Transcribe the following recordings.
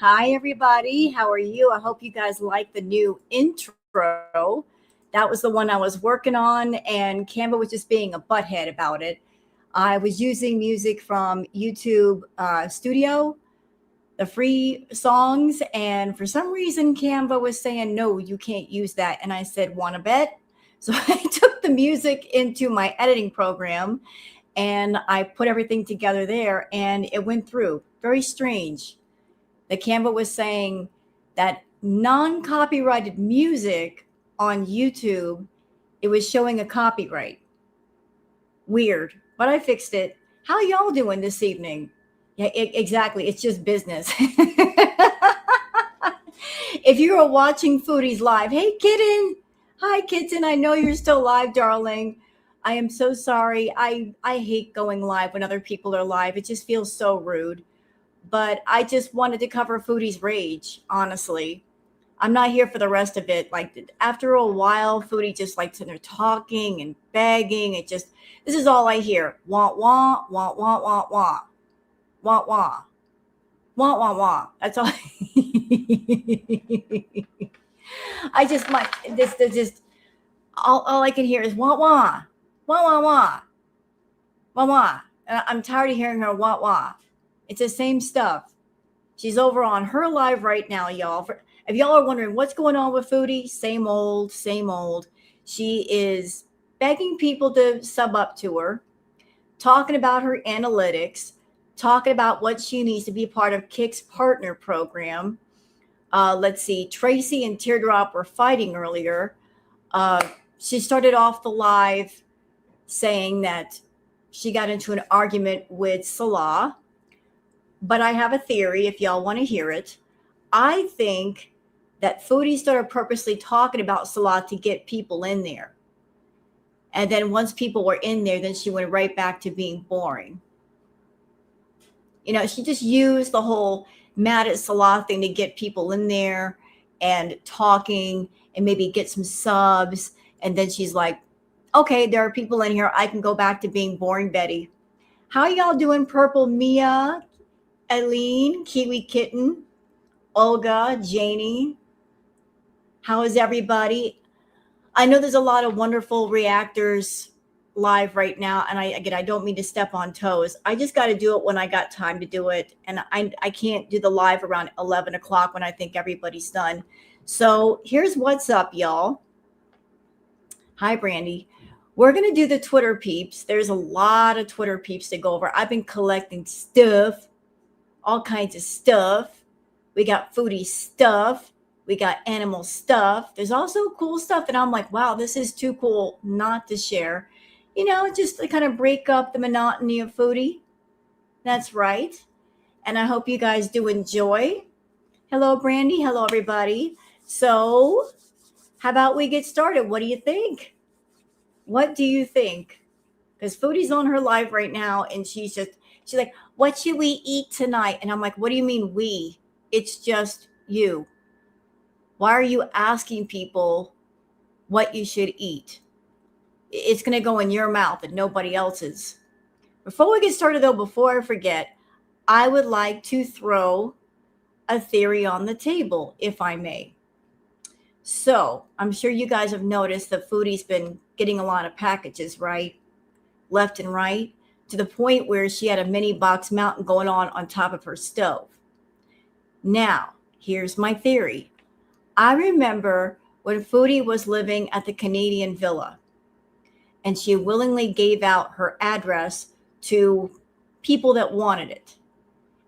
Hi, everybody. How are you? I hope you guys like the new intro. That was the one I was working on, and Canva was just being a butthead about it. I was using music from YouTube Studio, the free songs, and for some reason, Canva was saying, no, you can't use that. And I said, want to bet? So I took the music into my editing program and I put everything together there, and it went through. Very strange. The Canva was saying that non-copyrighted music on YouTube, it was showing a copyright. Weird, but I fixed it. How y'all doing this evening? Yeah, exactly. It's just business. If you are watching Foodies live, hey kitten, hi kitten. I know you're still live, darling. I am so sorry. I hate going live when other people are live. It just feels so rude. But I just wanted to cover Foodie's rage, honestly. I'm not here for the rest of it. Like after a while, Foodie just like sitting there talking and begging. This is all I hear. Wah, wah, wah, wah, wah, wah, wah, wah, wah, wah, wah. That's all. I just, my, this just, all I can hear is wah, wah, wah, wah, wah, wah, wah. And I'm tired of hearing her wah, wah. It's the same stuff. She's over on her live right now, y'all. If y'all are wondering what's going on with Foodie, same old, same old. She is begging people to sub up to her, talking about her analytics, talking about what she needs to be part of Kick's partner program. Let's see, Tracy and Teardrop were fighting earlier. Uh, she started off the live saying that she got into an argument with Salah. But I have a theory if y'all want to hear it. I think that Foodie started purposely talking about Salah to get people in there. And then once people were in there, then she went right back to being boring. You know, she just used the whole mad at Salah thing to get people in there and talking and maybe get some subs. And then she's like, okay, there are people in here. I can go back to being boring Betty. How y'all doing, Purple Mia, Eileen, Kiwi Kitten, Olga, Janie? How is everybody? I know there's a lot of wonderful reactors live right now, and I don't mean to step on toes. I just got to do it when I got time to do it, and I can't do the live around 11 o'clock when I think everybody's done. So here's what's up, y'all. Hi, Brandy. We're going to do the Twitter peeps. There's a lot of Twitter peeps to go over. I've been collecting stuff, all kinds of stuff. We got foodie stuff. We got animal stuff. There's also cool stuff that I'm like, wow, this is too cool not to share. You know, just to kind of break up the monotony of foodie. That's right. And I hope you guys do enjoy. Hello, Brandy. Hello, everybody. So, how about we get started? What do you think? What do you think? Because Foodie's on her live right now, and she's like, what should we eat tonight? And I'm like, what do you mean we? It's just you. Why are you asking people what you should eat? It's going to go in your mouth and nobody else's. Before we get started, though, before I forget, I would like to throw a theory on the table, if I may. So I'm sure you guys have noticed that Foodie's been getting a lot of packages, right? Left and right, to the point where she had a mini box mountain going on top of her stove. Now, here's my theory. I remember when Foodie was living at the Canadian Villa, and she willingly gave out her address to people that wanted it.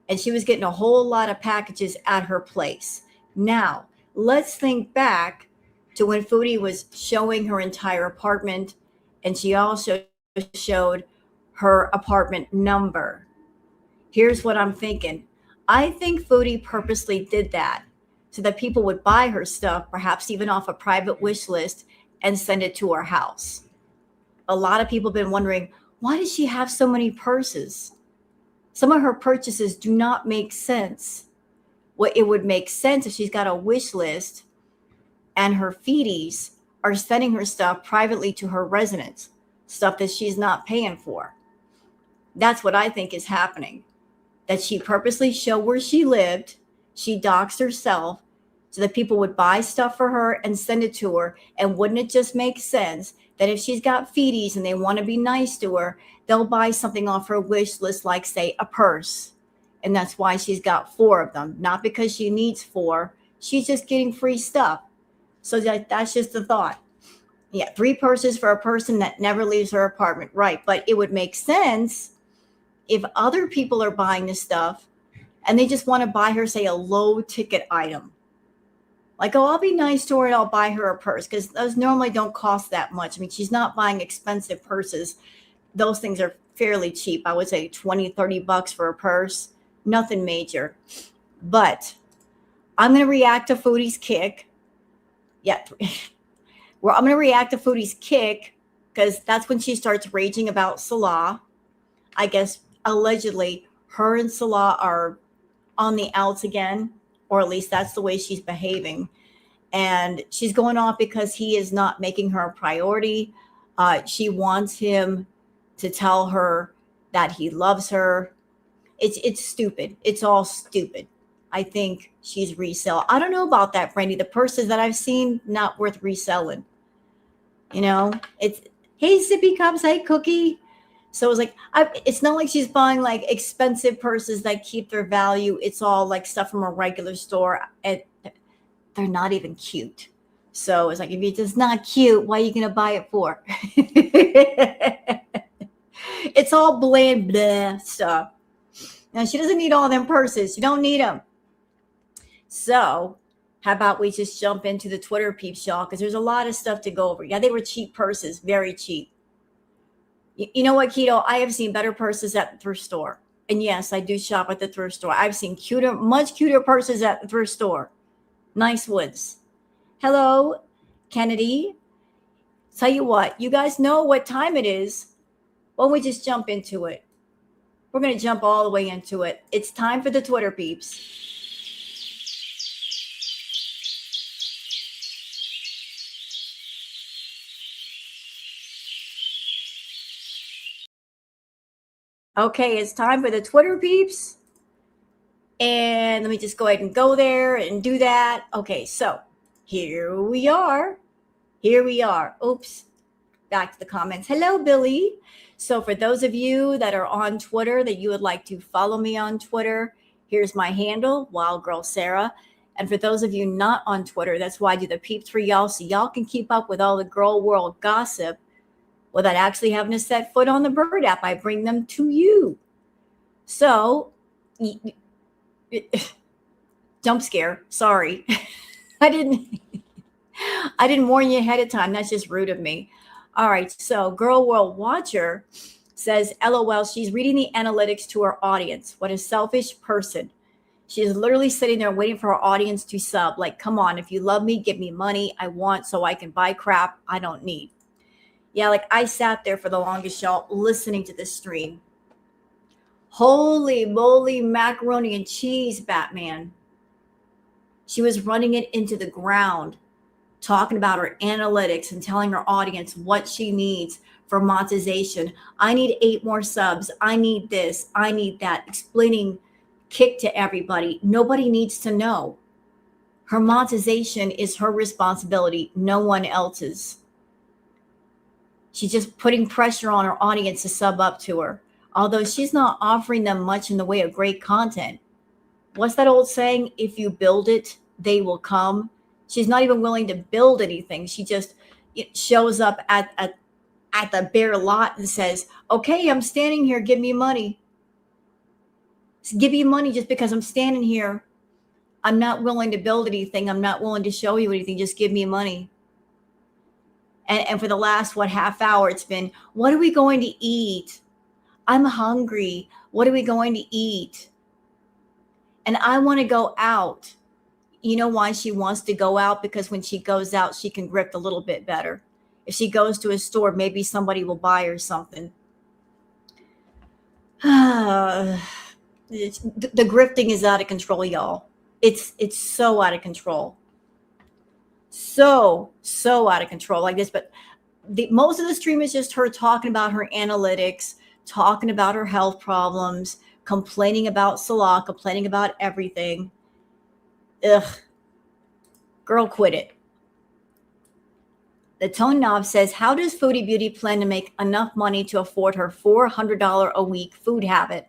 And she was getting a whole lot of packages at her place. Now, let's think back to when Foodie was showing her entire apartment, and she also showed her apartment number. Here's what I'm thinking. I think Foodie purposely did that so that people would buy her stuff, perhaps even off a private wish list, and send it to her house. A lot of people have been wondering, why does she have so many purses? Some of her purchases do not make sense. Well, it would make sense if she's got a wish list and her feedies are sending her stuff privately to her residence, stuff that she's not paying for. That's what I think is happening. That she purposely showed where she lived. She doxed herself so that people would buy stuff for her and send it to her. And wouldn't it just make sense that if she's got Foodies and they want to be nice to her, they'll buy something off her wish list, like, say, a purse. And that's why she's got 4 of them. Not because she needs 4. She's just getting free stuff. So that's just the thought. Yeah, 3 purses for a person that never leaves her apartment. Right. But it would make sense if other people are buying this stuff and they just want to buy her, say, a low ticket item. Like, oh, I'll be nice to her and I'll buy her a purse, because those normally don't cost that much. I mean, she's not buying expensive purses. Those things are fairly cheap. I would say 20, 30 bucks for a purse. Nothing major. But I'm going to react to Foodie's kick. Yeah. Well, I'm going to react to Foodie's kick because that's when she starts raging about Salah. I guess allegedly her and Salah are on the outs again, or at least that's the way she's behaving. And she's going off because he is not making her a priority. She wants him to tell her that he loves her. It's stupid. It's all stupid. I think she's resell. I don't know about that, Brandy. The purses that I've seen, not worth reselling. You know, it's, hey, sippy cups, hey, cookie. So it's like, it's not like she's buying like expensive purses that keep their value. It's all like stuff from a regular store. And they're not even cute. So it's like, if it's just not cute, why are you going to buy it for? It's all bland, blah stuff. Now, she doesn't need all them purses. You don't need them. So how about we just jump into the Twitter peeps, y'all? Because there's a lot of stuff to go over. Yeah, they were cheap purses, very cheap. You know what, Keto? I have seen better purses at the thrift store. And yes, I do shop at the thrift store. I've seen much cuter purses at the thrift store. Nice woods. Hello, Kennedy. Tell you what, you guys know what time it is. Why don't we just jump into it? We're going to jump all the way into it. It's time for the Twitter peeps. Okay, it's time for the Twitter peeps. And let me just go ahead and go there and do that. Okay, so here we are. Here we are. Oops. Back to the comments. Hello, Billy. So for those of you that are on Twitter that you would like to follow me on Twitter, here's my handle, Wild Girl Sarah. And for those of you not on Twitter, that's why I do the peeps for y'all, so y'all can keep up with all the girl world gossip without actually having to set foot on the Bird app. I bring them to you. So, jump scare. Sorry. I didn't warn you ahead of time. That's just rude of me. All right. So Girl World Watcher says, LOL, she's reading the analytics to her audience. What a selfish person. She is literally sitting there waiting for her audience to sub. Like, come on, if you love me, give me money I want so I can buy crap I don't need. Yeah, like I sat there for the longest, y'all, listening to this stream. Holy moly, macaroni and cheese, Batman. She was running it into the ground, talking about her analytics and telling her audience what she needs for monetization. I need 8 more subs. I need this. I need that. Explaining kick to everybody. Nobody needs to know. Her monetization is her responsibility, no one else's. She's just putting pressure on her audience to sub up to her, although she's not offering them much in the way of great content. What's that old saying? If you build it, they will come. She's not even willing to build anything. She just shows up at the bare lot and says, okay, I'm standing here. Give me money. Give you money just because I'm standing here. I'm not willing to build anything. I'm not willing to show you anything. Just give me money. And for the last, half hour, it's been, what are we going to eat? I'm hungry. What are we going to eat? And I want to go out. You know why she wants to go out? Because when she goes out, she can grift a little bit better. If she goes to a store, maybe somebody will buy her something. The grifting is out of control, y'all. It's so out of control. So out of control like this. But most of the stream is just her talking about her analytics, talking about her health problems, complaining about Salah, complaining about everything. Ugh, girl, quit it. The Tone Knob says, how does Foodie Beauty plan to make enough money to afford her $400 a week food habit,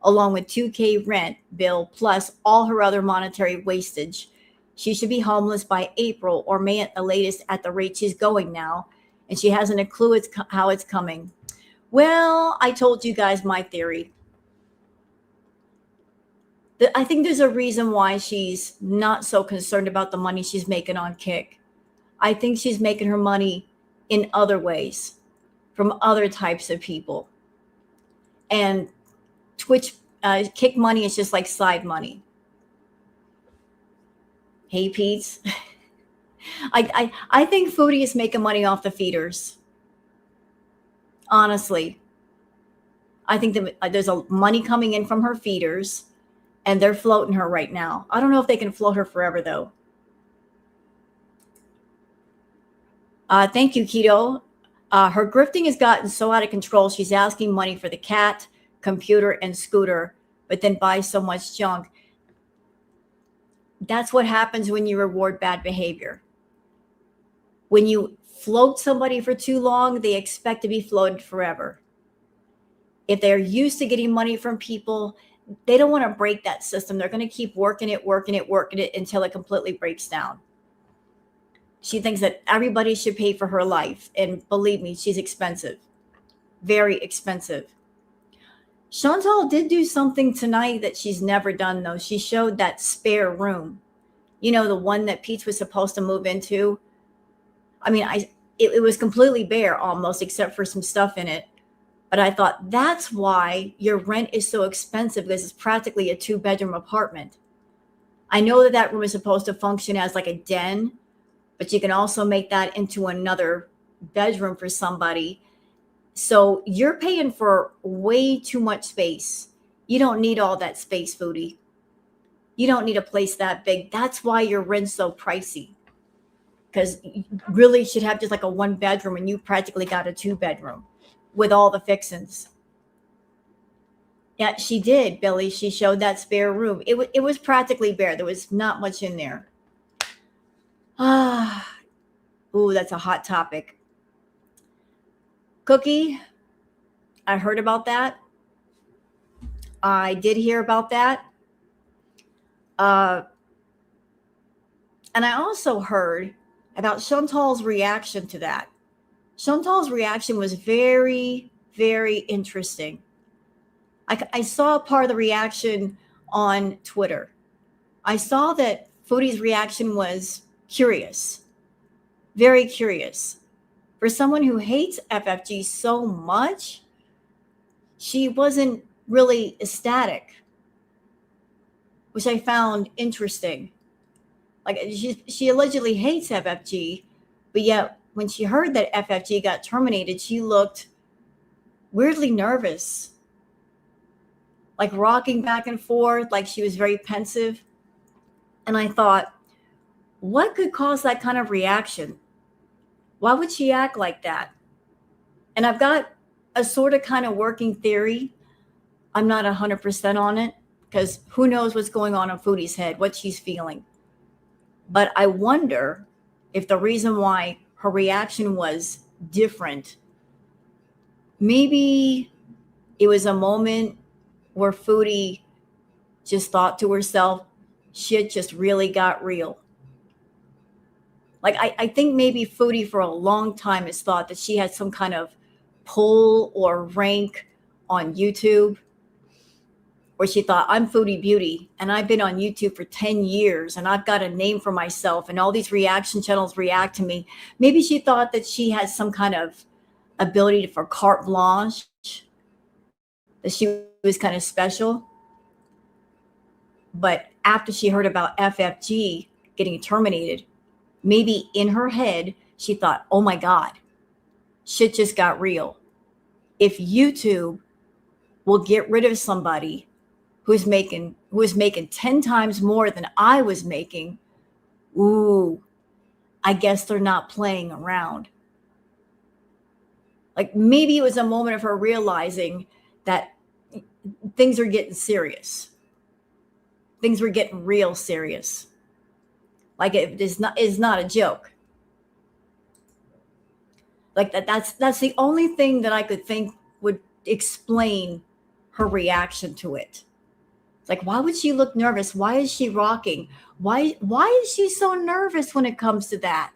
along with $2K rent bill, plus all her other monetary wastage? She should be homeless by April or May at the latest at the rate she's going now, and she hasn't a clue how it's coming. Well, I told you guys my theory. I think there's a reason why she's not so concerned about the money she's making on Kick. I think she's making her money in other ways from other types of people. And Twitch Kick money is just like side money. Hey, Pete. I think Foodie is making money off the feeders. Honestly, I think that there's a money coming in from her feeders, and they're floating her right now. I don't know if they can float her forever, though. Thank you, Keto. Her grifting has gotten so out of control, she's asking money for the cat, computer, and scooter, but then buys so much junk. That's what happens when you reward bad behavior. When you float somebody for too long, they expect to be floated forever. If they're used to getting money from people, they don't want to break that system. They're going to keep working it until it completely breaks down. She thinks that everybody should pay for her life. And believe me, she's expensive. Very expensive. Chantal did do something tonight that she's never done, though. She showed that spare room. You know, the one that Peach was supposed to move into. I mean, it was completely bare almost, except for some stuff in it. But I thought that's why your rent is so expensive, because it's practically a 2-bedroom apartment. I know that room is supposed to function as like a den, but you can also make that into another bedroom for somebody. So you're paying for way too much space. You don't need all that space, Foodie. You don't need a place that big. That's why your rent's so pricey. Because you really should have just like a 1-bedroom, and you practically got a 2-bedroom with all the fixings. Yeah, she did, Billy. She showed that spare room. It was practically bare. There was not much in there. Ooh, that's a hot topic. Cookie, I heard about that. I did hear about that. And I also heard about Chantal's reaction to that. Chantal's reaction was very, very interesting. I saw part of the reaction on Twitter. I saw that Foodie's reaction was curious, very curious. For someone who hates FFG so much, she wasn't really ecstatic, which I found interesting. Like she allegedly hates FFG, but yet when she heard that FFG got terminated, she looked weirdly nervous, like rocking back and forth, like she was very pensive. And I thought, what could cause that kind of reaction? Why would she act like that? And I've got a sort of kind of working theory. I'm not 100% on it, because who knows what's going on in Foodie's head, what she's feeling. But I wonder if the reason why her reaction was different, maybe it was a moment where Foodie just thought to herself, shit just really got real. Like, I think maybe Foodie for a long time has thought that she had some kind of pull or rank on YouTube, where she thought, I'm Foodie Beauty, and I've been on YouTube for 10 years, and I've got a name for myself, and all these reaction channels react to me. Maybe she thought that she had some kind of ability for carte blanche, that she was kind of special. But after she heard about FFG getting terminated, maybe in her head, she thought, oh my God, shit just got real. If YouTube will get rid of somebody who was making 10 times more than I was making, ooh, I guess they're not playing around. Like, maybe it was a moment of her realizing that things are getting serious. Things were getting real serious. Like it is not a joke. Like that's the only thing that I could think would explain her reaction to it. It's like, why would she look nervous? Why is she rocking? Why is she so nervous when it comes to that?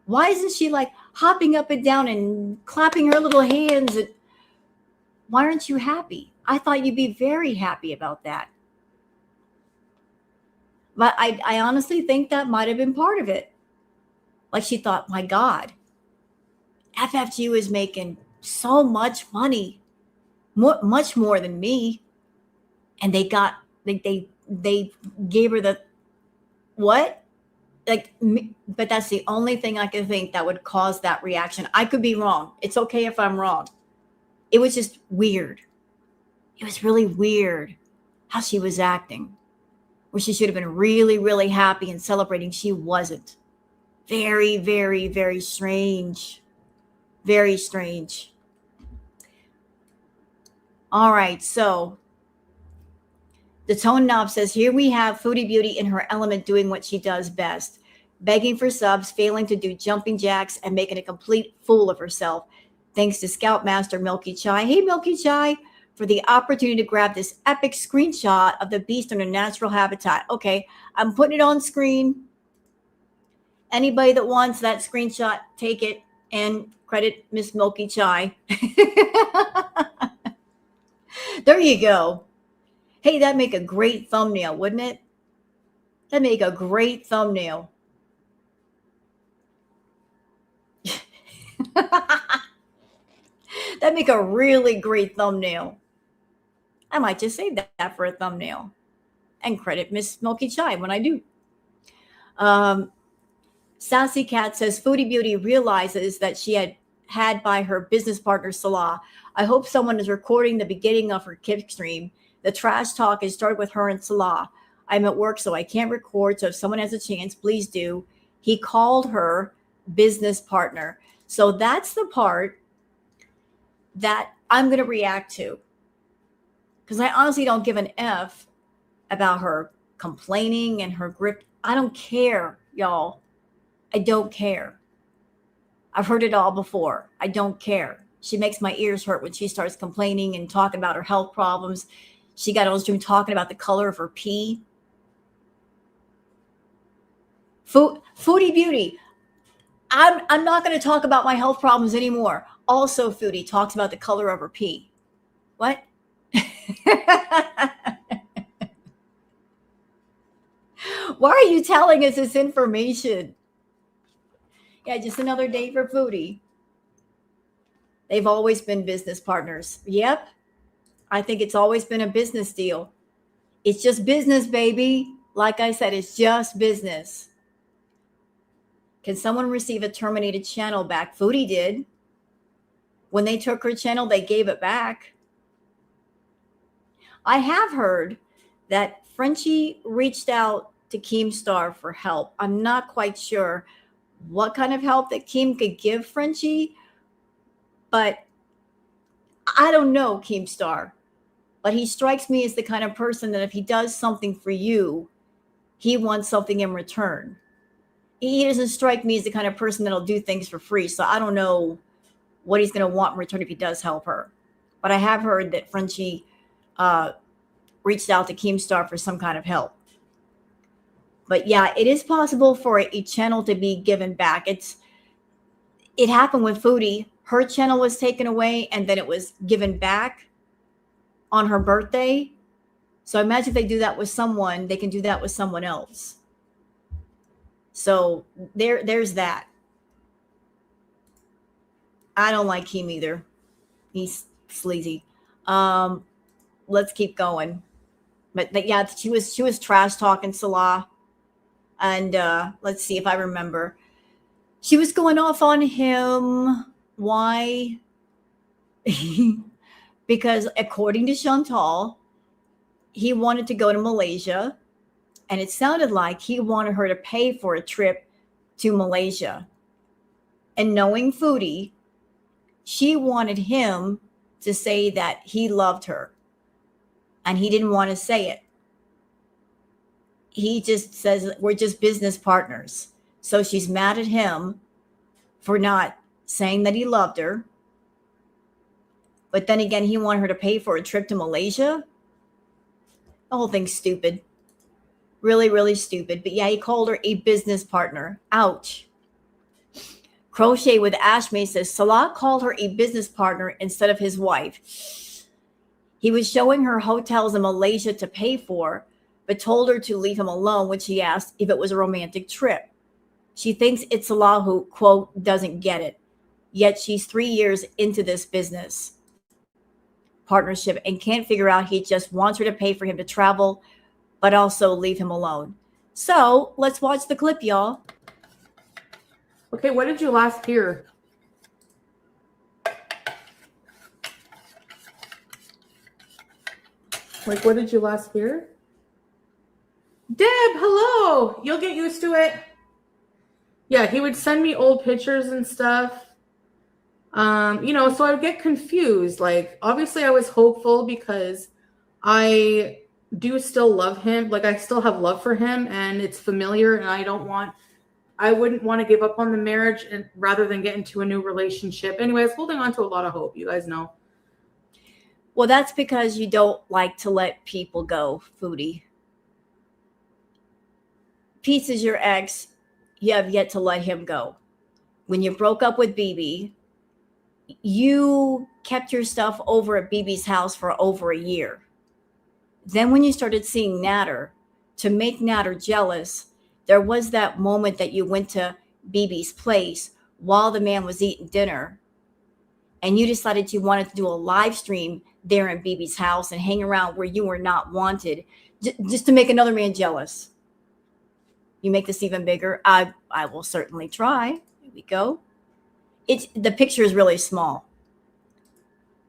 Why isn't she like hopping up and down and clapping her little hands? And why aren't you happy? I thought you'd be very happy about that. But I honestly think that might have been part of it. Like she thought, my God, FFG is making so much money, much more than me. And they gave her the what? Like, but that's the only thing I can think that would cause that reaction. I could be wrong. It's okay if I'm wrong. It was just weird. It was really weird how she was acting, where she should have been really, really happy and celebrating. She wasn't. Very, very, very strange. Very strange. All right. So the tone knob says, here we have Foodie Beauty in her element doing what she does best. Begging for subs, failing to do jumping jacks, and making a complete fool of herself. Thanks to Scoutmaster Milky Chai. Hey, Milky Chai, for the opportunity to grab this epic screenshot of the beast in a natural habitat. Okay, I'm putting it on screen. Anybody that wants that screenshot, take it and credit Miss Milky Chai. There you go. Hey, that'd make a great thumbnail, wouldn't it? That'd make a great thumbnail. That'd make a really great thumbnail. I might just save that for a thumbnail and credit Miss Milky Chai when I do. Sassy Cat says Foodie Beauty realizes that she had by her business partner Salah. I hope someone is recording the beginning of her kick stream. The trash talk is started with her and Salah. I'm at work, so I can't record. So if someone has a chance, please do. He called her business partner. So that's the part that I'm going to react to. Because I honestly don't give an F about her complaining and her grip. I don't care, y'all. I don't care. I've heard it all before. I don't care. She makes my ears hurt when she starts complaining and talking about her health problems. She got on stream talking about the color of her pee. Foodie Beauty. I'm not going to talk about my health problems anymore. Also, Foodie talks about the color of her pee. What? Why are you telling us this information? Yeah, just another day for Foodie. They've always been business partners. Yep. I think it's always been a business deal. It's just business, baby. Like I said, it's just business. Can someone receive a terminated channel back? Foodie did. When they took her channel, they gave it back. I have heard that Frenchie reached out to Keemstar for help. I'm not quite sure what kind of help that Keem could give Frenchie, but I don't know Keemstar. But he strikes me as the kind of person that if he does something for you, he wants something in return. He doesn't strike me as the kind of person that'll do things for free. So I don't know what he's going to want in return if he does help her. But I have heard that Frenchie reached out to Keemstar for some kind of help. But yeah, it is possible for a channel to be given back. It happened with Foodie. Her channel was taken away and then it was given back on her birthday. So imagine if they do that with someone, they can do that with someone else. So there's that. I don't like him either. He's sleazy. Let's keep going. But yeah, she was trash talking Salah. And let's see if I remember. She was going off on him. Why? Because according to Chantal, he wanted to go to Malaysia. And it sounded like he wanted her to pay for a trip to Malaysia. And knowing Foodie, she wanted him to say that he loved her. And he didn't want to say it. he just says, we're just business partners. So she's mad at him for not saying that he loved her. But then again, he wanted her to pay for a trip to Malaysia. The whole thing's stupid. Really, really stupid. But yeah, he called her a business partner. Ouch. Crochet with Ashmay says Salah called her a business partner instead of his wife. He was showing her hotels in Malaysia to pay for, but told her to leave him alone when she asked if it was a romantic trip. She thinks it's Salah who, quote, doesn't get it. Yet she's 3 years into this business partnership and can't figure out he just wants her to pay for him to travel, but also leave him alone. So let's watch the clip, y'all. Okay, what did you last hear? Like, what did you last hear? Deb, hello. You'll get used to it. Yeah, he would send me old pictures and stuff. So I would get confused. Like, obviously I was hopeful because I do still love him. Like, I still have love for him and it's familiar, and I wouldn't want to give up on the marriage and rather than get into a new relationship. Anyway, I was holding on to a lot of hope. You guys know. Well, that's because you don't like to let people go, Foodie. Pete is your ex. You have yet to let him go. When you broke up with BB, you kept your stuff over at BB's house for over a year. Then when you started seeing Natter, to make Natter jealous, there was that moment that you went to BB's place while the man was eating dinner, and you decided you wanted to do a live stream there in BB's house and hang around where you were not wanted, just to make another man jealous. You make this even bigger. I will certainly try. Here we go. The picture is really small,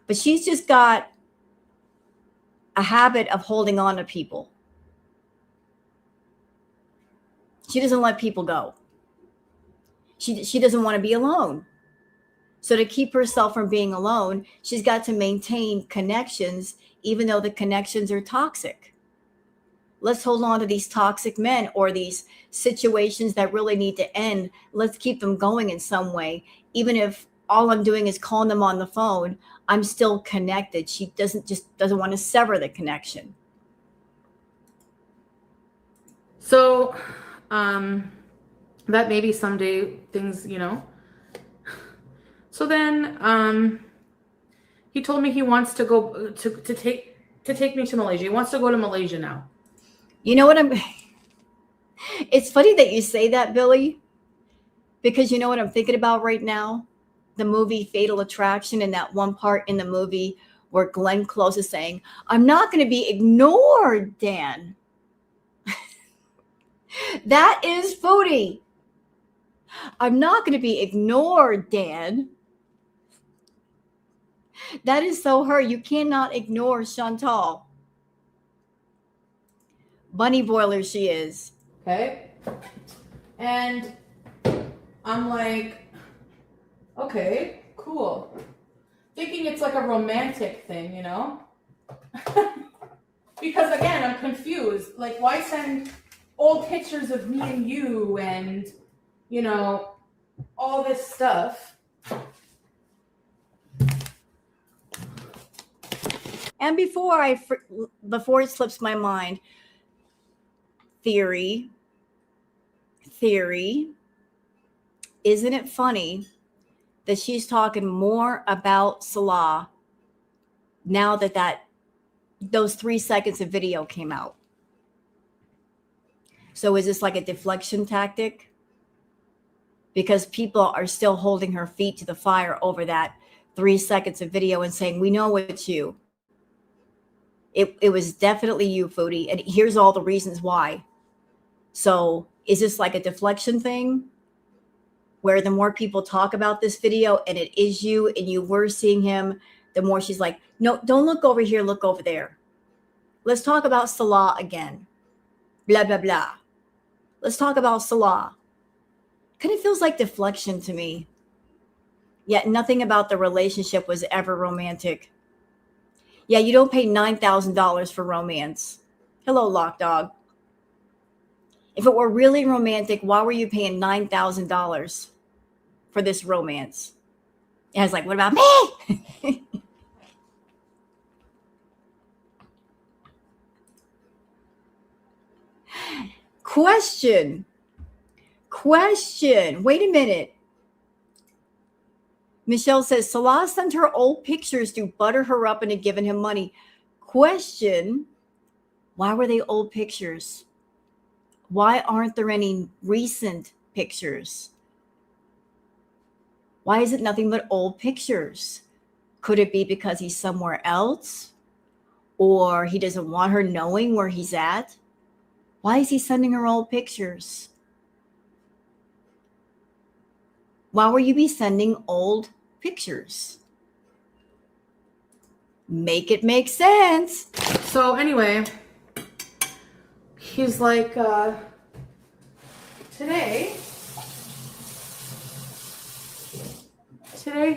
but she's just got a habit of holding on to people. She doesn't let people go. She doesn't want to be alone. So to keep herself from being alone, she's got to maintain connections, even though the connections are toxic. Let's hold on to these toxic men or these situations that really need to end. Let's keep them going in some way. Even if all I'm doing is calling them on the phone, I'm still connected. She doesn't want to sever the connection. So, that maybe someday things, So then, he told me he wants to go to take me to Malaysia. He wants to go to Malaysia now. You know what It's funny that you say that, Billy, because you know what I'm thinking about right now? The movie Fatal Attraction, and that one part in the movie where Glenn Close is saying, I'm not going to be ignored, Dan. That is Foodie. I'm not going to be ignored, Dan. That is so her. You cannot ignore Chantal. Bunny boiler she is. Okay. And I'm like, okay, cool. Thinking it's like a romantic thing, Because again, I'm confused. Like, why send old pictures of me and you and, all this stuff? And before it slips my mind, theory, isn't it funny that she's talking more about Salah now that those 3 seconds of video came out? So is this like a deflection tactic? Because people are still holding her feet to the fire over that 3 seconds of video and saying, we know it's you. It was definitely you, Foodie. And here's all the reasons why. So is this like a deflection thing where the more people talk about this video and it is you and you were seeing him, the more she's like, no, don't look over here, look over there. Let's talk about Salah again. Blah, blah, blah. Let's talk about Salah. Kind of feels like deflection to me. Yet nothing about the relationship was ever romantic. Yeah, you don't pay $9,000 for romance. Hello, Lock Dog. If it were really romantic, why were you paying $9,000 for this romance? And I was like, what about me? Question. Wait a minute. Michelle says, Salah sent her old pictures to butter her up into giving him money. Question. Why were they old pictures? Why aren't there any recent pictures? Why is it nothing but old pictures? Could it be because he's somewhere else? Or he doesn't want her knowing where he's at? Why is he sending her old pictures? Why will you be sending old pictures? Make it make sense. So anyway, he's like, today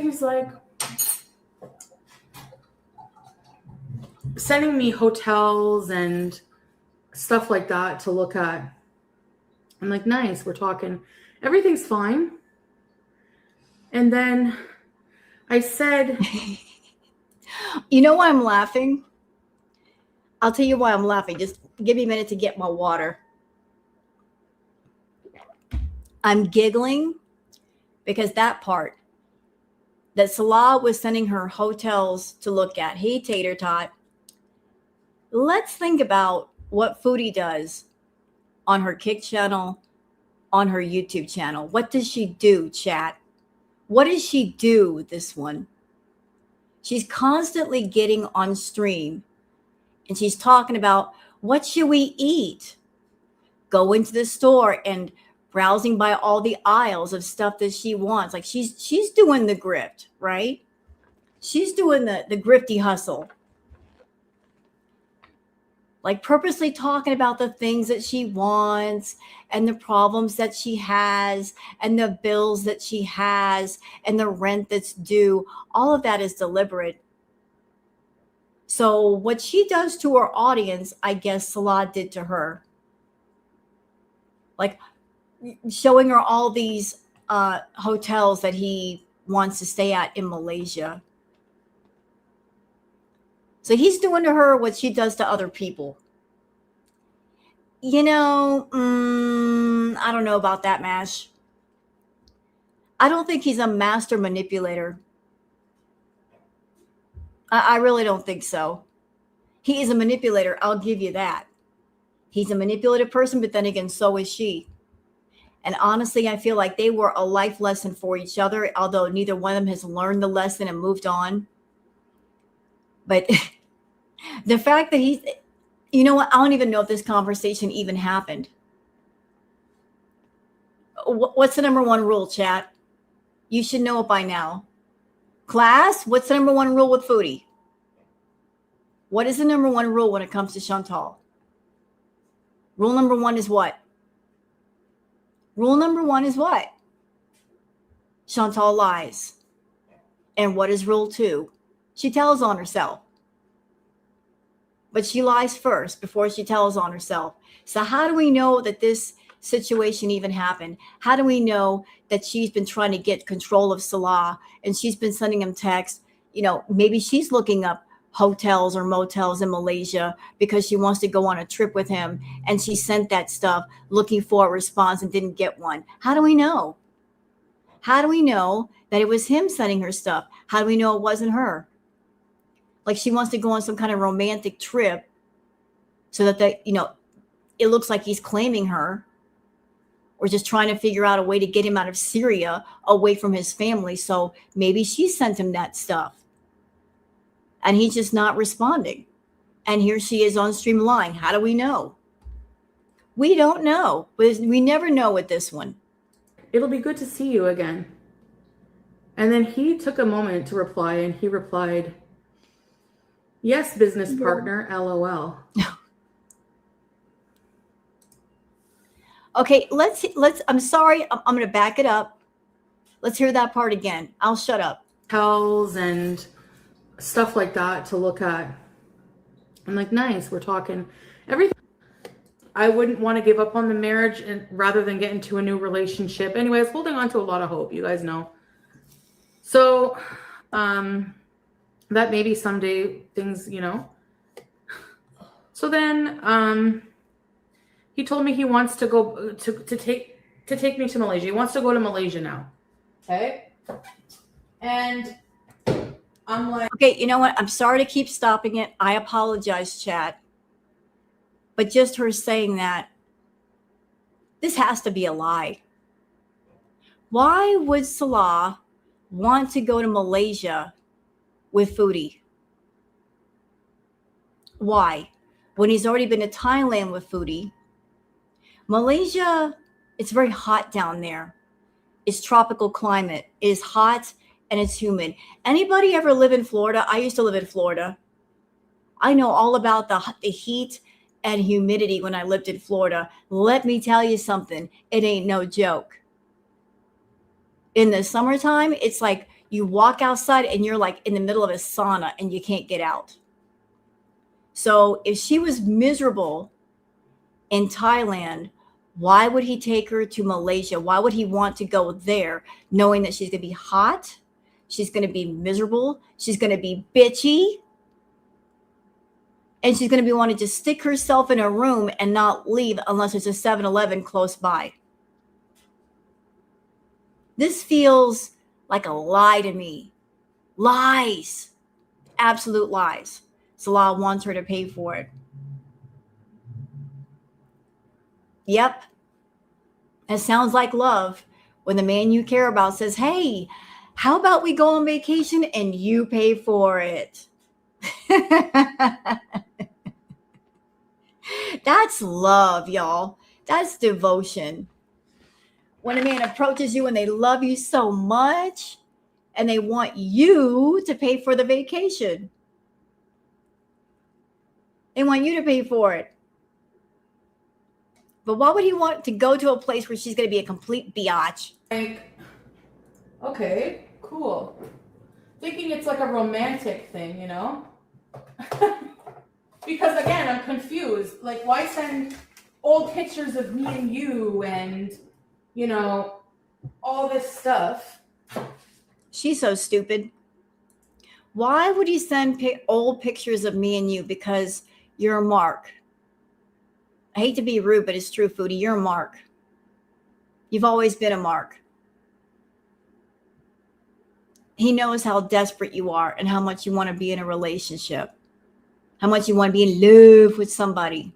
he's like sending me hotels and stuff like that to look at. I'm like, nice, we're talking. Everything's fine. And then I said, you know why I'm laughing? I'll tell you why I'm laughing. Just give me a minute to get my water. I'm giggling because that part that Salah was sending her hotels to look at. Hey, Tater Tot. Let's think about what Foodie does on her Kick channel, on her YouTube channel. What does she do, chat? What does she do with this one? She's constantly getting on stream and she's talking about, what should we eat? Go into the store and browsing by all the aisles of stuff that she wants. Like she's doing the grift, right? She's doing the grifty hustle. Like purposely talking about the things that she wants and the problems that she has and the bills that she has and the rent that's due. All of that is deliberate. So what she does to her audience, I guess Salah did to her. Like showing her all these hotels that he wants to stay at in Malaysia. So he's doing to her what she does to other people. You know, I don't know about that, Mash. I don't think he's a master manipulator. I really don't think so. He is a manipulator. I'll give you that. He's a manipulative person, but then again, so is she. And honestly, I feel like they were a life lesson for each other, although neither one of them has learned the lesson and moved on. But the fact that he's, you know what? I don't even know if this conversation even happened. What's the number one rule, chat? You should know it by now. Class, what's the number one rule with Foodie? What is the number one rule when it comes to Chantal? Rule number one is what? Rule number one is what? Chantal lies. And what is rule two? She tells on herself. But she lies first before she tells on herself. So how do we know that this situation even happened? How do we know that she's been trying to get control of Salah and she's been sending him texts? You know, maybe she's looking up hotels or motels in Malaysia because she wants to go on a trip with him, and she sent that stuff looking for a response and didn't get one. How do we know? How do we know that it was him sending her stuff? How do we know it wasn't her? Like she wants to go on some kind of romantic trip so that it looks like he's claiming her, or just trying to figure out a way to get him out of Syria, away from his family. So maybe she sent him that stuff and he's just not responding. And here she is on stream lying. How do we know? We don't know. We never know with this one. it'll be good to see you again. And then he took a moment to reply, and he replied, yes, business partner, LOL. Okay, let's, I'm sorry, I'm going to back it up. Let's hear that part again. I'll shut up. Hotels and stuff like that to look at. I'm like, nice, we're talking everything. I wouldn't want to give up on the marriage and rather than get into a new relationship. Anyway, I was holding on to a lot of hope, you guys know. So that maybe someday things, you know. So then he told me he wants to go to take me to Malaysia. He wants to go to Malaysia now. Okay? And I'm like, okay, you know what? I'm sorry to keep stopping it. I apologize, chat. But just her saying that, this has to be a lie. Why would Salah want to go to Malaysia with Foodie? Why? When he's already been to Thailand with Foodie. Malaysia, it's very hot down there. It's tropical climate. It is hot and it's humid. Anybody ever live in Florida? I used to live in Florida. I know all about the heat and humidity when I lived in Florida. Let me tell you something. It ain't no joke. In the summertime, it's like you walk outside and you're like in the middle of a sauna and you can't get out. So if she was miserable in Thailand, why would he take her to Malaysia? Why would he want to go there knowing that she's going to be hot? She's going to be miserable. She's going to be bitchy. And she's going to be wanting to stick herself in a room and not leave unless there's a 7-Eleven close by. This feels like a lie to me. Lies. Absolute lies. Salah wants her to pay for it. Yep. It sounds like love when the man you care about says, hey, how about we go on vacation and you pay for it? That's love, y'all. That's devotion. When a man approaches you and they love you so much and they want you to pay for the vacation. They want you to pay for it. But why would he want to go to a place where she's going to be a complete biatch? like, okay, cool. Thinking it's like a romantic thing, you know? Because again, I'm confused. Like, why send old pictures of me and you and, you know, all this stuff? She's so stupid. Why would he send old pictures of me and you? Because you're a mark. I hate to be rude, but it's true, Foodie. You're a mark. You've always been a mark. He knows how desperate you are and how much you want to be in a relationship, how much you want to be in love with somebody.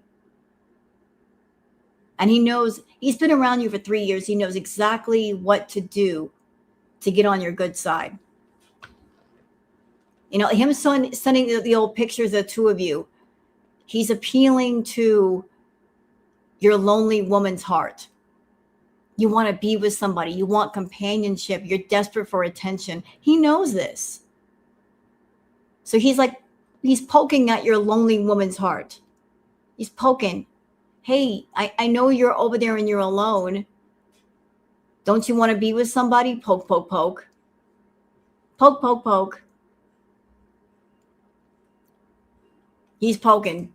And he knows, he's been around you for 3 years. He knows exactly what to do to get on your good side. You know, him sending the old pictures of the two of you, he's appealing to your lonely woman's heart. You want to be with somebody. You want companionship. You're desperate for attention. He knows this. So he's poking at your lonely woman's heart. He's poking. Hey, I know you're over there and you're alone. Don't you want to be with somebody? Poke, poke, poke. Poke, poke, poke. He's poking.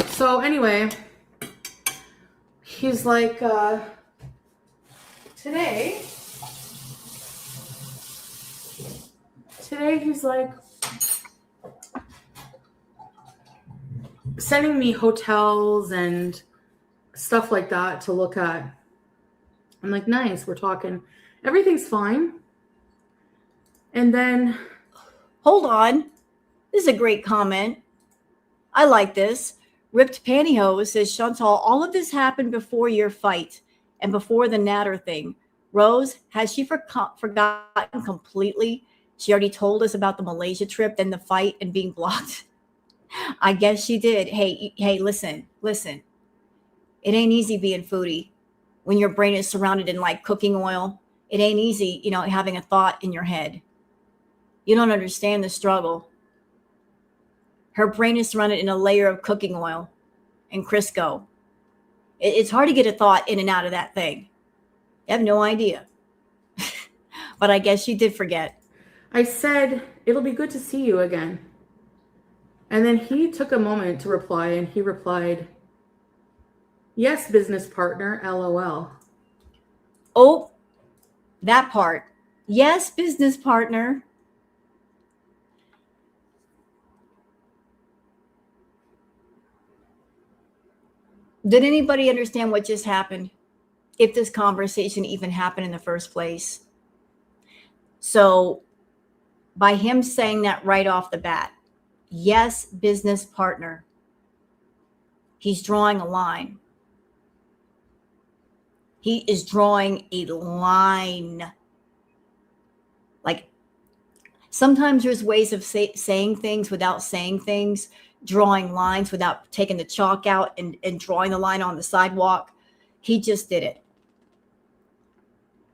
So anyway, he's like, today he's like sending me hotels and stuff like that to look at. I'm like, nice, we're talking. Everything's fine. And then, hold on. This is a great comment. I like this. Ripped Pantyhose says, Chantal, all of this happened before your fight and before the Natter thing. Rose, has she forgotten completely? She already told us about the Malaysia trip, then the fight and being blocked. I guess she did. Hey, listen. It ain't easy being Foodie when your brain is surrounded in like cooking oil. It ain't easy, you know, having a thought in your head. You don't understand the struggle. Her brain is surrounded in a layer of cooking oil and Crisco. It's hard to get a thought in and out of that thing. You have no idea. But I guess she did forget. I said, it'll be good to see you again. And then he took a moment to reply, and he replied, "Yes, business partner, LOL." Oh, that part. Yes, business partner. Did anybody understand what just happened? If this conversation even happened in the first place. So, by him saying that right off the bat, yes, business partner, he's drawing a line. He is drawing a line. Like, sometimes there's ways of saying things without saying things, drawing lines without taking the chalk out and drawing the line on the sidewalk. He just did it.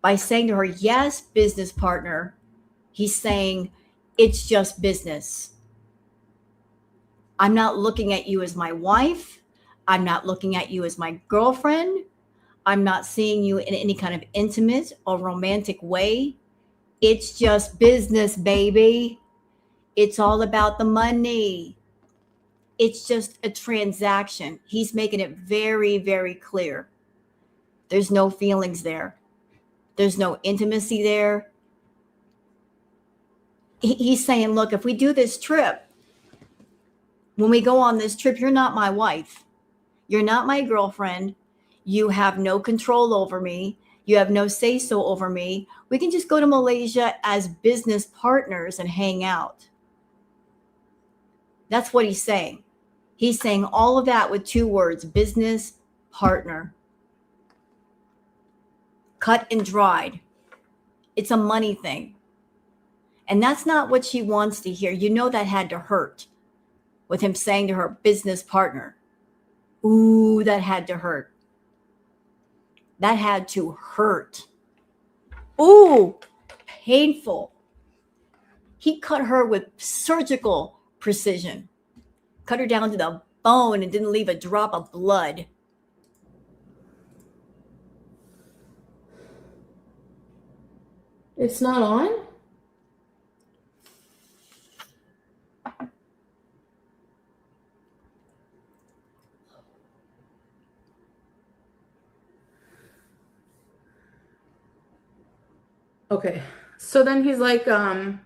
By saying to her, yes, business partner, he's saying, it's just business. I'm not looking at you as my wife. I'm not looking at you as my girlfriend. I'm not seeing you in any kind of intimate or romantic way. It's just business, baby. It's all about the money. It's just a transaction. He's making it very, very clear. There's no feelings there. There's no intimacy there. He's saying, look, if we do this trip, when we go on this trip, you're not my wife. You're not my girlfriend. You have no control over me. You have no say so over me. We can just go to Malaysia as business partners and hang out. That's what he's saying. He's saying all of that with 2 words, business partner. Cut and dried. It's a money thing. And that's not what she wants to hear. You know that had to hurt with him saying to her business partner. Ooh, that had to hurt. That had to hurt. Ooh, painful. He cut her with surgical precision. Cut her down to the bone and didn't leave a drop of blood. It's not on? Okay. So then he's like, so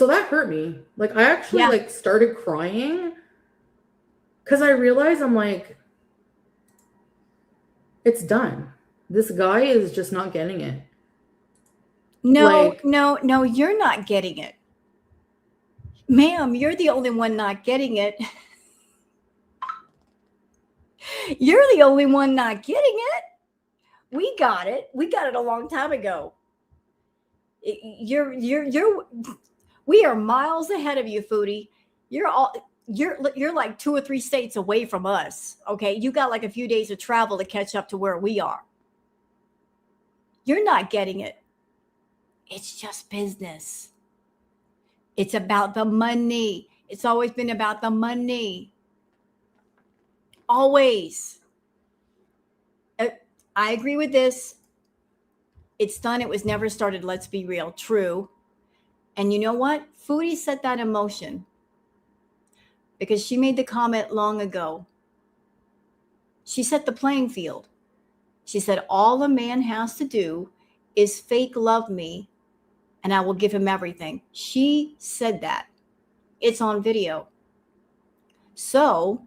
that hurt me. Like, I actually like started crying because I realized I'm like, it's done. This guy is just not getting it. No, no, you're not getting it. Ma'am, you're the only one not getting it. You're the only one not getting it. We got it. We got it a long time ago. We are miles ahead of you, Foodie. You're like 2 or 3 states away from us. Okay. You got like a few days of travel to catch up to where we are. You're not getting it. It's just business. It's about the money. It's always been about the money. Always. I agree with this. It's done. It was never started. Let's be real. True. And you know what? Foodie set that in motion because she made the comment long ago. She set the playing field. She said, all a man has to do is fake love me and I will give him everything. She said that. It's on video. So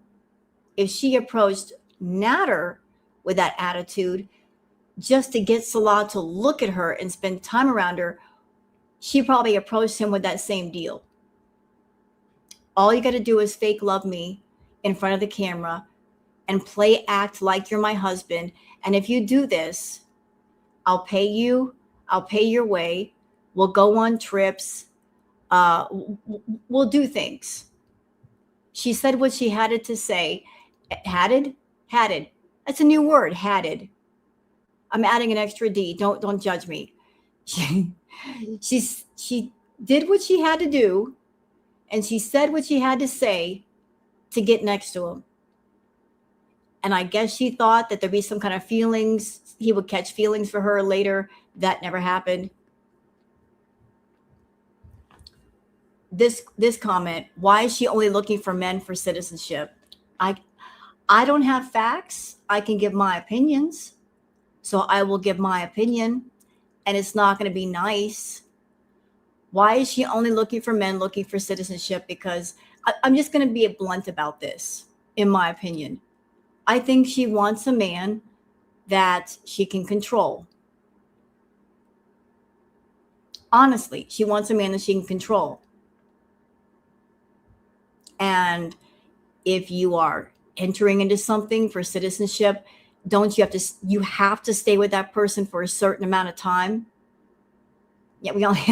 if she approached Natter with that attitude just to get Salah to look at her and spend time around her, she probably approached him with that same deal. All you got to do is fake love me in front of the camera and act like you're my husband. And if you do this, I'll pay you. I'll pay your way. We'll go on trips. We'll do things. She said what she had to say. Hatted? That's a new word, hatted. I'm adding an extra D. Don't judge me. She did what she had to do, and she said what she had to say to get next to him. And I guess she thought that there'd be some kind of feelings. He would catch feelings for her later. That never happened. this comment. Why is she only looking for men for citizenship? I I don't have facts. I can give my opinions. So I will give my opinion, and it's not going to be nice. Why is she only looking for men looking for citizenship? Because I'm just going to be blunt about this, in my opinion. I think she wants a man that she can control. Honestly, she wants a man that she can control. And if you are entering into something for citizenship, don't you have to stay with that person for a certain amount of time? Yeah, we only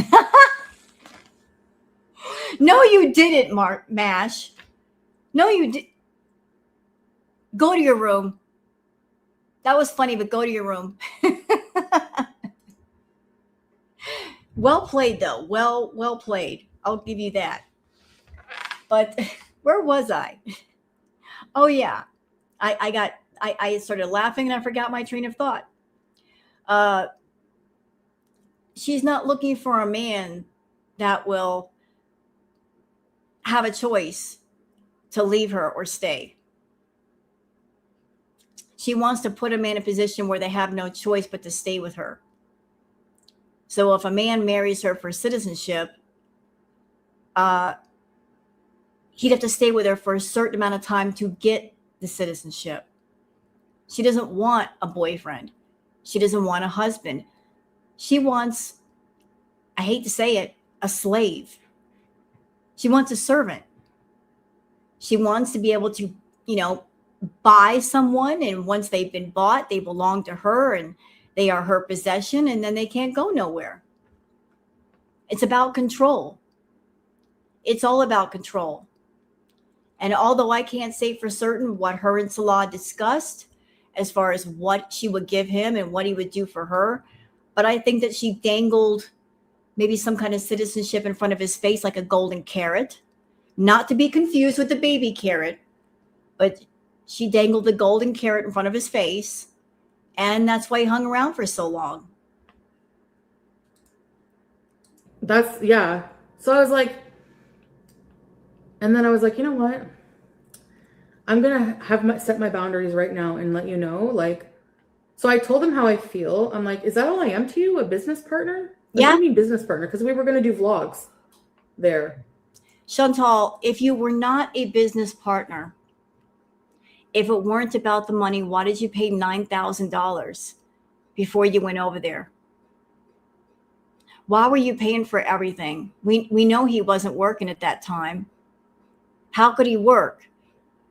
No, you didn't, Mash. No, you did. Go to your room. That was funny, but go to your room. Well played, though. Well played. I'll give you that. But where was I? Oh yeah, I started laughing and I forgot my train of thought. Uh, she's not looking for a man that will have a choice to leave her or stay. She wants to put a man in a position where they have no choice but to stay with her. So if a man marries her for citizenship, uh, he'd have to stay with her for a certain amount of time to get the citizenship. She doesn't want a boyfriend. She doesn't want a husband. She wants, I hate to say it, a slave. She wants a servant. She wants to be able to, buy someone. And once they've been bought, they belong to her and they are her possession. And then they can't go nowhere. It's about control. It's all about control. And although I can't say for certain what her and Salah discussed as far as what she would give him and what he would do for her, but I think that she dangled maybe some kind of citizenship in front of his face like a golden carrot, not to be confused with the baby carrot, but she dangled the golden carrot in front of his face, and that's why he hung around for so long. That's, yeah. So I was like, and then I was like, you know what? I'm going to set my boundaries right now and let you know. Like, so I told him how I feel. I'm like, is that all I am to you? A business partner? Like, Yeah. what do you mean business partner? Because we were going to do vlogs there. Chantal, if you were not a business partner, if it weren't about the money, why did you pay $9,000 before you went over there? Why were you paying for everything? We know he wasn't working at that time. How could he work?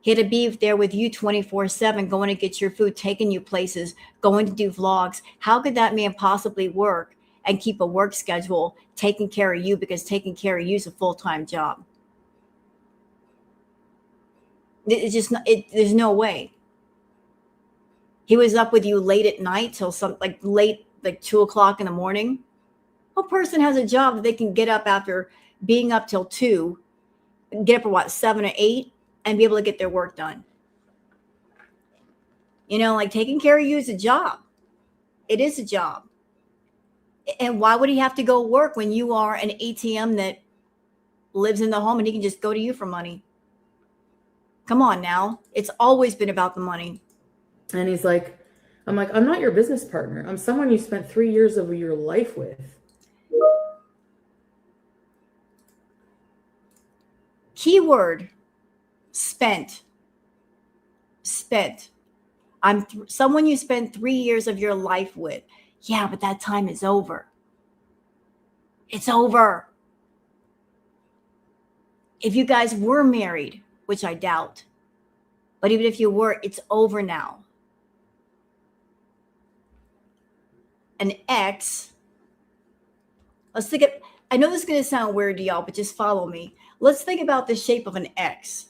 He had to be there with you 24/7, going to get your food, taking you places, going to do vlogs. How could that man possibly work and keep a work schedule taking care of you, because taking care of you is a full-time job? It's just not, there's no way. He was up with you late at night till late, like 2 o'clock in the morning. What person has a job that they can get up after being up till 2, get up at 7 or 8 and be able to get their work done? Like taking care of you is a job. It is a job. And why would he have to go work when you are an ATM that lives in the home and he can just go to you for money? Come on now. It's always been about the money. And he's like, I'm like, I'm not your business partner. I'm someone you spent 3 years of your life with. Keyword, spent. I'm someone you spent 3 years of your life with. Yeah, but that time is over. It's over. If you guys were married, which I doubt, but even if you were, it's over now. An ex, let's think of, I know this is going to sound weird to y'all, but just follow me. Let's think about the shape of an X.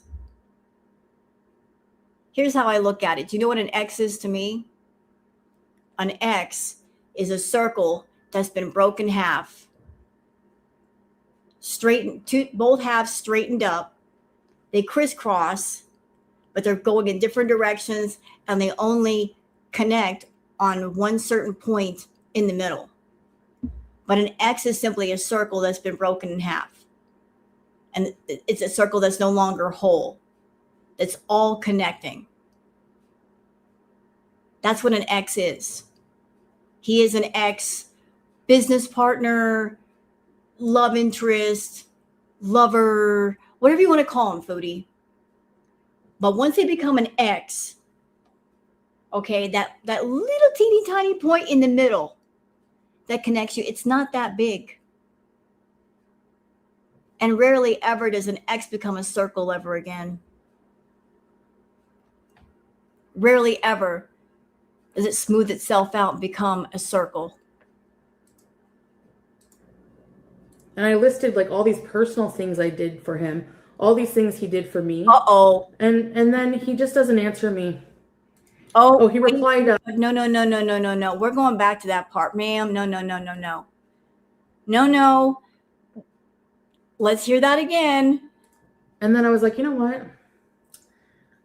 Here's how I look at it. Do you know what an X is to me? An X is a circle that's been broken in half. Both halves straightened up. They crisscross, but they're going in different directions, and they only connect on one certain point in the middle. But an X is simply a circle that's been broken in half. And it's a circle that's no longer whole. That's all connecting. That's what an ex is. He is an ex business partner, love interest, lover, whatever you want to call him, Foodie. But once they become an ex, okay, that little teeny tiny point in the middle that connects you, it's not that big. And rarely ever does an ex become a circle ever again. Rarely ever does it smooth itself out and become a circle. And I listed like all these personal things I did for him, all these things he did for me. Uh-oh. And then he just doesn't answer me. Oh, he replied. No. We're going back to that part, ma'am. No. No. Let's hear that again. And then I was like, you know what?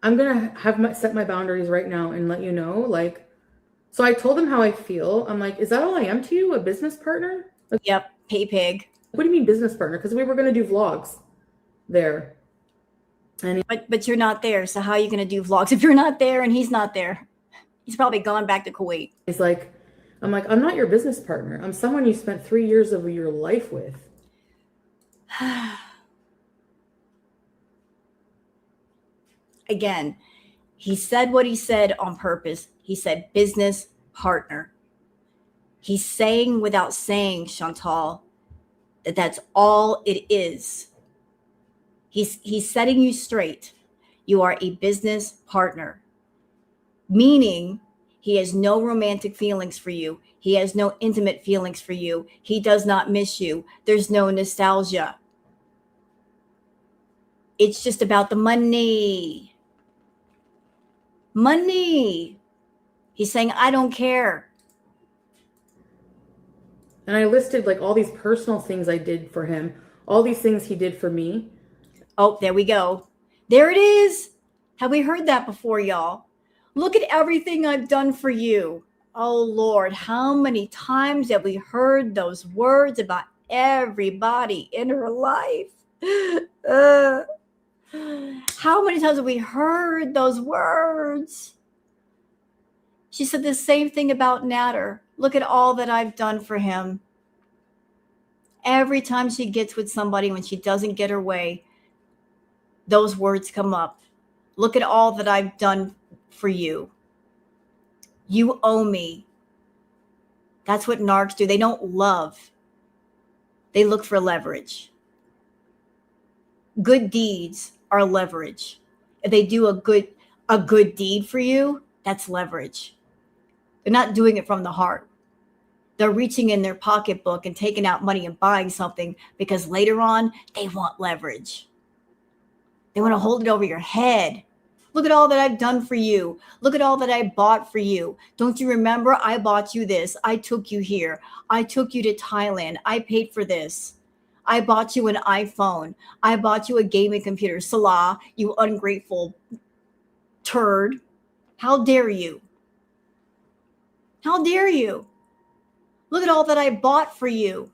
I'm going to set my boundaries right now and let you know. Like, so I told him how I feel. I'm like, is that all I am to you? A business partner? Like, yep. Pay pig. What do you mean business partner? Because we were going to do vlogs there. And but you're not there. So how are you going to do vlogs if you're not there and he's not there? He's probably gone back to Kuwait. He's like, I'm like, I'm not your business partner. I'm someone you spent 3 years of your life with. Again, he said what he said on purpose. He said business partner. He's saying without saying, Chantal, that that's all it is. He's setting you straight. You are a business partner, meaning he has no romantic feelings for you. He has no intimate feelings for you. He does not miss you. There's no nostalgia. It's just about the money. Money. He's saying, I don't care. And I listed like all these personal things I did for him, all these things he did for me. Oh, there we go. There it is. Have we heard that before, y'all? Look at everything I've done for you. Oh, Lord, how many times have we heard those words about everybody in her life? How many times have we heard those words? She said the same thing about Natter. Look at all that I've done for him. Every time she gets with somebody, when she doesn't get her way, those words come up. Look at all that I've done for you. You owe me. That's what narcs do. They don't love. They look for leverage. Good deeds are leverage. If they do a good deed for you, that's leverage. They're not doing it from the heart. They're reaching in their pocketbook and taking out money and buying something because later on they want leverage. They want to hold it over your head. Look at all that I've done for you. Look at all that I bought for you. Don't you remember? I bought you this. I took you here. I took you to Thailand. I paid for this. I bought you an iPhone. I bought you a gaming computer. Salah, you ungrateful turd. How dare you? How dare you? Look at all that I bought for you.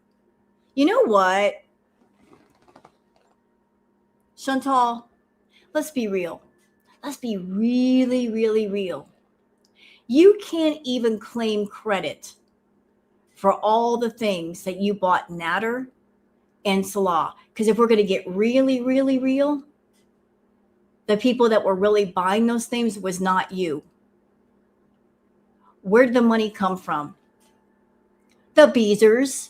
You know what? Chantal, let's be real. Let's be really, really real. You can't even claim credit for all the things that you bought Natter and Salah. Because if we're going to get really, really real, the people that were really buying those things was not you. Where did the money come from? The Beezers.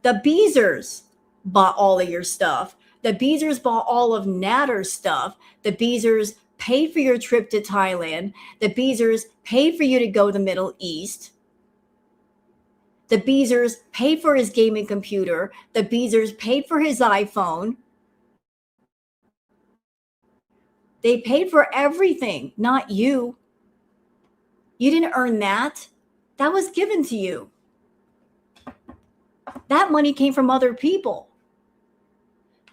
The Beezers bought all of your stuff. The Beezers bought all of Natter's stuff. The Beezers paid for your trip to Thailand. The Beezers paid for you to go to the Middle East. The Beezers paid for his gaming computer. The Beezers paid for his iPhone. They paid for everything, not you. You didn't earn that. That was given to you. That money came from other people.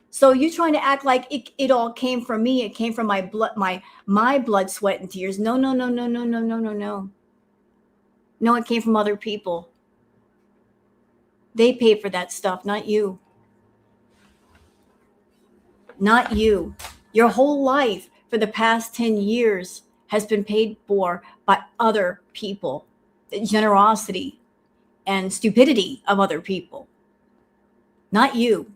So you trying to act like it all came from me. It came from my blood, my blood, sweat, and tears. No. No, it came from other people. They paid for that stuff, not you. Not you. Your whole life for the past 10 years has been paid for by other people, the generosity and stupidity of other people. Not you.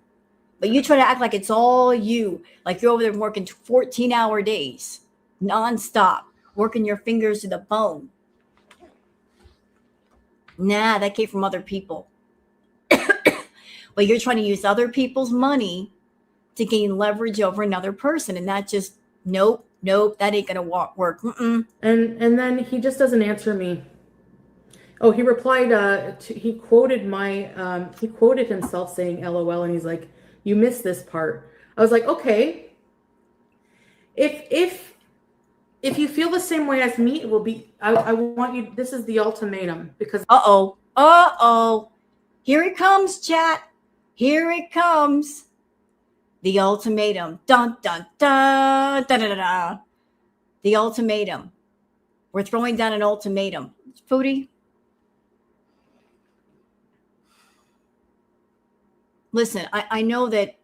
But you try to act like it's all you, like you're over there working 14-hour days, nonstop, working your fingers to the bone. Nah, that came from other people. But you're trying to use other people's money to gain leverage over another person. And that just, nope, that ain't going to work. Mm-mm. And then he just doesn't answer me. Oh, he replied, he quoted he quoted himself saying LOL, and he's like, you missed this part. I was like, okay, if you feel the same way as me, it will be, I want you, this is the ultimatum, because Uh-oh. Here it comes, chat. Here it comes. The ultimatum. Dun, dun, dun, da, da, da, da. The ultimatum. We're throwing down an ultimatum. Foodie, listen, I know that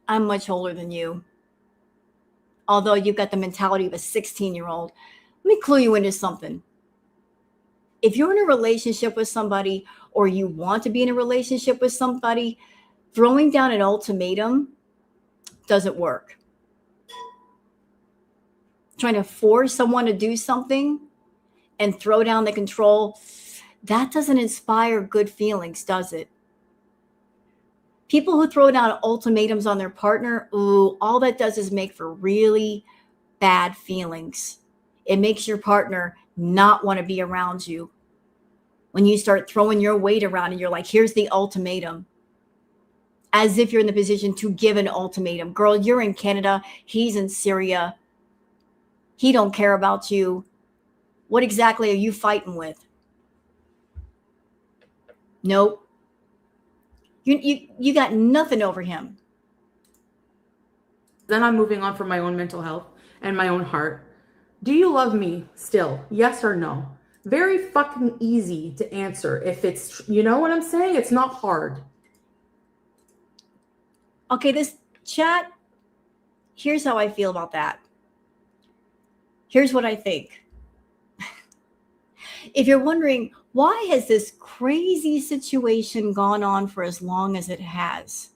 I'm much older than you, although you've got the mentality of a 16-year-old. Let me clue you into something. If you're in a relationship with somebody or you want to be in a relationship with somebody, throwing down an ultimatum doesn't work. Trying to force someone to do something and throw down the control, that doesn't inspire good feelings, does it? People who throw down ultimatums on their partner, ooh, all that does is make for really bad feelings. It makes your partner not want to be around you. When you start throwing your weight around and you're like, here's the ultimatum, as if you're in the position to give an ultimatum. Girl, you're in Canada. He's in Syria. He don't care about you. What exactly are you fighting with? Nope. You got nothing over him. then I'm moving on for my own mental health and my own heart. Do you love me still? Yes or no? Very fucking easy to answer if it's, you know what I'm saying? It's not hard. Okay, this chat, here's how I feel about that. Here's what I think. If you're wondering, why has this crazy situation gone on for as long as it has?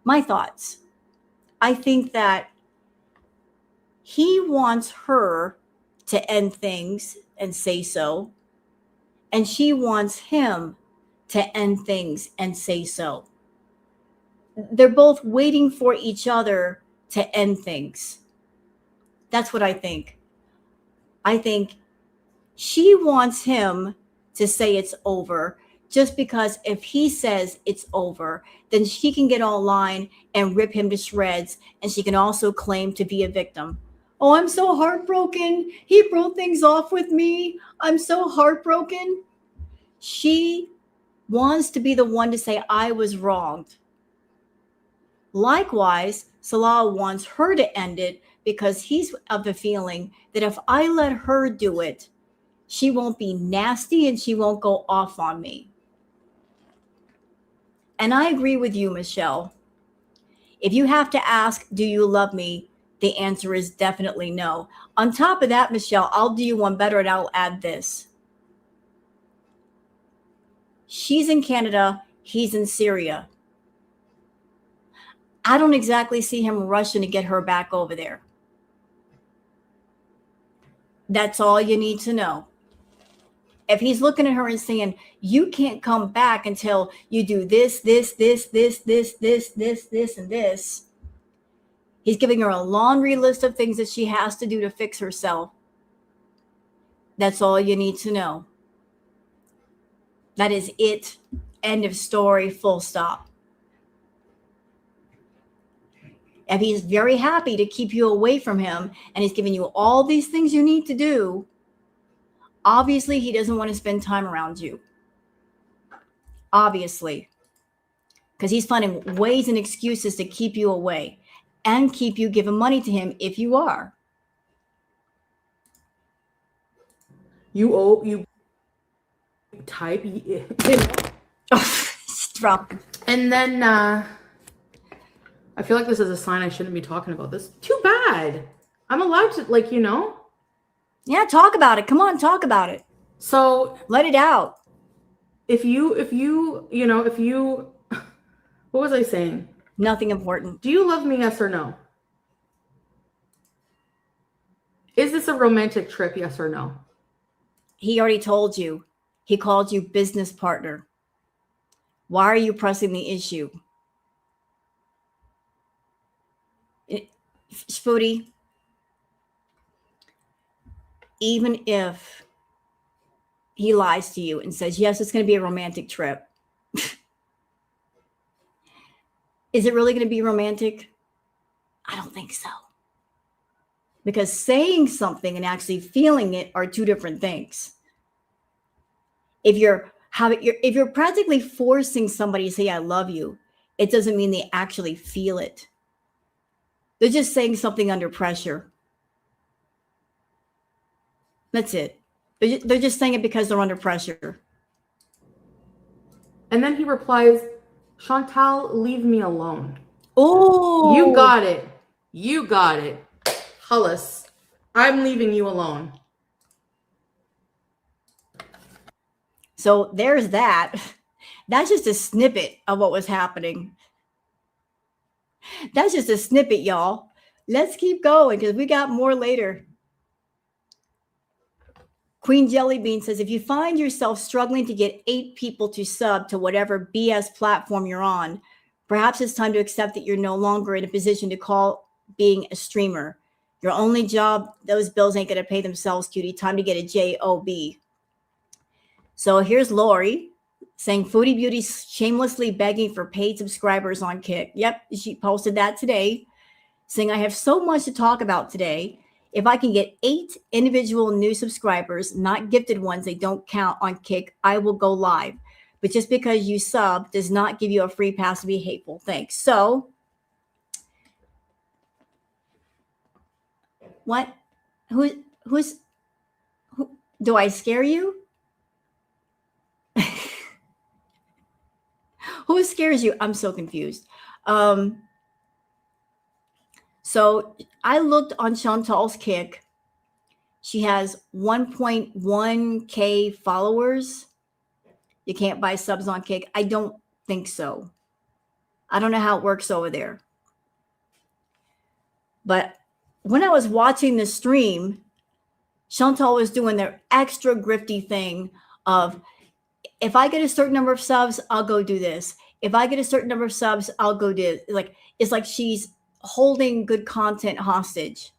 My thoughts. I think that he wants her to end things and say so, and she wants him to end things and say so. They're both waiting for each other to end things. That's what I think. I think she wants him to say it's over, just because if he says it's over, then she can get online and rip him to shreds, and she can also claim to be a victim. Oh, I'm so heartbroken. He broke things off with me. I'm so heartbroken. She wants to be the one to say, I was wronged. Likewise, Salah wants her to end it because he's of the feeling that if I let her do it, she won't be nasty and she won't go off on me. And I agree with you, Michelle. If you have to ask, do you love me? The answer is definitely no. On top of that, Michelle, I'll do you one better and I'll add this. She's in Canada. He's in Syria. I don't exactly see him rushing to get her back over there. That's all you need to know. If he's looking at her and saying, you can't come back until you do this, and this, he's giving her a laundry list of things that she has to do to fix herself. That's all you need to know. That is it. End of story, full stop. If he's very happy to keep you away from him and he's giving you all these things you need to do, obviously he doesn't want to spend time around you. Obviously. Because he's finding ways and excuses to keep you away and keep you giving money to him if you are. You type. Drop. And then I feel like this is a sign I shouldn't be talking about this. Too bad. I'm allowed to, like, you know? Yeah, talk about it. Come on, talk about it. So Let it out. if you, you know, if you, what was I saying? Nothing important. Do you love me, yes or no? Is this a romantic trip, yes or no? He already told you. He called you business partner. Why are you pressing the issue? Foodie, even if he lies to you and says, yes, it's going to be a romantic trip, is it really going to be romantic? I don't think so. Because saying something and actually feeling it are two different things. If you're practically forcing somebody to say I love you, it doesn't mean they actually feel it. They're just saying something under pressure. That's it. They're just saying it because they're under pressure. And then he replies, Chantal, leave me alone. Oh, You got it. You got it. Hullis, I'm leaving you alone. So there's that. That's just a snippet of what was happening. That's just a snippet, y'all. Let's keep going because we got more later. Queen Jellybean says, if you find yourself struggling to get 8 people to sub to whatever BS platform you're on, perhaps it's time to accept that you're no longer in a position to call being a streamer. Your only job, those bills ain't going to pay themselves, cutie. Time to get a job. So here's Lori saying Foodie Beauty's shamelessly begging for paid subscribers on Kick. Yep, she posted that today, saying, I have so much to talk about today. If I can get 8 individual new subscribers, not gifted ones, they don't count on Kick, I will go live. But just because you sub does not give you a free pass to be hateful. Thanks. So, what? Who? Do I scare you? Who scares you? I'm so confused. So I looked on Chantal's Kick. She has 1.1K followers. You can't buy subs on Kick. I don't think so. I don't know how it works over there. But when I was watching the stream, Chantal was doing their extra grifty thing of, if I get a certain number of subs, I'll go do this. If I get a certain number of subs, I'll go do it. Like, it's like she's holding good content hostage.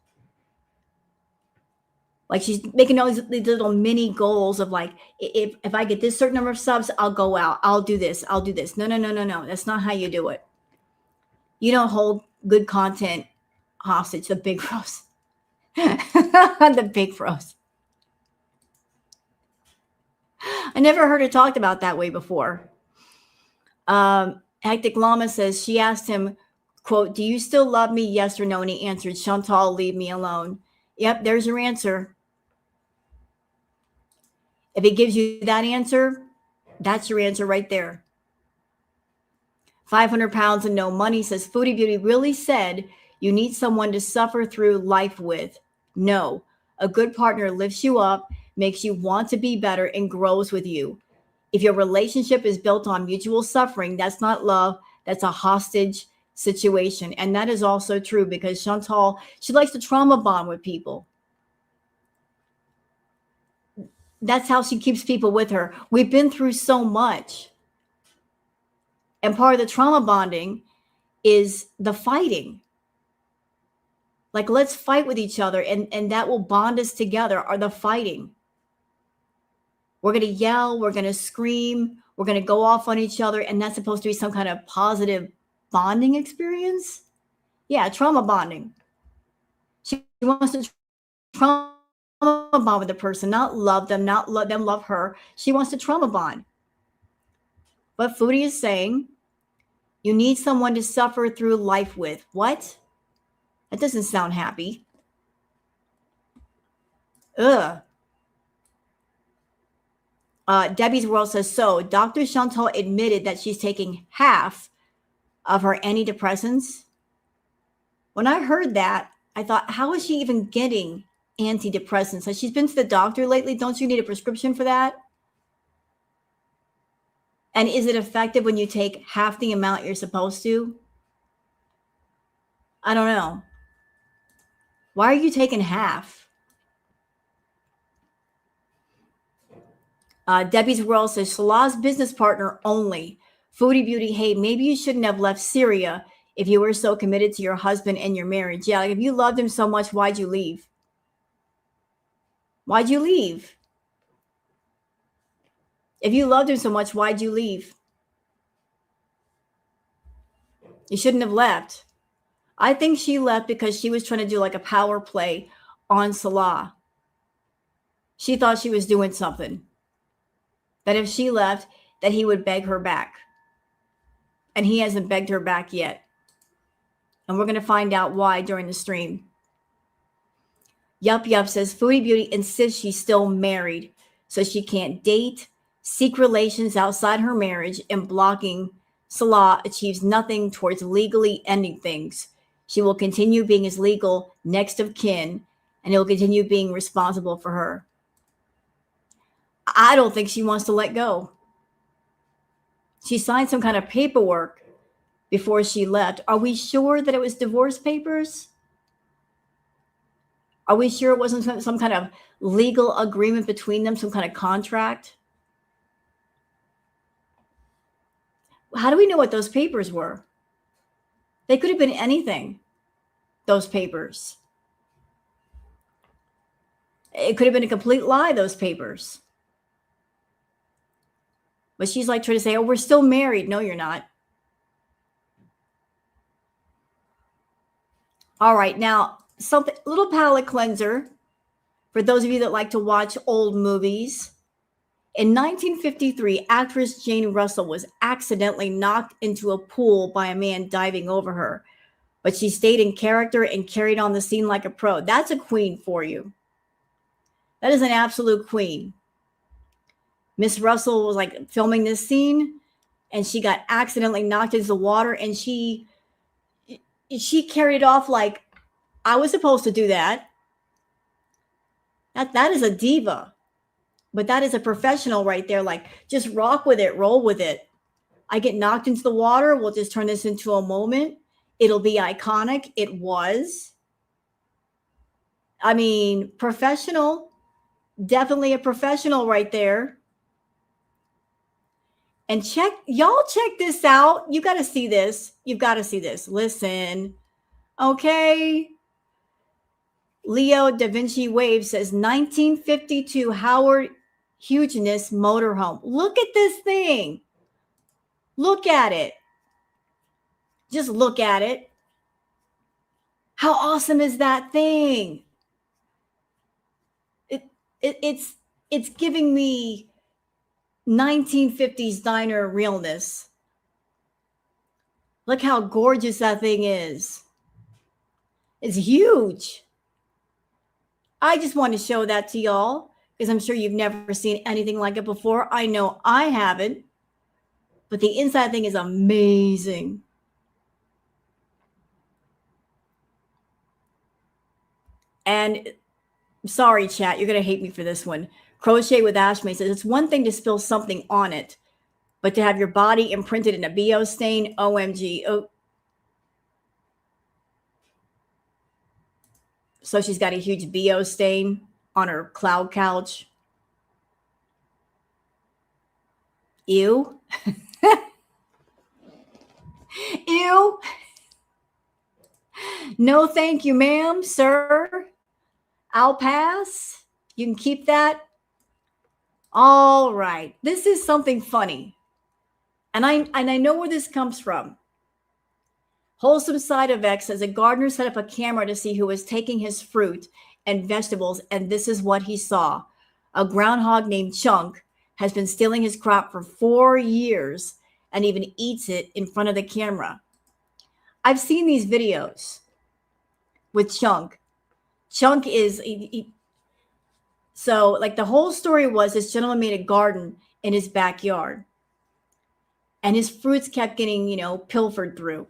Like she's making all these little mini goals of like, if I get this certain number of subs, I'll go out. I'll do this. I'll do this. No. That's not how you do it. You don't hold good content hostage. The big bros. The big bros. I never heard it talked about that way before. Hectic Llama says she asked him, quote, do you still love me? Yes or no? And he answered, Chantal, leave me alone. Yep, there's your answer. If it gives you that answer, that's your answer right there. 500 pounds and no money says Foodie Beauty really said you need someone to suffer through life with. No, a good partner lifts you up, makes you want to be better, and grows with you. If your relationship is built on mutual suffering, that's not love. That's a hostage situation. And that is also true because Chantal, she likes to trauma bond with people. That's how she keeps people with her. We've been through so much. And part of the trauma bonding is the fighting. Like, let's fight with each other. And that will bond us together, are the fighting. We're going to yell. We're going to scream. We're going to go off on each other. And that's supposed to be some kind of positive bonding experience. Yeah, trauma bonding. She wants to trauma bond with the person, not love them, not let them love her. She wants to trauma bond. But Foodie is saying you need someone to suffer through life with. What? That doesn't sound happy. Ugh. Debbie's World says, so Dr. Chantal admitted that she's taking half of her antidepressants. When I heard that, I thought, how is she even getting antidepressants? Has she been to the doctor lately? Don't you need a prescription for that? And is it effective when you take half the amount you're supposed to? I don't know. Why are you taking half? Debbie's World says, Salah's business partner only. Foodie Beauty, hey, maybe you shouldn't have left Syria if you were so committed to your husband and your marriage. Yeah, like if you loved him so much, why'd you leave? Why'd you leave? If you loved him so much, why'd you leave? You shouldn't have left. I think she left because she was trying to do like a power play on Salah. She thought she was doing something. That if she left, that he would beg her back. And he hasn't begged her back yet. And we're going to find out why during the stream. Yup says, Foodie Beauty insists she's still married, so she can't date, seek relations outside her marriage, and blocking Salah achieves nothing towards legally ending things. She will continue being his legal next of kin, and he'll continue being responsible for her. I don't think she wants to let go. She signed some kind of paperwork before she left. Are we sure that it was divorce papers? Are we sure it wasn't some kind of legal agreement between them, some kind of contract? How do we know what those papers were? They could have been anything, those papers. It could have been a complete lie, those papers. But she's like trying to say, oh, we're still married. No, you're not. All right, now, something, little palate cleanser for those of you that like to watch old movies. In 1953, actress Jane Russell was accidentally knocked into a pool by a man diving over her, but she stayed in character and carried on the scene like a pro. That's a queen for you. That is an absolute queen. Miss Russell was like filming this scene, and she got accidentally knocked into the water, and she carried off like, I was supposed to do that. That is a diva. But that is a professional right there. Like, just rock with it, roll with it. I get knocked into the water. We'll just turn this into a moment. It'll be iconic. It was. I mean, professional. Definitely a professional right there. And y'all check this out. You got to see this. You've got to see this. Listen. Okay. Leo Da Vinci Wave says 1952 Howard Hugeness motorhome. Look at this thing. Look at it. Just look at it. How awesome is that thing? It's giving me 1950s diner realness. Look how gorgeous that thing is. It's huge. I just want to show that to y'all because I'm sure you've never seen anything like it before. I know I haven't, but the inside thing is amazing. And sorry, chat, you're going to hate me for this one. Crochet with Ashmay says, it's one thing to spill something on it, but to have your body imprinted in a BO stain, OMG. Oh. So she's got a huge BO stain on her cloud couch. Ew. Ew. No, thank you, ma'am, sir. I'll pass. You can keep that. All right. This is something funny. And I know where this comes from. Wholesome Side of X says a gardener set up a camera to see who was taking his fruit and vegetables, and this is what he saw. A groundhog named Chunk has been stealing his crop for 4 years and even eats it in front of the camera. I've seen these videos with Chunk. Chunk is... So, like, the whole story was this gentleman made a garden in his backyard, and his fruits kept getting, pilfered through,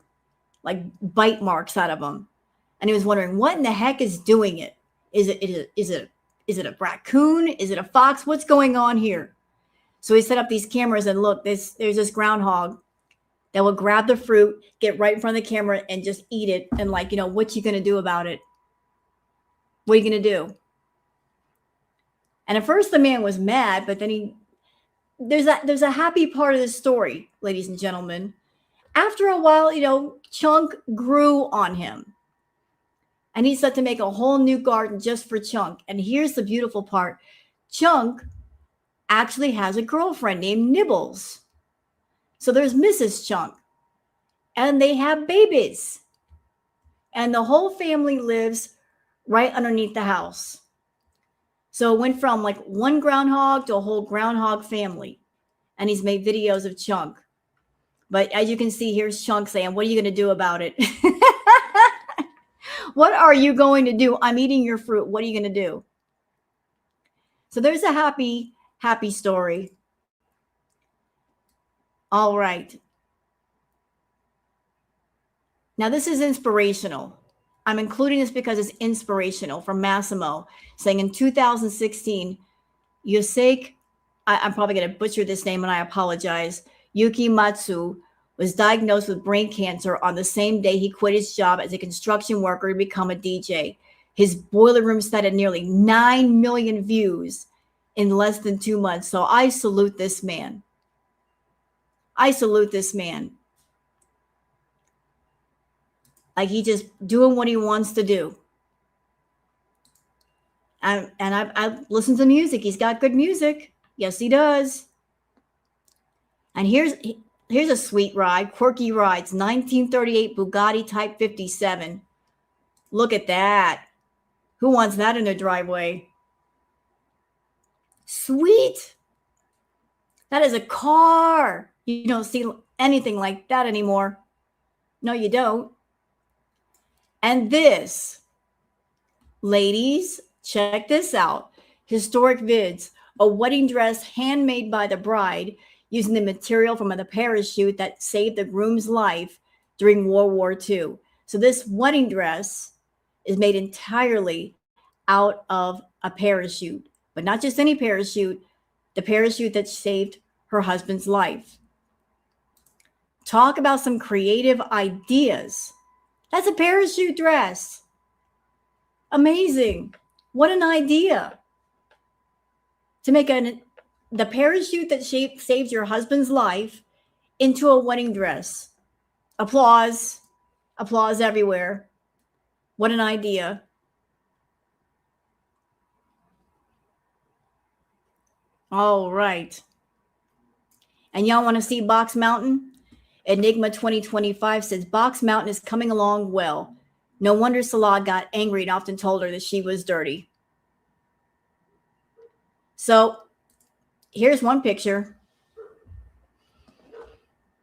like bite marks out of them. And he was wondering what in the heck is doing it. Is it a raccoon? Is it a fox? What's going on here? So he set up these cameras and look, there's this groundhog that will grab the fruit, get right in front of the camera and just eat it. And like, what you going to do about it? What are you going to do? And at first the man was mad, but then there's a happy part of this story, ladies and gentlemen. After a while, Chunk grew on him. And he started to make a whole new garden just for Chunk. And here's the beautiful part. Chunk actually has a girlfriend named Nibbles. So there's Mrs. Chunk. And they have babies. And the whole family lives right underneath the house. So it went from like one groundhog to a whole groundhog family. And he's made videos of Chunk. But as you can see, here's Chunk saying, what are you going to do about it? What are you going to do? I'm eating your fruit. What are you going to do? So there's a happy, happy story. All right. Now this is inspirational. I'm including this because it's inspirational from Massimo, saying in 2016, Yosake, I'm probably going to butcher this name and I apologize, Yuki Matsu was diagnosed with brain cancer on the same day he quit his job as a construction worker to become a DJ. His Boiler Room set had nearly 9 million views in less than 2 months. So I salute this man. I salute this man. Like he just doing what he wants to do. And I listen to music. He's got good music. Yes, he does. And here's a sweet ride. Quirky Rides, 1938 Bugatti Type 57. Look at that. Who wants that in their driveway? Sweet. That is a car. You don't see anything like that anymore. No, you don't. And this, ladies, check this out. Historic vids, a wedding dress handmade by the bride using the material from the parachute that saved the groom's life during World War II. So this wedding dress is made entirely out of a parachute, but not just any parachute, the parachute that saved her husband's life. Talk about some creative ideas. That's a parachute dress. Amazing. What an idea. To make the parachute that saved your husband's life into a wedding dress. Applause. Applause everywhere. What an idea. All right. And y'all want to see Box Mountain? Enigma 2025 says Box Mountain is coming along well. No wonder Salah got angry and often told her that she was dirty. So here's one picture.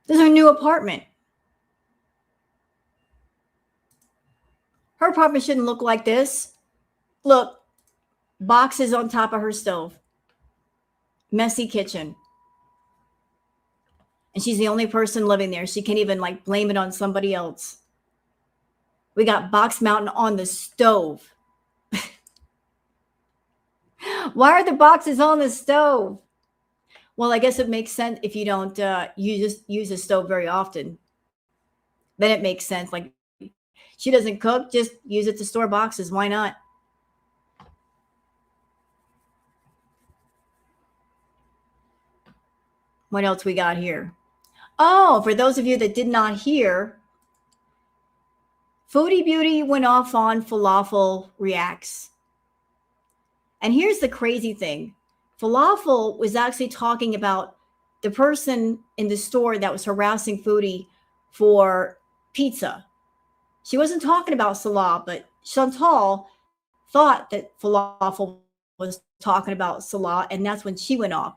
This is her new apartment. Her apartment shouldn't look like this. Look, boxes on top of her stove. Messy kitchen. And she's the only person living there. She can't even like blame it on somebody else. We got Box Mountain on the stove. Why are the boxes on the stove? Well, I guess it makes sense if you don't use a stove very often. Then it makes sense. Like she doesn't cook, just use it to store boxes. Why not? What else we got here? Oh, for those of you that did not hear, Foodie Beauty went off on Falafel Reacts. And here's the crazy thing. Falafel was actually talking about the person in the store that was harassing Foodie for pizza. She wasn't talking about Salah, but Chantal thought that Falafel was talking about Salah, and that's when she went off.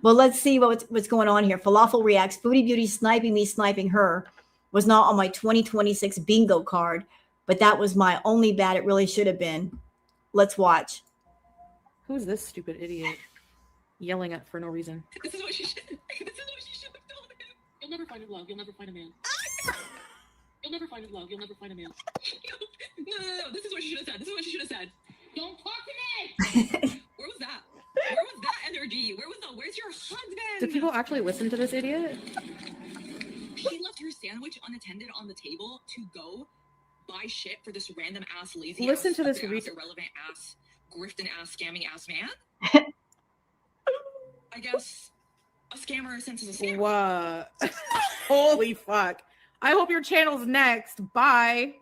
Well, let's see what's going on here. Falafel Reacts. Foodie Beauty sniping me, sniping her was not on my 2026 bingo card, but that was my only bad. It really should have been. Let's watch. Who's this stupid idiot yelling at for no reason? This is what she should have told him. You'll never find a love. You'll never find a man. You'll never find love. You'll never find a man. No. This is what she should have said. Don't talk to me. Where was that? Where was that energy? Where's your husband? Do people actually listen to this idiot? She left her sandwich unattended on the table to go buy shit for this random ass lazy Listen ass, to this irrelevant ass, grifting ass, scamming ass man. I guess a scammer since is a scammer. What? Holy fuck. I hope your channel's next. Bye.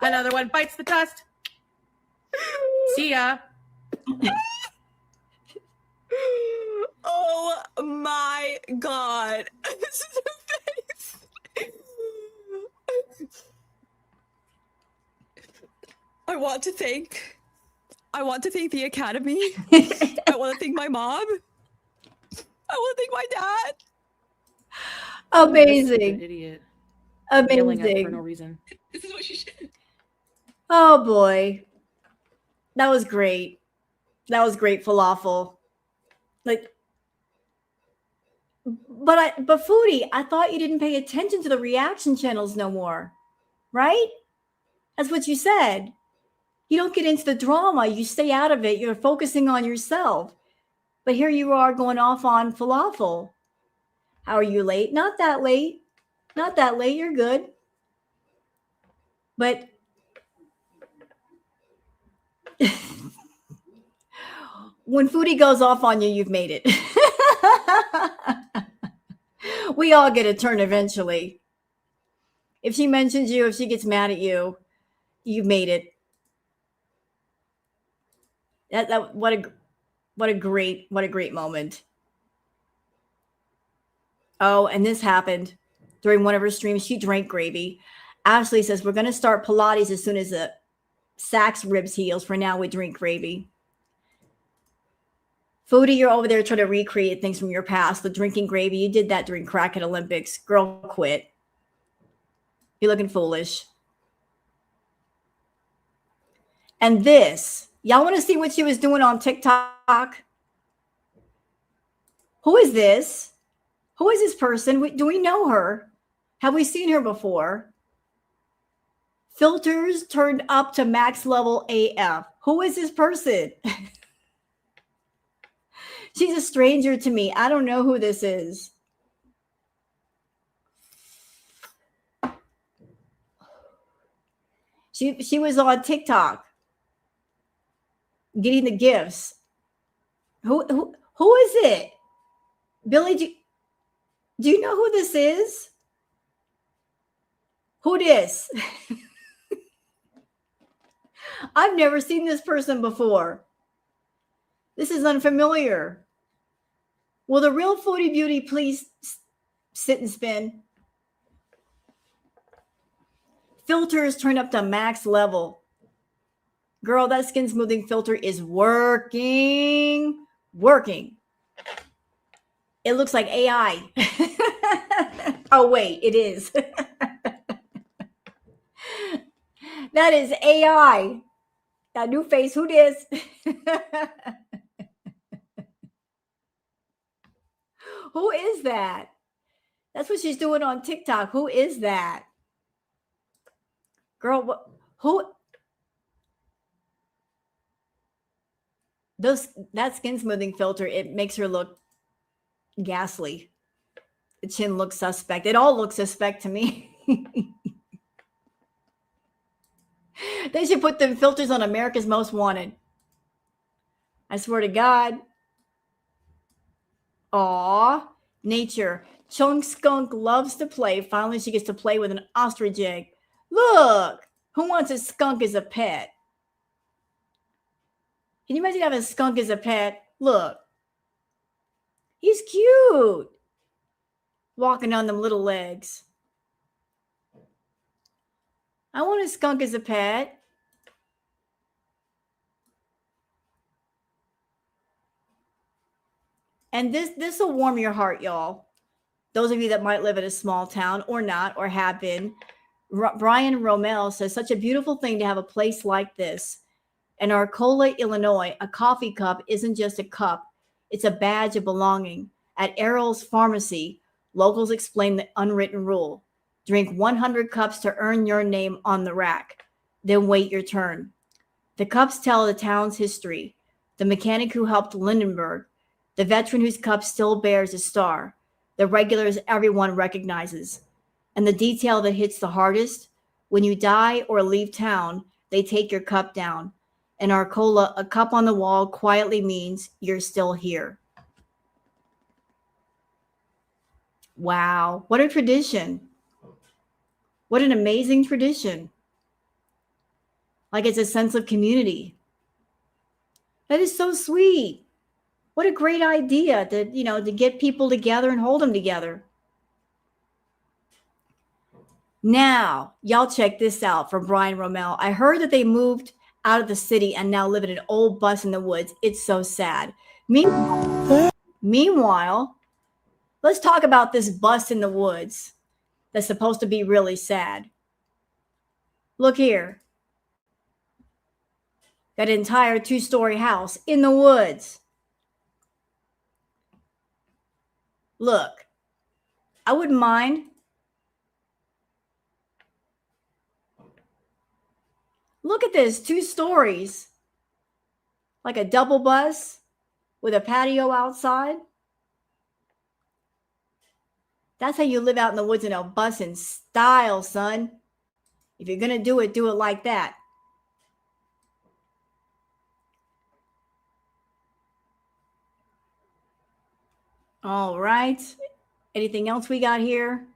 Another one bites the dust. See ya. Oh my god. This is her face. I want to thank the Academy. I want to thank my mom. I want to thank my dad. Amazing. Idiot. Yelling at her for Amazing. no reason. This is what she should. Oh boy. That was great. That was great, Falafel. Like, but Foodie, I thought you didn't pay attention to the reaction channels no more, right? That's what you said. You don't get into the drama. You stay out of it. You're focusing on yourself. But here you are going off on Falafel. How are you late? Not that late. Not that late. You're good. But when Foodie goes off on you, you've made it. We all get a turn eventually. If she mentions you, if she gets mad at you, you've made it. What a great moment. Oh, and this happened during one of her streams. She drank gravy. Ashley says, we're going to start Pilates as soon as the Sachs ribs heals. For now, we drink gravy. Foodie, you're over there trying to recreate things from your past. The drinking gravy, you did that during Crackhead Olympics. Girl, quit. You're looking foolish. And this, y'all want to see what she was doing on TikTok? Who is this? Who is this person? Do we know her? Have we seen her before? Filters turned up to max level AF. Who is this person? She's a stranger to me. I don't know who this is. She was on TikTok getting the gifts. Who is it? Billy, do you know who this is? Who this? I've never seen this person before. This is unfamiliar. Will the real Foodie Beauty please sit and spin? Filters turn up to max level. Girl, that skin smoothing filter is working. It looks like AI. Oh, wait, it is. That is AI. That new face, who this? Who is that? That's what she's doing on TikTok. Who is that? Girl, who? That skin smoothing filter, it makes her look ghastly. The chin looks suspect. It all looks suspect to me. They should put them filters on America's Most Wanted. I swear to God. Aw, nature. Chunk Skunk loves to play. Finally, she gets to play with an ostrich egg. Look, who wants a skunk as a pet? Can you imagine having a skunk as a pet? Look. He's cute. Walking on them little legs. I want a skunk as a pet. And this will warm your heart, y'all. Those of you that might live in a small town or not, or have been. Brian Romel says, such a beautiful thing to have a place like this. In Arcola, Illinois, a coffee cup isn't just a cup. It's a badge of belonging. At Errol's Pharmacy, Locals explain the unwritten rule. Drink 100 cups to earn your name on the rack. Then wait your turn. The cups tell the town's history. The mechanic who helped Lindenberg, the veteran whose cup still bears a star, the regulars everyone recognizes. And the detail that hits the hardest, when you die or leave town, they take your cup down. In Arcola, a cup on the wall quietly means you're still here. Wow, what a tradition. What an amazing tradition. Like it's a sense of community. That is so sweet. What a great idea to get people together and hold them together. Now, y'all check this out from Brian Rommel. I heard that they moved out of the city and now live in an old bus in the woods. It's so sad. Meanwhile, let's talk about this bus in the woods that's supposed to be really sad. Look here. That entire 2-story house in the woods. Look, I wouldn't mind. Look at this, 2 stories. Like a double bus with a patio outside. That's how you live out in the woods in a bus in style, son. If you're going to do it like that. All right. Anything else we got here?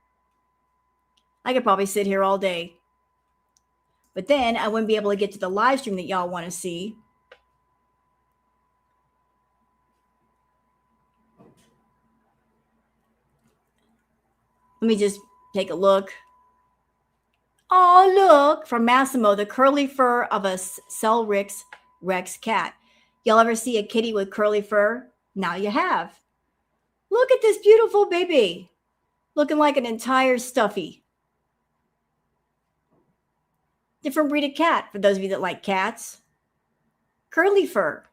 I could probably sit here all day. But then I wouldn't be able to get to the live stream that y'all want to see. Let me just take a look. Oh, look, from Massimo, the curly fur of a Cell Rex cat. Y'all ever see a kitty with curly fur? Now you have. Look at this beautiful baby. Looking like an entire stuffy. Different breed of cat, for those of you that like cats. Curly fur.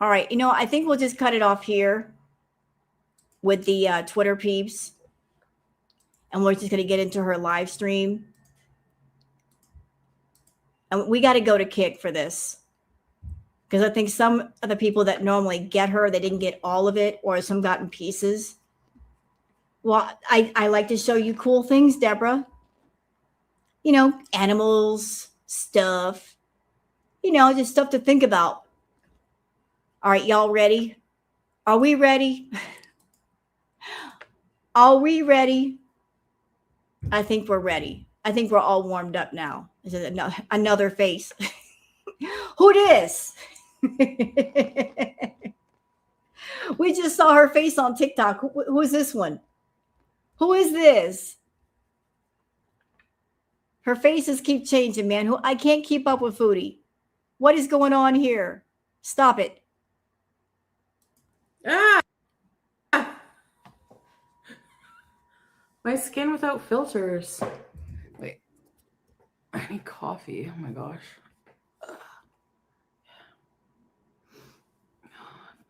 All right, I think we'll just cut it off here with the Twitter peeps. And we're just going to get into her live stream. And we got to go to Kick for this. Because I think some of the people that normally get her, they didn't get all of it, or some got in pieces. Well, I like to show you cool things, Deborah. Animals, stuff. Just stuff to think about. All right, y'all ready? Are we ready? Are we ready? I think we're ready. I think we're all warmed up now. This is another face. Who this? We just saw her face on TikTok. Who is this one? Who is this? Her faces keep changing, man. I can't keep up with Foodie. What is going on here? Stop it. Ah! My skin without filters. Wait. I need coffee. Oh my gosh.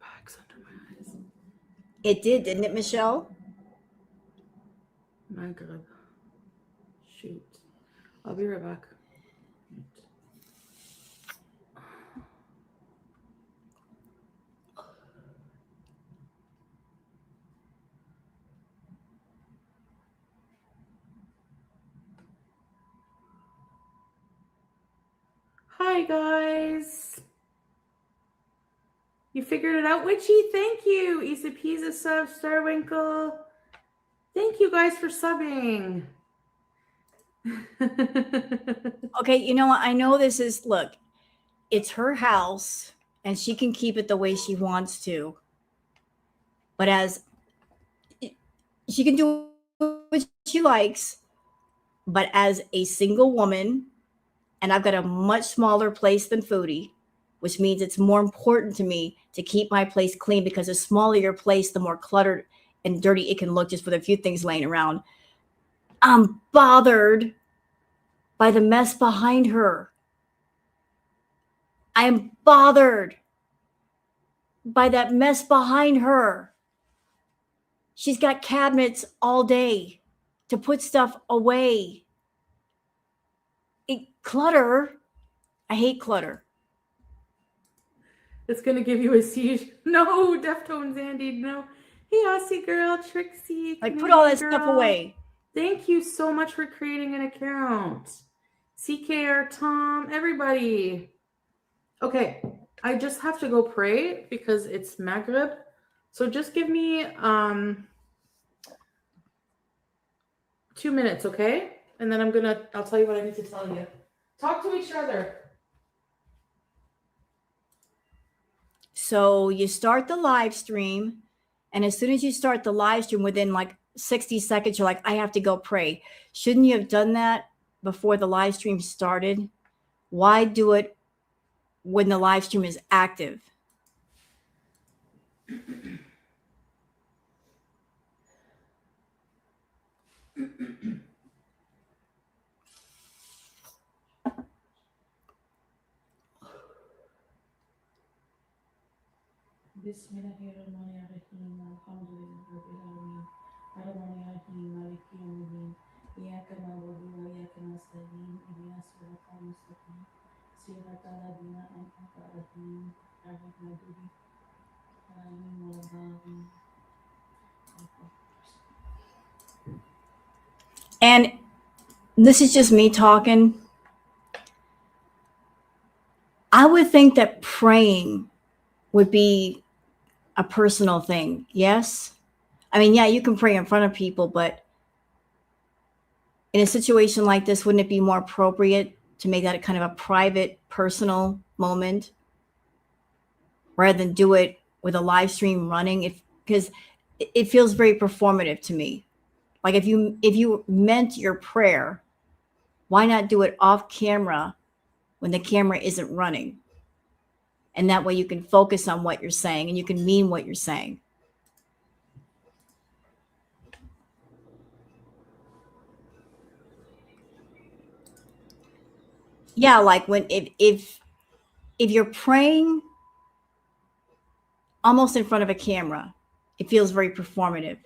Bags under my eyes. It did, didn't it, Michelle? My God. Shoot. I'll be right back. Hi, guys. You figured it out, Witchy? Thank you. Isa Pisa sub, Starwinkle. Thank you guys for subbing. Okay, I know this is, look, it's her house and she can keep it the way she wants to. But as she can do what she likes, but as a single woman, and I've got a much smaller place than Foodie, which means it's more important to me to keep my place clean, because the smaller your place, the more cluttered and dirty it can look just with a few things laying around. I'm bothered by the mess behind her. I am bothered by that mess behind her. She's got cabinets all day to put stuff away. Clutter. I hate clutter. It's gonna give you a seizure. No, Deftones, Andy, no. Hey, Aussie girl, Trixie. Like, put all that Canadian stuff girl. away. Thank you so much for creating an account. CKR, Tom, everybody. Okay, I just have to go pray because it's Maghrib. So just give me 2 minutes, okay? And then I'll tell you what I need to tell you. Talk to each other. So you start the live stream, and as soon as you start the live stream, within like 60 seconds, you're like, I have to go pray. Shouldn't you have done that before the live stream started? Why do it when the live stream is active? And this is just me talking. I would think that praying would be a personal thing. Yes. I mean, yeah, you can pray in front of people, but in a situation like this, wouldn't it be more appropriate to make that a kind of a private, personal moment rather than do it with a live stream running? Because it feels very performative to me. Like if you meant your prayer, why not do it off camera when the camera isn't running? And that way you can focus on what you're saying and you can mean what you're saying. Yeah, like when if you're praying almost in front of a camera, it feels very performative.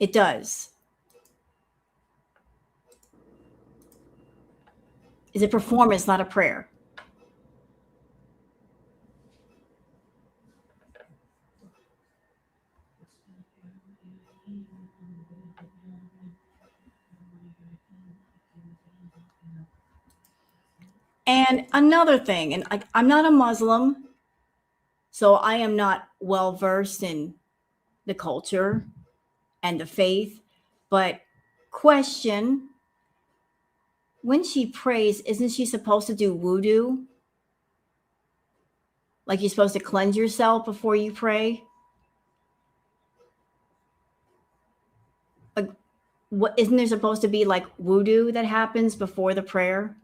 It does. It's a performance, not a prayer. And another thing, and I'm not a Muslim, so I am not well versed in the culture and the faith, but question, when she prays, isn't she supposed to do wudu? Like you're supposed to cleanse yourself before you pray? Like, what, isn't there supposed to be like wudu that happens before the prayer?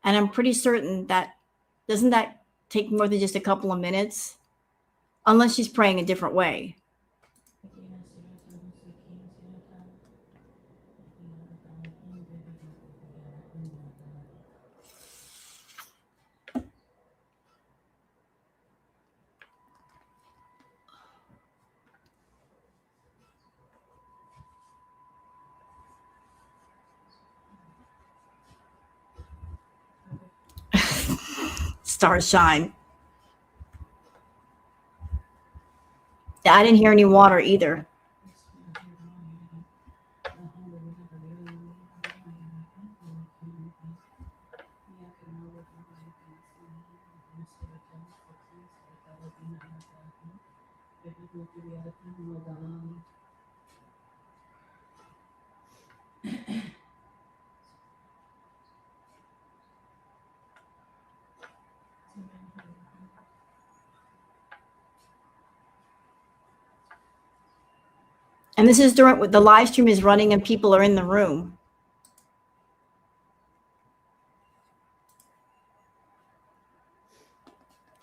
And I'm pretty certain that doesn't that take more than just a couple of minutes? Unless she's praying a different way. Stars shine. I didn't hear any water either. And this is during the live stream is running and people are in the room.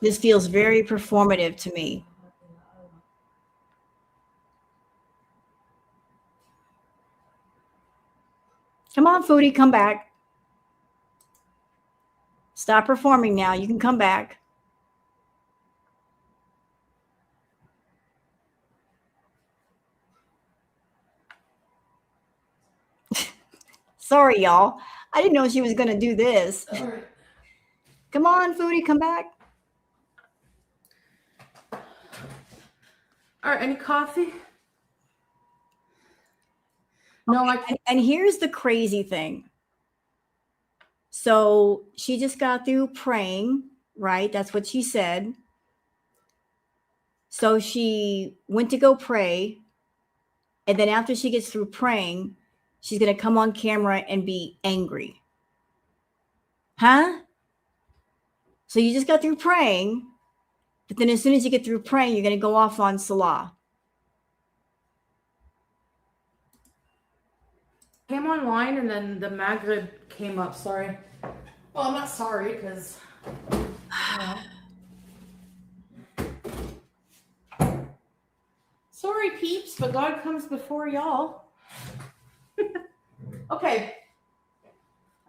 This feels very performative to me. Come on, Foodie, come back. Stop performing now. You can come back. Sorry, y'all. I didn't know she was going to do this. All right. Come on, Foodie, come back. All right. Any coffee? No, I can't. And here's the crazy thing. So she just got through praying, right? That's what she said. So she went to go pray. And then after she gets through praying, she's going to come on camera and be angry. Huh? So you just got through praying, but then as soon as you get through praying, you're going to go off on Salah. Came online and then the Maghrib came up. Sorry. Well, I'm not sorry because. Sorry, peeps, but God comes before y'all. Okay.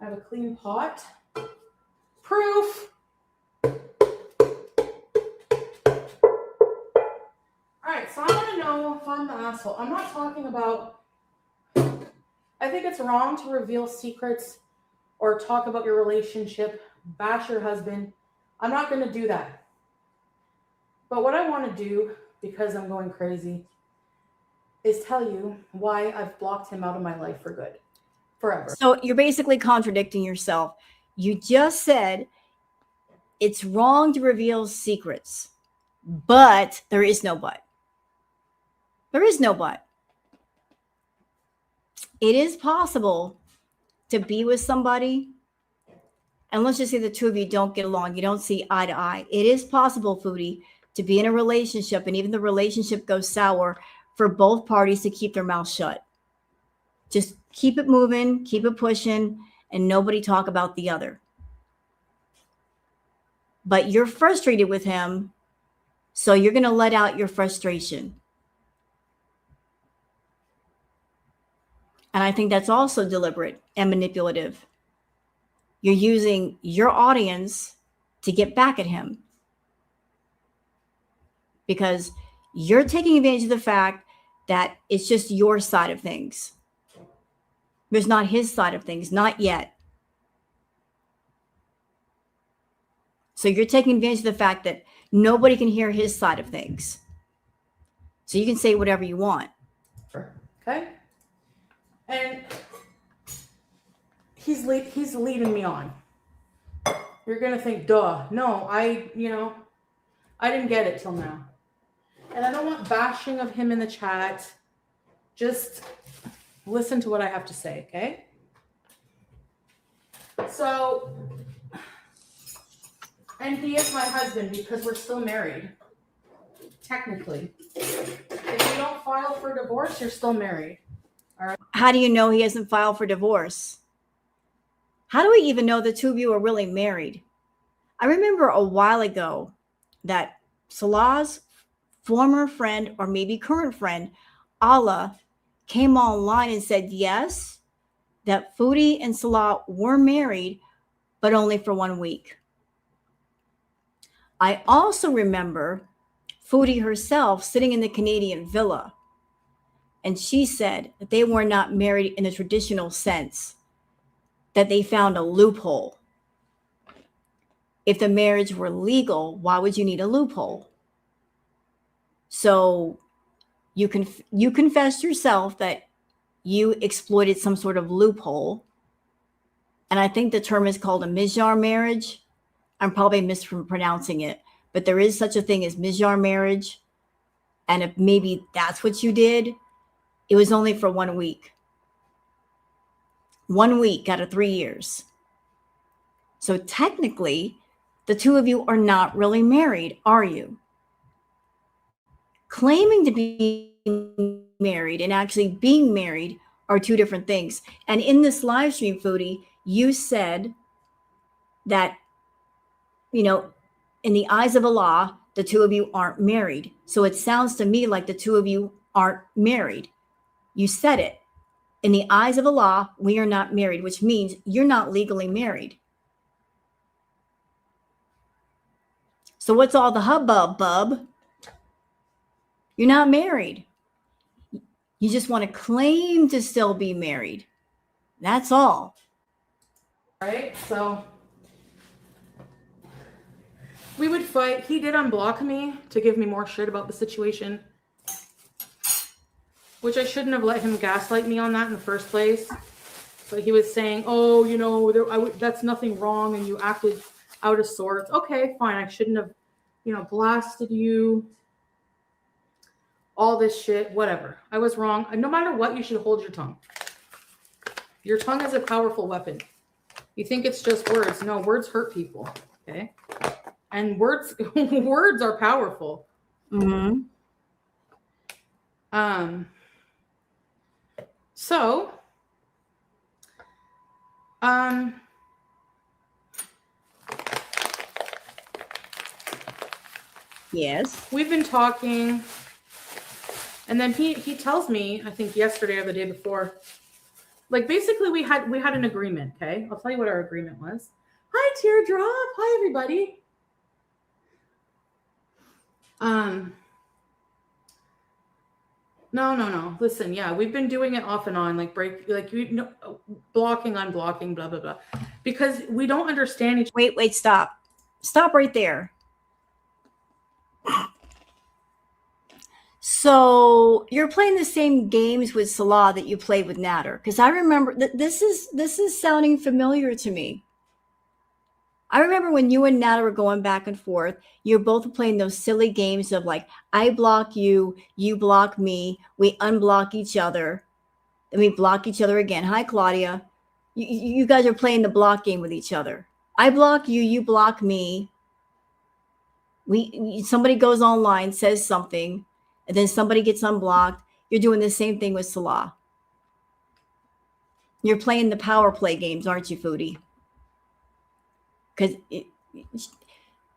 I have a clean pot. Proof. All right, so I want to know if I'm the asshole. I'm not talking about. I think it's wrong to reveal secrets or talk about your relationship, bash your husband. I'm not going to do that. But what I want to do, because I'm going crazy, is tell you why I've blocked him out of my life for good. Forever. So you're basically contradicting yourself. You just said it's wrong to reveal secrets, but there is no but. There is no but. It is possible to be with somebody, and let's just say the two of you don't get along, you don't see eye to eye. It is possible, Foodie, to be in a relationship and even the relationship goes sour for both parties to keep their mouth shut. Just keep it moving, keep it pushing, and nobody talk about the other. But you're frustrated with him, so you're going to let out your frustration. And I think that's also deliberate and manipulative. You're using your audience to get back at him because you're taking advantage of the fact that it's just your side of things. There's not his side of things, not yet. So you're taking advantage of the fact that nobody can hear his side of things. So you can say whatever you want. Okay? And he's leading me on. You're going to think, duh. No, I didn't get it till now. And I don't want bashing of him in the chat. Just listen to what I have to say, okay? So, and he is my husband because we're still married. Technically. If you don't file for divorce, you're still married. All right. How do you know he hasn't filed for divorce? How do we even know the two of you are really married? I remember a while ago that Salah's former friend or maybe current friend, Allah, came online and said, yes, that Foodie and Salah were married, but only for 1 week. I also remember Foodie herself sitting in the Canadian villa, and she said that they were not married in the traditional sense, that they found a loophole. If the marriage were legal, why would you need a loophole? So you confessed yourself that you exploited some sort of loophole. And I think the term is called a Mijar marriage. I'm probably mispronouncing it, but there is such a thing as Mijar marriage. And if maybe that's what you did, it was only for 1 week. 1 week out of 3 years. So technically, the two of you are not really married, are you? Claiming to be married and actually being married are two different things. And in this live stream, Foodie, you said that, in the eyes of Allah, the two of you aren't married. So it sounds to me like the two of you aren't married. You said it. In the eyes of Allah, we are not married, which means you're not legally married. So what's all the hubbub, bub? You're not married. You just want to claim to still be married. That's all. Right? So we would fight. He did unblock me to give me more shit about the situation, which I shouldn't have let him gaslight me on that in the first place. But he was saying, oh, you know, that's nothing wrong and you acted out of sorts. Okay, fine. I shouldn't have, you know, blasted you. All this shit, whatever. I was wrong. No matter what, you should hold your tongue. Your tongue is a powerful weapon. You think it's just words. No, words hurt people. Okay? And words words are powerful. Mm-hmm. So Yes. we've been talking, and then he tells me, I think yesterday or the day before, like basically we had an agreement. Okay, I'll tell you what our agreement was. Hi Teardrop. Hi everybody. No. Listen, yeah, we've been doing it off and on, like blocking, unblocking, blah blah blah, because we don't understand each. Wait, stop. Stop right there. So you're playing the same games with Salah that you played with Nader, because I remember that this is sounding familiar to me. I remember when you and Nata were going back and forth, you're both playing those silly games of like, I block you, you block me, we unblock each other, then we block each other again. Hi, Claudia. You guys are playing the block game with each other. I block you, you block me. Somebody goes online, says something, and then somebody gets unblocked. You're doing the same thing with Salah. You're playing the power play games, aren't you, Foodie? Because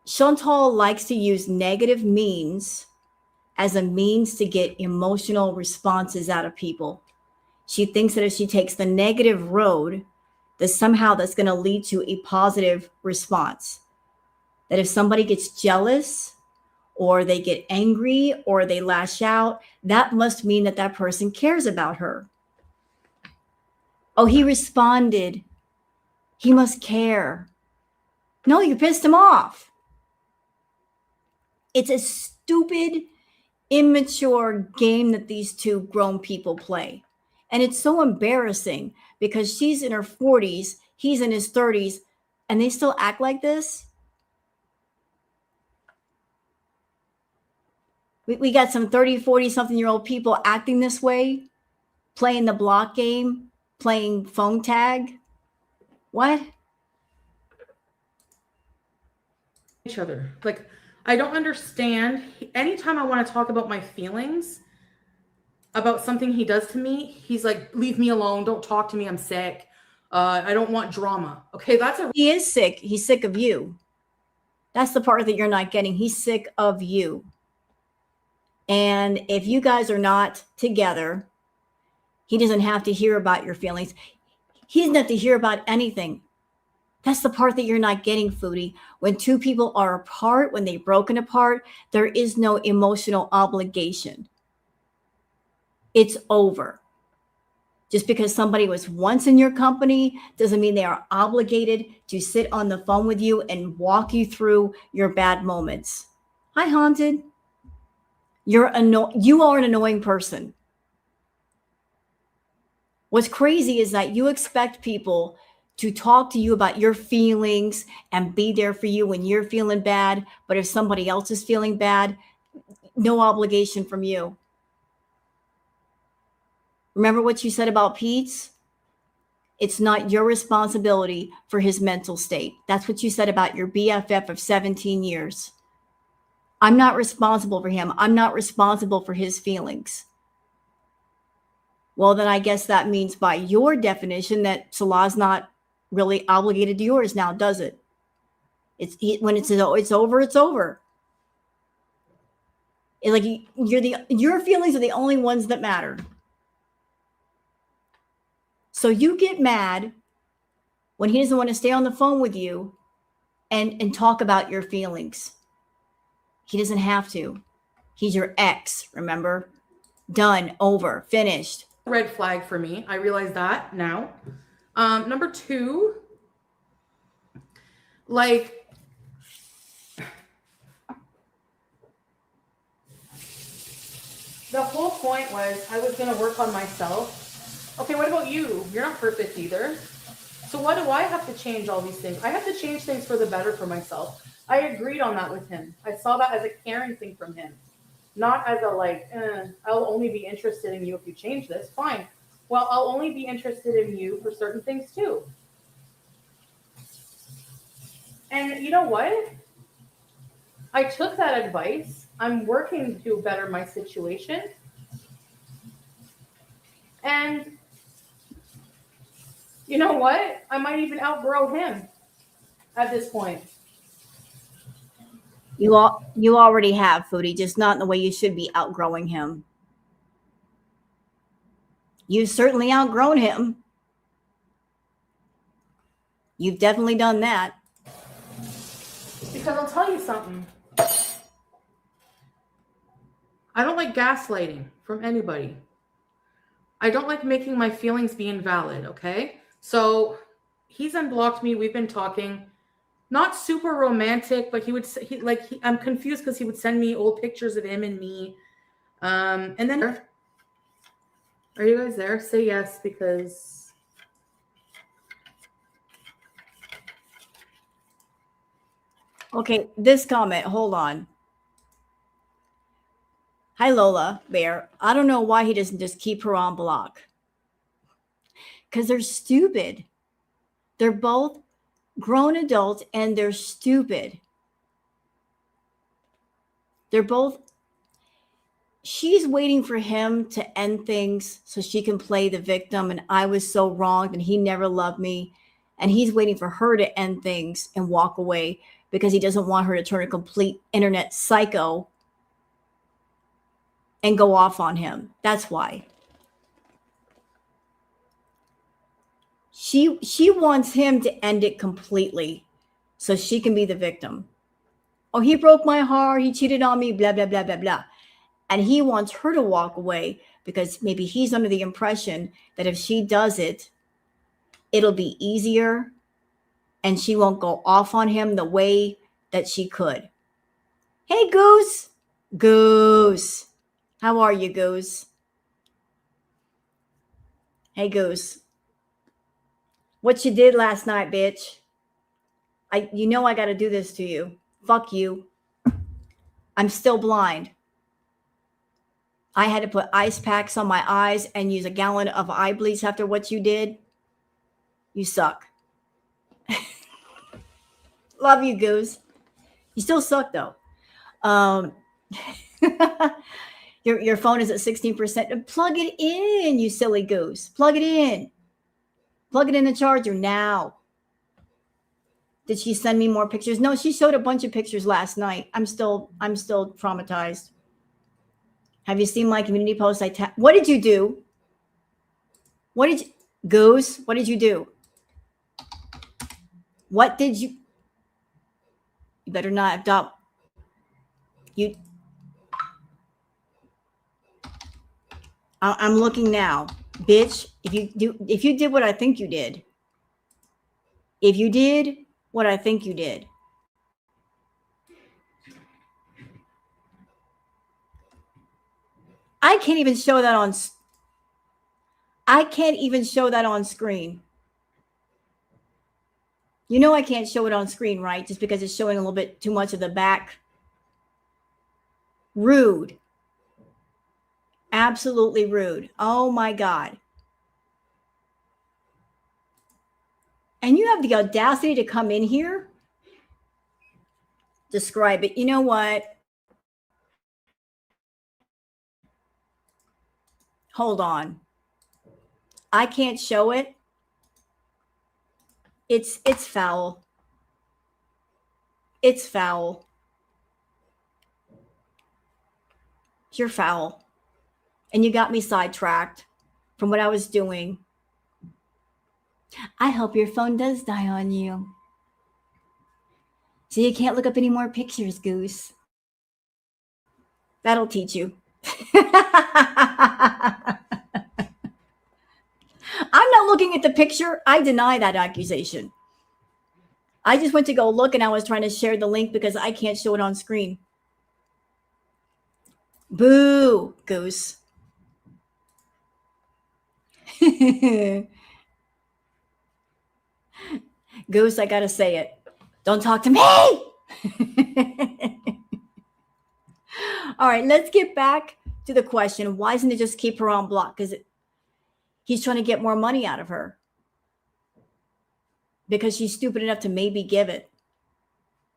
Chantal likes to use negative means as a means to get emotional responses out of people. She thinks that if she takes the negative road, that somehow that's going to lead to a positive response. That if somebody gets jealous or they get angry or they lash out, that must mean that that person cares about her. Oh, he responded. He must care. No, you pissed him off. It's a stupid, immature game that these two grown people play. And it's so embarrassing because she's in her 40s, he's in his 30s, and they still act like this. We got some 30, 40 something year old people acting this way, playing the block game, playing phone tag. What? Each other. Like, I don't understand. Anytime I want to talk about my feelings about something he does to me, he's like, leave me alone. Don't talk to me. I'm sick. I don't want drama. Okay, He is sick. He's sick of you. That's the part that you're not getting. He's sick of you. And if you guys are not together, he doesn't have to hear about your feelings. He doesn't have to hear about anything. That's the part that you're not getting, Foodie. When two people are apart, when they've broken apart, there is no emotional obligation. It's over. Just because somebody was once in your company doesn't mean they are obligated to sit on the phone with you and walk you through your bad moments. Hi, Haunted. You are an annoying person. What's crazy is that you expect people to talk to you about your feelings and be there for you when you're feeling bad. But if somebody else is feeling bad, no obligation from you. Remember what you said about Pete's? It's not your responsibility for his mental state. That's what you said about your BFF of 17 years. I'm not responsible for him. I'm not responsible for his feelings. Well, then I guess that means by your definition that Salah's not really obligated to yours now, does it? When it's over, it's over. It's like your feelings are the only ones that matter. So you get mad when he doesn't want to stay on the phone with you and talk about your feelings. He doesn't have to. He's your ex, remember? Done, over, finished. Red flag for me. I realize that now. Number 2, like, the whole point was I was going to work on myself. Okay, what about you? You're not perfect either. So why do I have to change all these things? I have to change things for the better for myself. I agreed on that with him. I saw that as a caring thing from him. Not as a like, I'll only be interested in you if you change this. Fine. Well, I'll only be interested in you for certain things too. And you know what? I took that advice. I'm working to better my situation. And you know what? I might even outgrow him at this point. You already have, Foodie, just not in the way you should be outgrowing him. You've certainly outgrown him. You've definitely done that. Because I'll tell you something. I don't like gaslighting from anybody. I don't like making my feelings be invalid, okay? So he's unblocked me. We've been talking. Not super romantic, but I'm confused because he would send me old pictures of him and me. And then, are you guys there? Say yes, because Okay, this comment, hold on. Hi, Lola Bear. I don't know why he doesn't just keep her on block. Because they're stupid. They're both grown adults and they're stupid. They're both, she's waiting for him to end things so she can play the victim. And I was so wronged and he never loved me. And he's waiting for her to end things and walk away because he doesn't want her to turn a complete internet psycho and go off on him. That's why. She wants him to end it completely so she can be the victim. Oh, he broke my heart. He cheated on me, blah, blah, blah, blah, blah. And he wants her to walk away because maybe he's under the impression that if she does it, it'll be easier and she won't go off on him the way that she could. Hey, Goose. Goose. How are you, Goose? Hey, Goose. What you did last night, bitch. You know I got to do this to you. Fuck you. I'm still blind. I had to put ice packs on my eyes and use a gallon of eye bleach after what you did. You suck. Love you, Goose. You still suck, though. Your phone is at 16%. Plug it in, you silly goose. Plug it in. Plug it in the charger now. Did she send me more pictures? No, she showed a bunch of pictures last night. I'm still traumatized. Have you seen my community post? What did you do? Goose, what did you do? What did you? You better not adopt. I'm looking now, bitch. If you did what I think you did, if you did what I think you did, I can't even show that on. I can't even show that on screen. You know I can't show it on screen, right? Just because it's showing a little bit too much of the back. Rude. Absolutely rude. Oh my God. And you have the audacity to come in here? Describe it. You know what? Hold on. I can't show it. It's foul. It's foul. You're foul. And you got me sidetracked from what I was doing. I hope your phone does die on you. So you can't look up any more pictures, Goose. That'll teach you. I'm not looking at the picture. I deny that accusation. I just went to go look and I was trying to share the link because I can't show it on screen. Boo, Goose. Goose, I gotta say it. Don't talk to me. All right, let's get back to the question. Why doesn't it just keep her on block? Because he's trying to get more money out of her. Because she's stupid enough to maybe give it.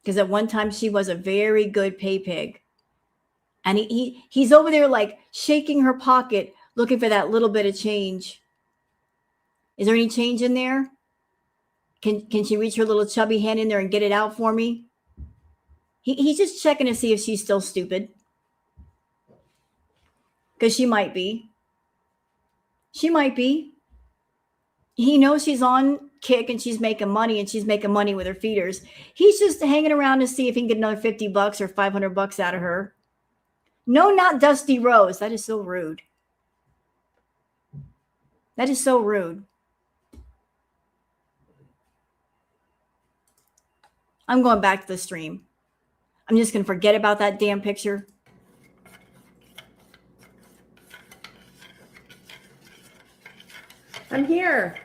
Because at one time she was a very good pay pig. And he's over there like shaking her pocket, looking for that little bit of change. Is there any change in there? Can she reach her little chubby hand in there and get it out for me? He's just checking to see if she's still stupid. Because she might be. She might be. He knows she's on kick and she's making money and she's making money with her feeders. He's just hanging around to see if he can get another $50 or $500 out of her. No, not Dusty Rose. That is so rude. That is so rude. I'm going back to the stream. I'm just going to forget about that damn picture. I'm here.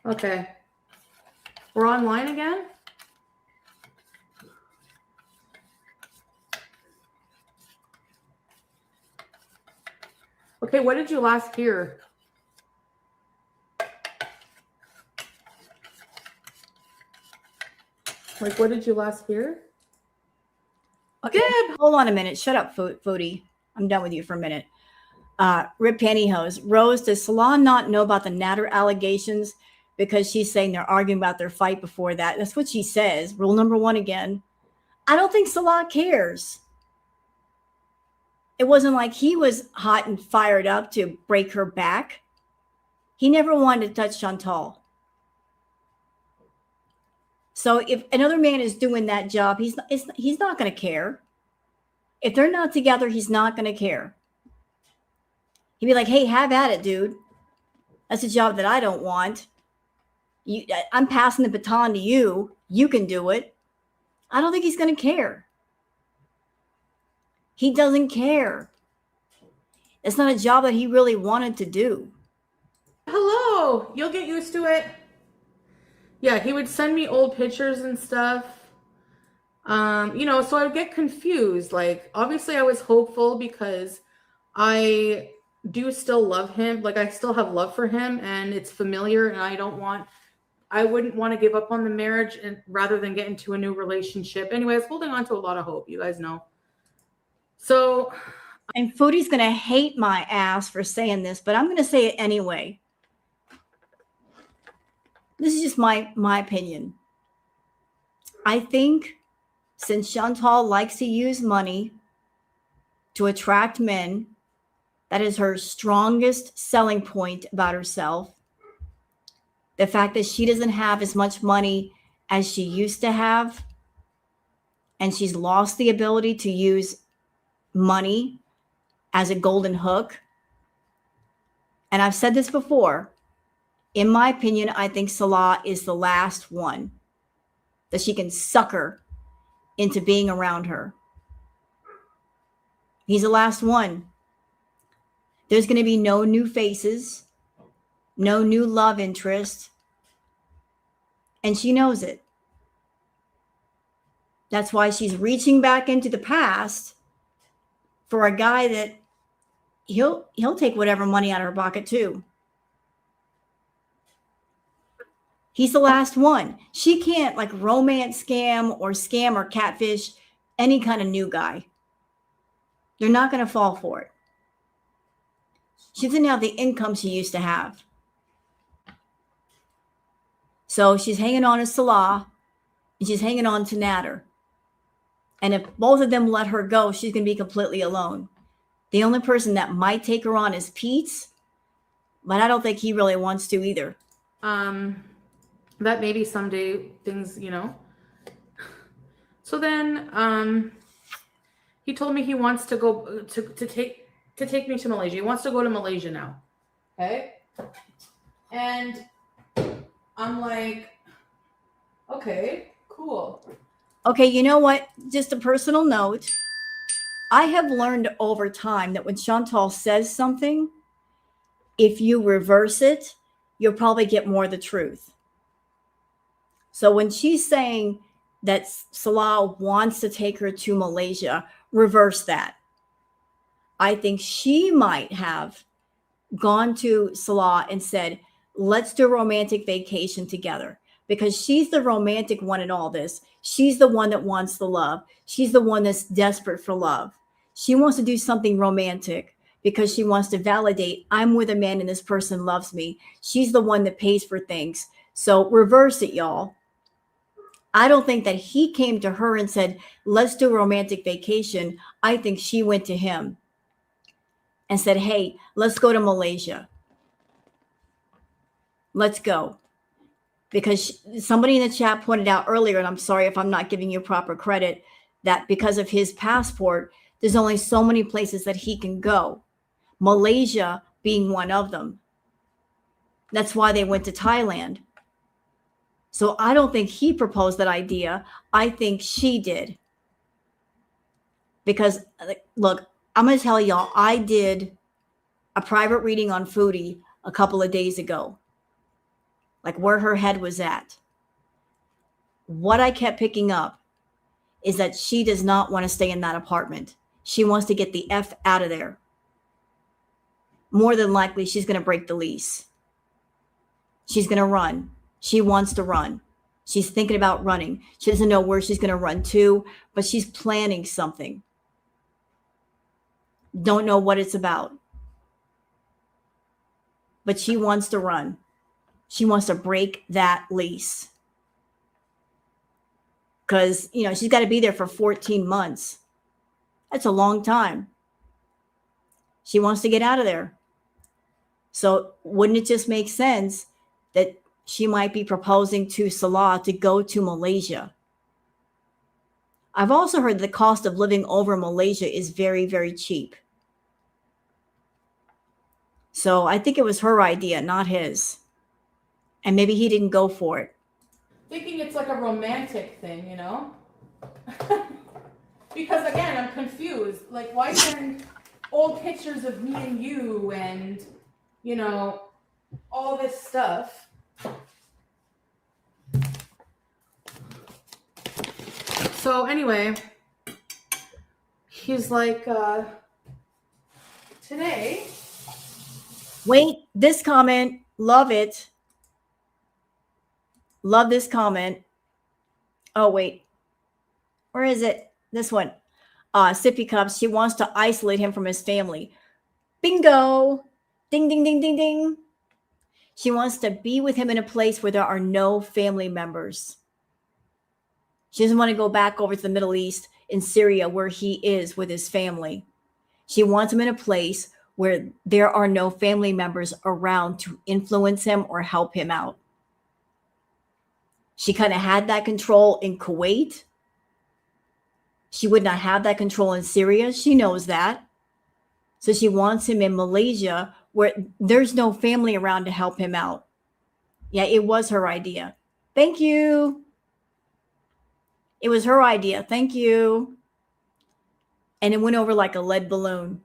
Okay. We're online again? Okay, what did you last hear? Like, what did you last hear? Okay, hold on a minute. Shut up, Foodie. I'm done with you for a minute. Rip pantyhose. Rose, does Salah not know about the Natter allegations? Because she's saying they're arguing about their fight before that. That's what she says. Rule number 1 again. I don't think Salah cares. It wasn't like he was hot and fired up to break her back. He never wanted to touch Chantal. So if another man is doing that job, he's not going to care. If they're not together, he's not going to care. He'd be like, hey, have at it, dude. That's a job that I don't want. I'm passing the baton to you. You can do it. I don't think he's going to care. He doesn't care. It's not a job that he really wanted to do. Hello. You'll get used to it. Yeah, he would send me old pictures and stuff. So I would get confused. Like, obviously I was hopeful because I do still love him. Like, I still have love for him and it's familiar and I wouldn't want to give up on the marriage and rather than get into a new relationship. Anyway, I was holding on to a lot of hope, you guys know. So, and Foodie's going to hate my ass for saying this, but I'm going to say it anyway. This is just my opinion. I think since Chantal likes to use money to attract men, that is her strongest selling point about herself. The fact that she doesn't have as much money as she used to have, and she's lost the ability to use money as a golden hook. And I've said this before. In my opinion, I think Salah is the last one that she can sucker into being around her. He's the last one. There's going to be no new faces, no new love interest. And she knows it. That's why she's reaching back into the past for a guy that he'll take whatever money out of her pocket too. He's the last one. She can't like romance scam or catfish any kind of new guy. They're not going to fall for it. She doesn't have the income she used to have. So she's hanging on to Salah and she's hanging on to Natter. And if both of them let her go, she's going to be completely alone. The only person that might take her on is Pete's, but I don't think he really wants to either. That maybe someday things, So then he told me he wants to go to take me to Malaysia. He wants to go to Malaysia now. Okay? And I'm like, okay, cool. Okay, you know what? Just a personal note. I have learned over time that when Chantal says something, if you reverse it, you'll probably get more of the truth. So when she's saying that Salah wants to take her to Malaysia, reverse that. I think she might have gone to Salah and said, let's do a romantic vacation together, because she's the romantic one in all this. She's the one that wants the love. She's the one that's desperate for love. She wants to do something romantic because she wants to validate, I'm with a man and this person loves me. She's the one that pays for things. So reverse it, y'all. I don't think that he came to her and said, let's do a romantic vacation. I think she went to him and said, hey, let's go to Malaysia. Let's go. Because somebody in the chat pointed out earlier, and I'm sorry if I'm not giving you proper credit, that because of his passport, there's only so many places that he can go. Malaysia being one of them. That's why they went to Thailand. So I don't think he proposed that idea. I think she did. Because, look, I'm going to tell y'all, I did a private reading on Foodie a couple of days ago. Like where her head was at. What I kept picking up is that she does not want to stay in that apartment. She wants to get the F out of there. More than likely, she's going to break the lease. She's going to run. She wants to run. She's thinking about running. She doesn't know where she's going to run to, but she's planning something. Don't know what it's about. But she wants to run. She wants to break that lease. Because, she's got to be there for 14 months. That's a long time. She wants to get out of there. So wouldn't it just make sense that she might be proposing to Salah to go to Malaysia? I've also heard the cost of living over Malaysia is very, very cheap. So I think it was her idea, not his. And maybe he didn't go for it. Thinking it's like a romantic thing, Because again, I'm confused. Like, why send old pictures of me and you and, all this stuff? So anyway, he's like, today. Wait, this comment, love it. Love this comment. Oh, wait. Where is it? This one. Sippy Cups. She wants to isolate him from his family. Bingo. Ding, ding, ding, ding, ding. She wants to be with him in a place where there are no family members. She doesn't want to go back over to the Middle East in Syria where he is with his family. She wants him in a place where there are no family members around to influence him or help him out. She kind of had that control in Kuwait. She would not have that control in Syria. She knows that. So she wants him in Malaysia where there's no family around to help him out. Yeah, it was her idea. Thank you. It was her idea. Thank you. And it went over like a lead balloon.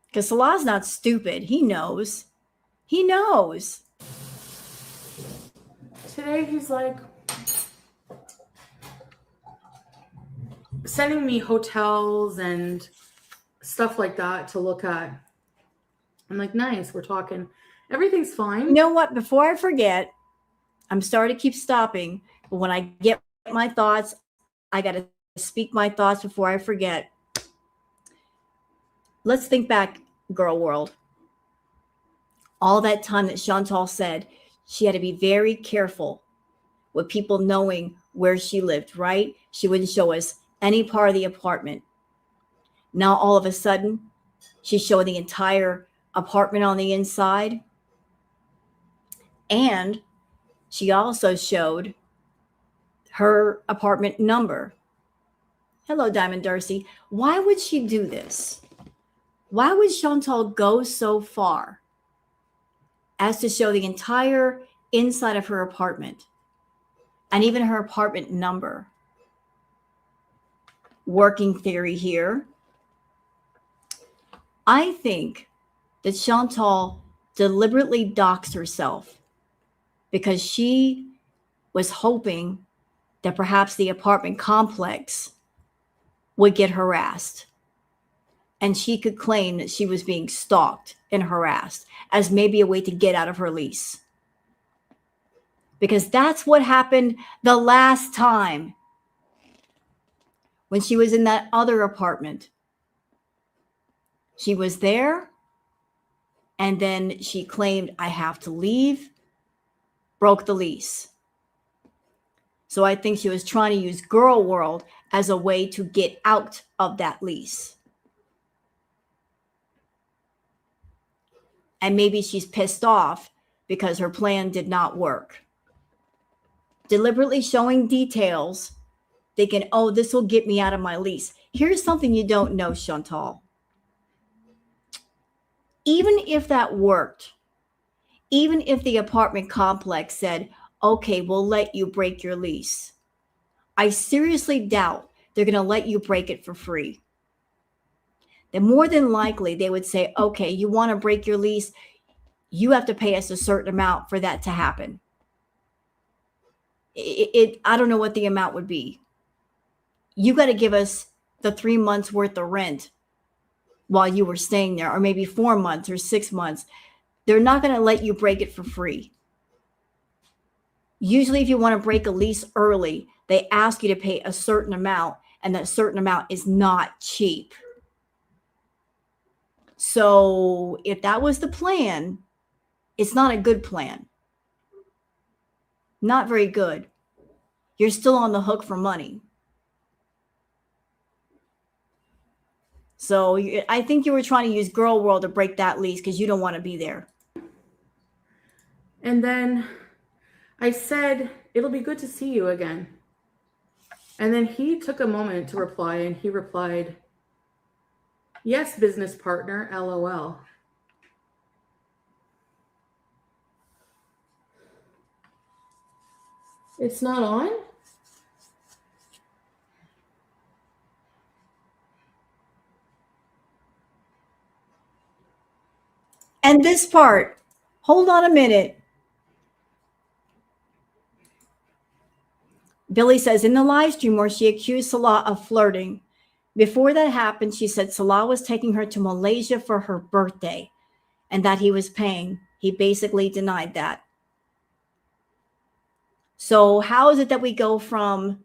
Because Salah's not stupid. He knows. He knows. Today he's like sending me hotels and stuff like that to look at. I'm like, nice, we're talking. Everything's fine. You know what? Before I forget, I'm sorry to keep stopping, but when I get my thoughts, I got to speak my thoughts before I forget. Let's think back, girl world. All that time that Chantal said she had to be very careful with people knowing where she lived, right? She wouldn't show us any part of the apartment. Now, all of a sudden, she's showing the entire apartment on the inside. And she also showed her apartment number. Hello, Diamond Darcy. Why would she do this? Why would Chantal go so far as to show the entire inside of her apartment and even her apartment number? Working theory here. I think that Chantal deliberately doxed herself because she was hoping that perhaps the apartment complex would get harassed and she could claim that she was being stalked and harassed as maybe a way to get out of her lease. Because that's what happened the last time when she was in that other apartment. She was there and then she claimed, I have to leave, broke the lease. So I think she was trying to use Girl World as a way to get out of that lease. And maybe she's pissed off because her plan did not work. Deliberately showing details, thinking, oh, this will get me out of my lease. Here's something you don't know, Chantal. Even if that worked, even if the apartment complex said, okay, we'll let you break your lease, I seriously doubt they're going to let you break it for free. Then more than likely they would say, okay, you want to break your lease, you have to pay us a certain amount for that to happen. I don't know what the amount would be. You got to give us the 3 months worth of rent while you were staying there, or maybe 4 months or 6 months. They're not going to let you break it for free. Usually if you want to break a lease early, they ask you to pay a certain amount, and that certain amount is not cheap. So if that was the plan, it's not a good plan. Not very good. You're still on the hook for money. So I think you were trying to use Girl World to break that lease because you don't want to be there. And then I said, it'll be good to see you again. And then he took a moment to reply, and he replied, yes, business partner, LOL. It's not on? And this part, hold on a minute. Billy says in the live stream where she accused Salah of flirting. Before that happened, she said Salah was taking her to Malaysia for her birthday and that he was paying. He basically denied that. So how is it that we go from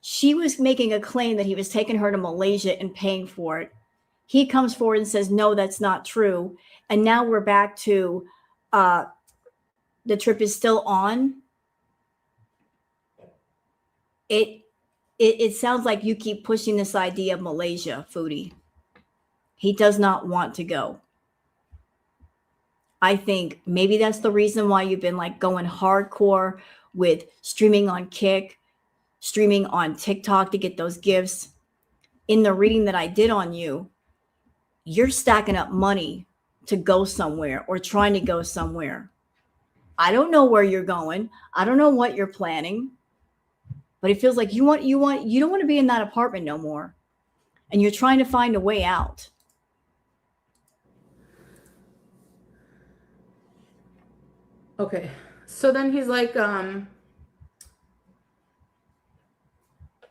she was making a claim that he was taking her to Malaysia and paying for it? He comes forward and says, no, that's not true. And now we're back to the trip is still on. It sounds like you keep pushing this idea of Malaysia, Foodie. He does not want to go. I think maybe that's the reason why you've been like going hardcore with streaming on Kick, streaming on TikTok to get those gifts. In the reading that I did on you, you're stacking up money to go somewhere or trying to go somewhere. I don't know where you're going. I don't know what you're planning, but it feels like you don't want to be in that apartment no more. And you're trying to find a way out. Okay. So then he's like,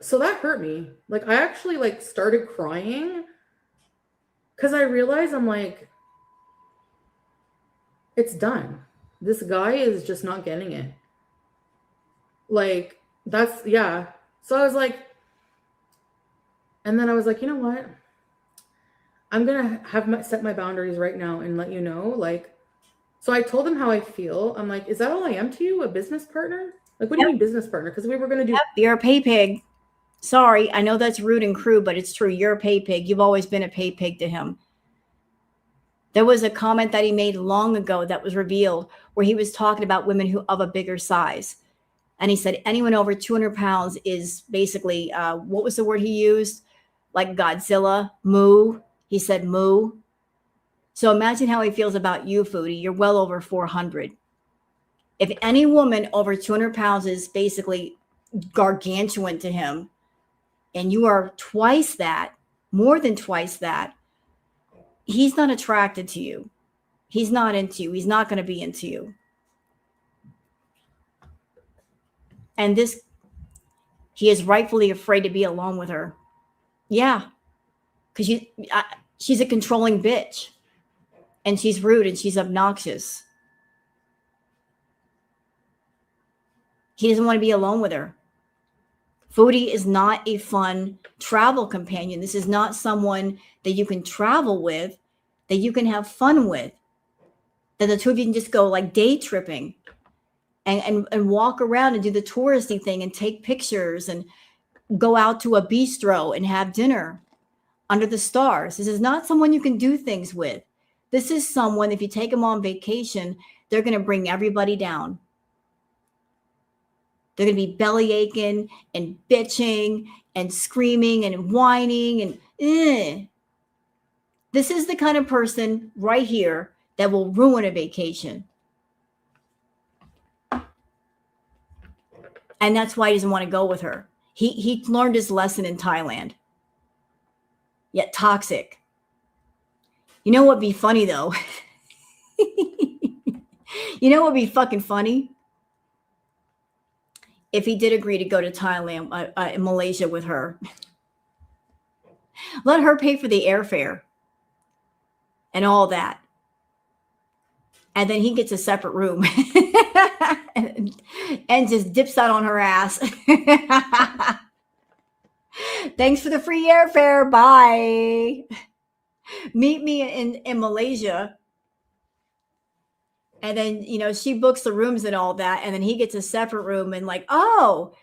so that hurt me. Like, I actually like started crying because I realized I'm like, it's done. This guy is just not getting it. Like, that's, yeah. So I was like, and then I was like, you know what? I'm going to set my boundaries right now and let you know, like, so I told him how I feel. I'm like, is that all I am to you? A business partner? Like, what do you mean business partner? Because we were going to do. Yep, you're a pay pig. Sorry, I know that's rude and crude, but it's true. You're a pay pig. You've always been a pay pig to him. There was a comment that he made long ago that was revealed where he was talking about women who of a bigger size. And he said anyone over 200 pounds is basically, what was the word he used? Like Godzilla, moo. He said moo. So imagine how he feels about you, Foodie. You're well over 400. If any woman over 200 pounds is basically gargantuan to him, and you are twice that, more than twice that, he's not attracted to you. He's not into you. He's not going to be into you. And this, he is rightfully afraid to be alone with her. Yeah. Because she's a controlling bitch. And she's rude and she's obnoxious. He doesn't want to be alone with her. Foodie is not a fun travel companion. This is not someone that you can travel with, that you can have fun with. That the two of you can just go like day tripping and walk around and do the touristy thing and take pictures and go out to a bistro and have dinner under the stars. This is not someone you can do things with. This is someone, if you take them on vacation, they're going to bring everybody down. They're going to be belly aching and bitching and screaming and whining and This is the kind of person right here that will ruin a vacation. And that's why he doesn't want to go with her. He learned his lesson in Thailand. Yet toxic. You know what'd be funny though? You know what'd be fucking funny? If he did agree to go to Thailand, in Malaysia with her. Let her pay for the airfare and all that. And then he gets a separate room and just dips out on her ass. Thanks for the free airfare. Bye. Meet me in Malaysia. And then, you know, she books the rooms and all that. And then he gets a separate room and like, oh,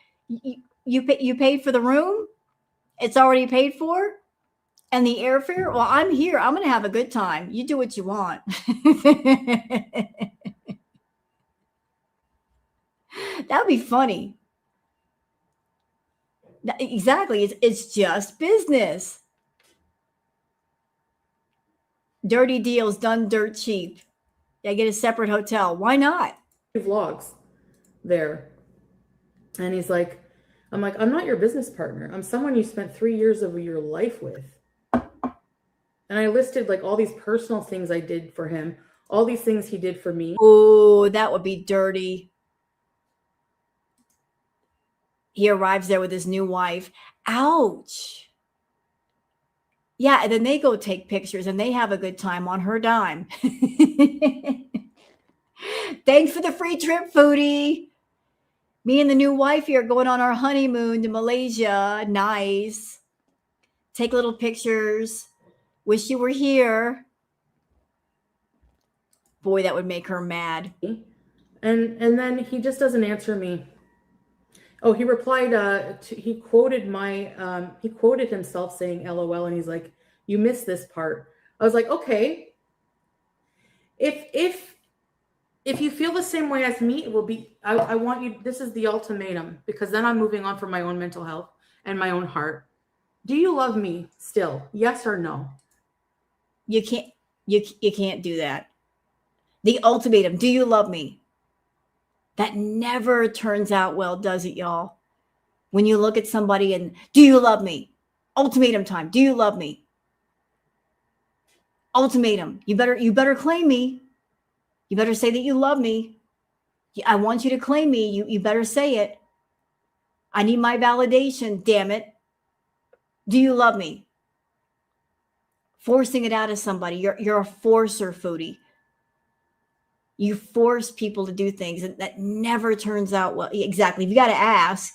you paid for the room? It's already paid for? And the airfare? Well, I'm here. I'm going to have a good time. You do what you want. That would be funny. Exactly. It's just business. Dirty deals done dirt cheap. I get a separate hotel. Why not? Vlogs there. And he's like, I'm like, I'm not your business partner. I'm someone you spent 3 years of your life with. And I listed like all these personal things I did for him, all these things he did for me. Oh, that would be dirty. He arrives there with his new wife. Ouch. Yeah, and then they go take pictures and they have a good time on her dime. Thanks for the free trip, Foodie. Me and the new wife here going on our honeymoon to Malaysia. Nice. Take little pictures. Wish you were here. Boy, that would make her mad. And then he just doesn't answer me. Oh, he replied, he quoted himself saying LOL, and he's like, you missed this part. I was like, okay. If you feel the same way as me, it will be, I want you, this is the ultimatum, because then I'm moving on for my own mental health and my own heart. Do you love me still? Yes or no? You can't do that. The ultimatum, do you love me? That never turns out well, does it, y'all? When you look at somebody and, do you love me? Ultimatum time. Do you love me? Ultimatum. You better claim me. You better say that you love me. I want you to claim me. You better say it. I need my validation, damn it. Do you love me? Forcing it out of somebody. You're a forcer, Foodie. You force people to do things that never turns out well. Exactly. You got to ask.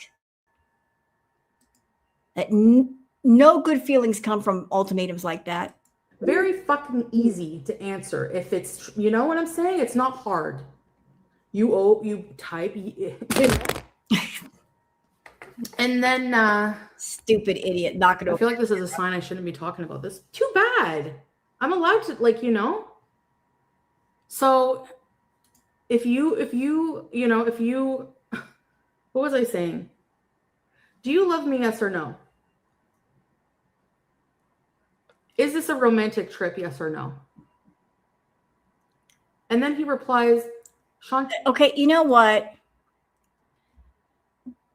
That no good feelings come from ultimatums like that. Very fucking easy to answer. If it's, you know what I'm saying? It's not hard. You type, and then stupid idiot, knock it over. I feel like this is a sign I shouldn't be talking about this. Too bad. I'm allowed to, like, you know. So if you what What was I saying? Do you love me? Yes or no? Is this a romantic trip? Yes or no? And then he replies, Shantae. Okay, you know what?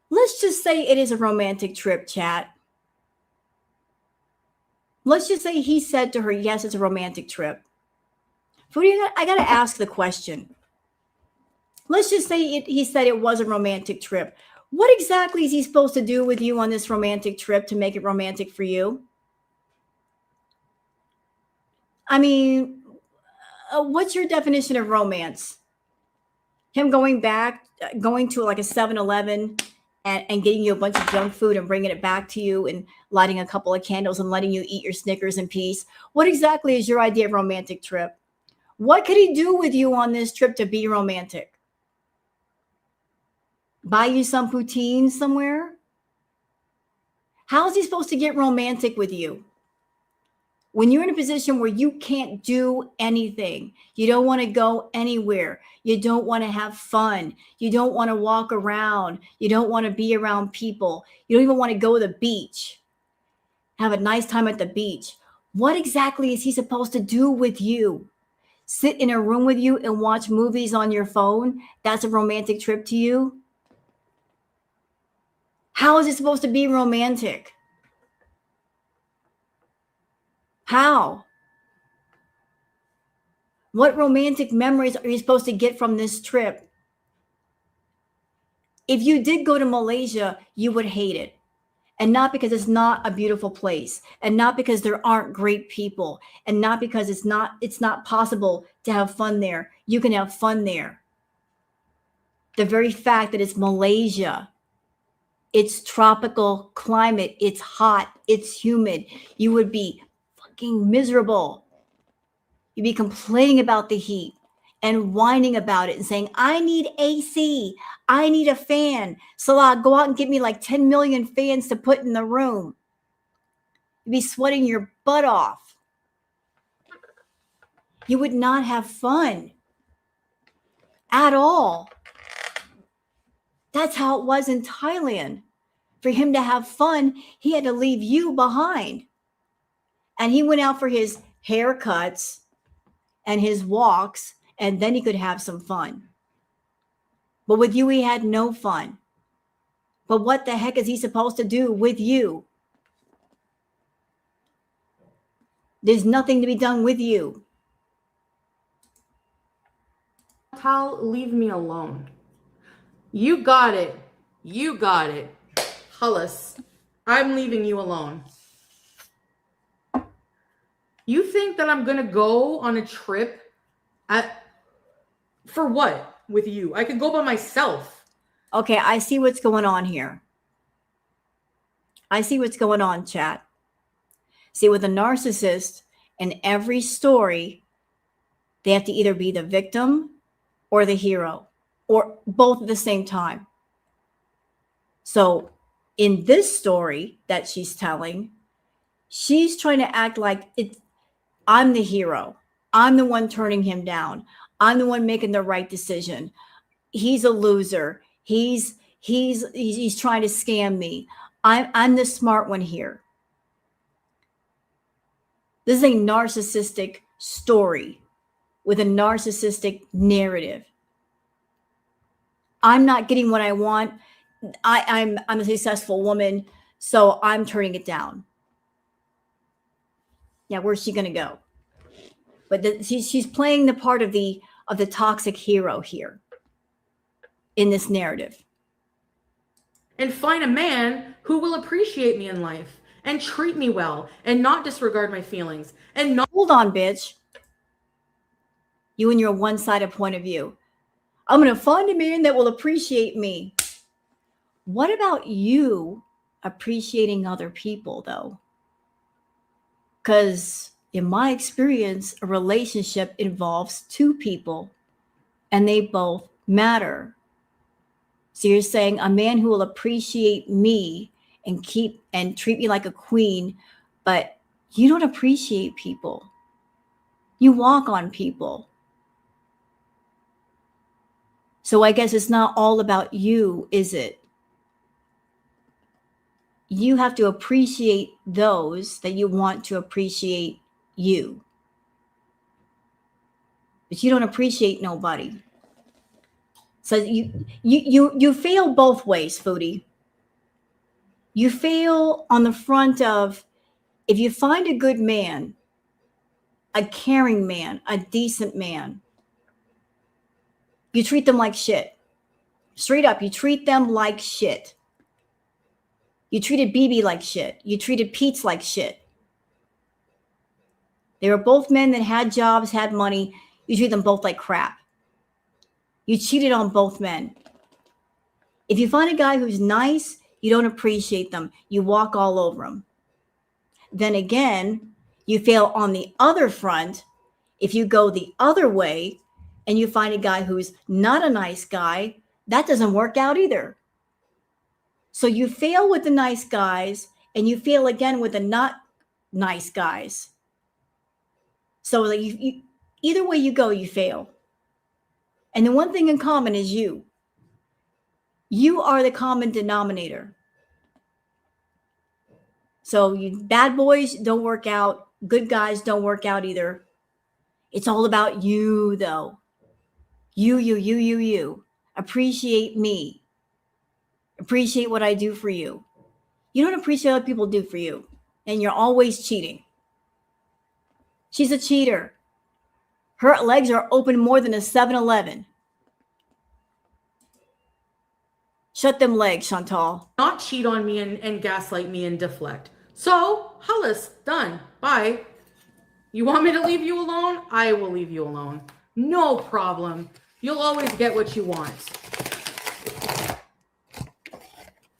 Let's just say it is a romantic trip, chat. Let's just say he said to her, yes, it's a romantic trip. Foodie, I got to ask the question. Let's just say he said it was a romantic trip. What exactly is he supposed to do with you on this romantic trip to make it romantic for you? I mean, what's your definition of romance? Him going to like a 7-Eleven and getting you a bunch of junk food and bringing it back to you and lighting a couple of candles and letting you eat your Snickers in peace. What exactly is your idea of romantic trip? What could he do with you on this trip to be romantic? Buy you some poutine somewhere? How is he supposed to get romantic with you? When you're in a position where you can't do anything, you don't want to go anywhere, you don't want to have fun, you don't want to walk around, you don't want to be around people, you don't even want to go to the beach, have a nice time at the beach. What exactly is he supposed to do with you? Sit in a room with you and watch movies on your phone? That's a romantic trip to you? How is it supposed to be romantic? How? What romantic memories are you supposed to get from this trip? If you did go to Malaysia, you would hate it. And not because it's not a beautiful place, and not because there aren't great people, and not because it's not possible to have fun there. You can have fun there. The very fact that it's Malaysia, it's tropical climate, it's hot, it's humid, you would be fucking miserable. You'd be complaining about the heat and whining about it and saying, I need AC. I need a fan. Salah, go out and get me like 10 million fans to put in the room. You'd be sweating your butt off. You would not have fun at all. That's how it was in Thailand. For him to have fun, he had to leave you behind. And he went out for his haircuts and his walks, and then he could have some fun. But with you, he had no fun. But what the heck is he supposed to do with you? There's nothing to be done with you. Tal, leave me alone. You got it. You got it. Hullis, I'm leaving you alone. You think that I'm going to go on a trip for what with you? I could go by myself. Okay, I see what's going on here. I see what's going on, chat. See, with a narcissist, in every story, they have to either be the victim or the hero, or both at the same time. So in this story that she's telling, she's trying to act like I'm the hero. I'm the one turning him down. I'm the one making the right decision. He's a loser. He's trying to scam me. I'm the smart one here. This is a narcissistic story with a narcissistic narrative. I'm not getting what I want. I'm a successful woman, so I'm turning it down. Yeah, where's she gonna go? But she's playing the part of the toxic hero here in this narrative. And find a man who will appreciate me in life and treat me well and not disregard my feelings and not. Hold on, bitch. You and your one-sided point of view. I'm gonna find a man that will appreciate me. What about you appreciating other people, though? Because in my experience, a relationship involves two people and they both matter. So you're saying a man who will appreciate me and treat me like a queen, but you don't appreciate people. You walk on people. So I guess it's not all about you, is it? you have to appreciate those that you want to appreciate you. But you don't appreciate nobody. So you fail both ways, Foodie. You fail on the front of, if you find a good man, a caring man, a decent man, you treat them like shit. Straight up, you treat them like shit. You treated BB like shit. You treated Pete's like shit. They were both men that had jobs, had money. You treat them both like crap. You cheated on both men. If you find a guy who's nice, you don't appreciate them. You walk all over them. Then again, you fail on the other front. If you go the other way and you find a guy who's not a nice guy, that doesn't work out either. So you fail with the nice guys and you fail again with the not nice guys. So like either way you go, you fail. And the one thing in common is you. You are the common denominator. So you bad boys don't work out. Good guys don't work out either. It's all about you, though. You. Appreciate me. Appreciate what I do for you. You don't appreciate what people do for you. And you're always cheating. She's a cheater. Her legs are open more than a 7-Eleven. Shut them legs, Chantal. Not cheat on me and gaslight me and deflect. So, Hollis, done. Bye. You want me to leave you alone? I will leave you alone. No problem. You'll always get what you want.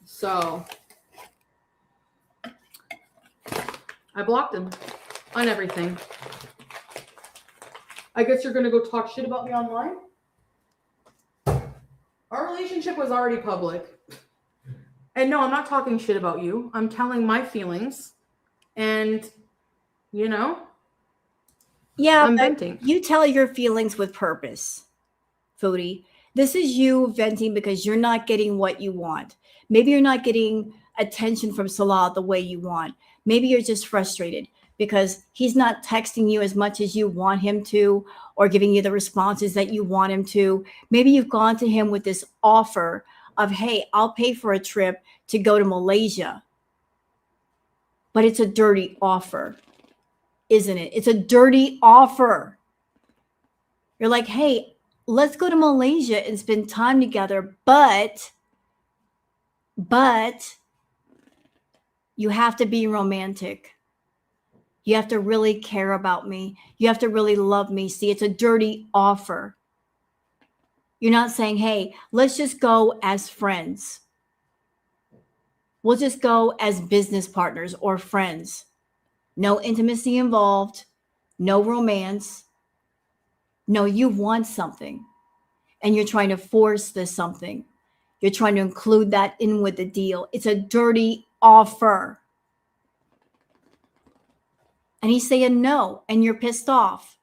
So, I blocked him on everything. I guess you're going to go talk shit about me online? Our relationship was already public. And no, I'm not talking shit about you. I'm telling my feelings. And, you know, yeah, I'm venting. You tell your feelings with purpose, Foodie. This is you venting because you're not getting what you want. Maybe you're not getting attention from Salah the way you want. Maybe you're just frustrated because he's not texting you as much as you want him to or giving you the responses that you want him to. Maybe you've gone to him with this offer of, hey, I'll pay for a trip to go to Malaysia. But it's a dirty offer, isn't it? It's a dirty offer. You're like, hey, let's go to Malaysia and spend time together, but you have to be romantic. You have to really care about me. You have to really love me. See, it's a dirty offer. You're not saying, hey, let's just go as friends. We'll just go as business partners or friends. No intimacy involved. No romance. No, you want something. And you're trying to force this something. You're trying to include that in with the deal. It's a dirty offer. And he's saying no, and you're pissed off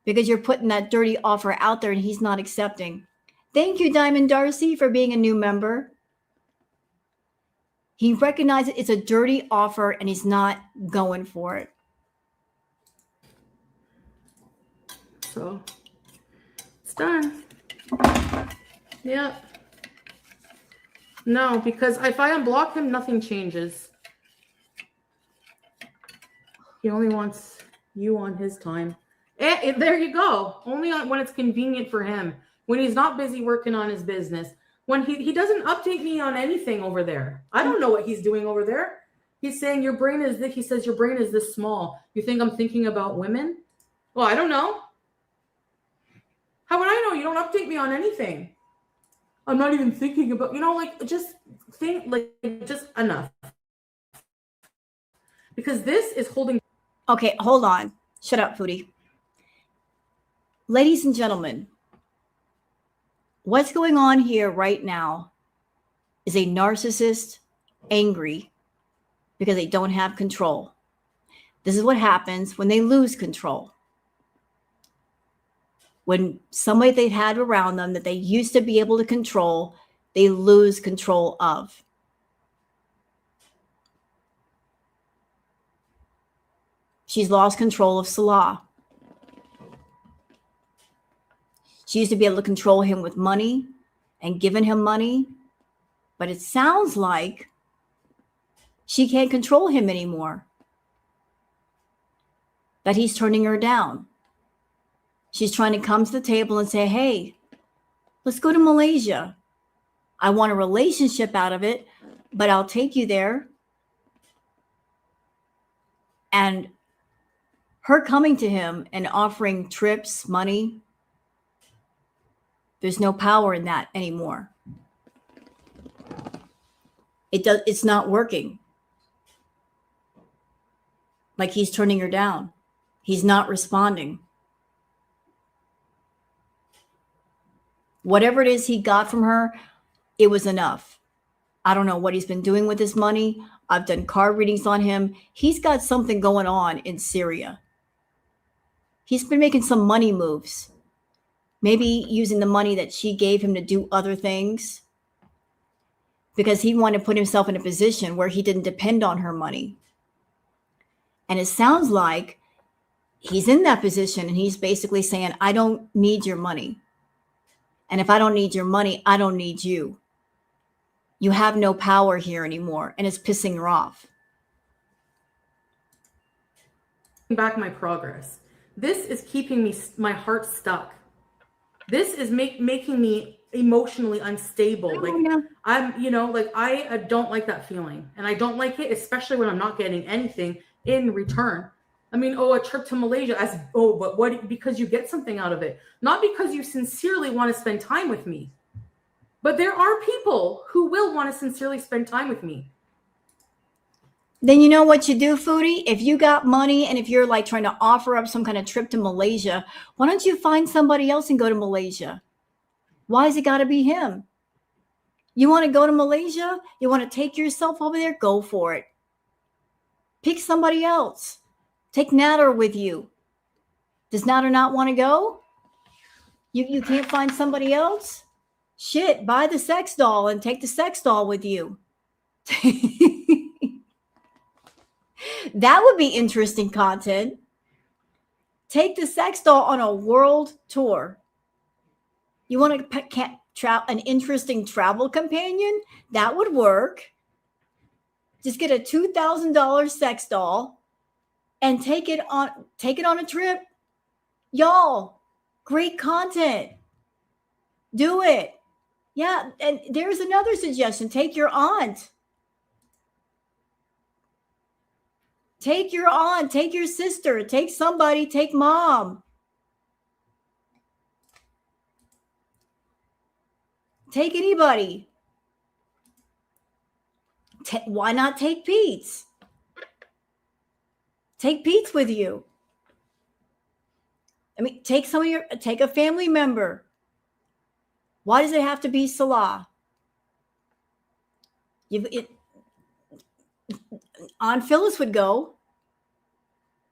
because you're putting that dirty offer out there and he's not accepting. Thank you, Diamond Darcy, for being a new member. He recognizes it's a dirty offer and he's not going for it. So, it's done. Yeah. No, because if I unblock him, nothing changes. He only wants you on his time. And there you go. Only when it's convenient for him. When he's not busy working on his business. When he doesn't update me on anything over there. I don't know what he's doing over there. He's saying your brain is this. He says your brain is this small. You think I'm thinking about women? Well, I don't know. How would I know? You don't update me on anything. I'm not even thinking about, just think, just enough. Because this is holding. Okay, hold on. Shut up, Foodie. Ladies and gentlemen, what's going on here right now is a narcissist angry because they don't have control. This is what happens when they lose control. When somebody they've had around them that they used to be able to control, they lose control of. She's lost control of Salah. She used to be able to control him with money and giving him money, but it sounds like she can't control him anymore. That he's turning her down. She's trying to come to the table and say, hey, let's go to Malaysia. I want a relationship out of it, but I'll take you there. And her coming to him and offering trips, money, there's no power in that anymore. It's not working. Like he's turning her down. He's not responding. Whatever it is he got from her, it was enough. I don't know what he's been doing with his money. I've done card readings on him. He's got something going on in Syria. He's been making some money moves. Maybe using the money that she gave him to do other things. Because he wanted to put himself in a position where he didn't depend on her money. And it sounds like he's in that position and he's basically saying, I don't need your money. And if I don't need your money, I don't need you. You have no power here anymore. And it's pissing her off. Back my progress. This is keeping my heart stuck. This is making me emotionally unstable. Oh, like yeah. I'm, like I don't like that feeling. And I don't like it, especially when I'm not getting anything in return. I mean, a trip to Malaysia but what, because you get something out of it, not because you sincerely want to spend time with me. But there are people who will want to sincerely spend time with me. Then you know what you do, Foodie? If you got money and if you're like trying to offer up some kind of trip to Malaysia, why don't you find somebody else and go to Malaysia? Why has it got to be him? You want to go to Malaysia? You want to take yourself over there? Go for it. Pick somebody else. Take Nader with you. Does Nader not want to go? You can't find somebody else? Shit, buy the sex doll and take the sex doll with you. That would be interesting content. Take the sex doll on a world tour. You want an interesting travel companion? That would work. Just get a $2,000 sex doll and take it on a trip. Y'all, great content. Do it. Yeah, and there's another suggestion. Take your aunt. Take your aunt, take your sister, take somebody, take mom. Take anybody. Why not take Pete's? Take Pete's with you. I mean, take a family member. Why does it have to be Salah? Aunt Phyllis would go.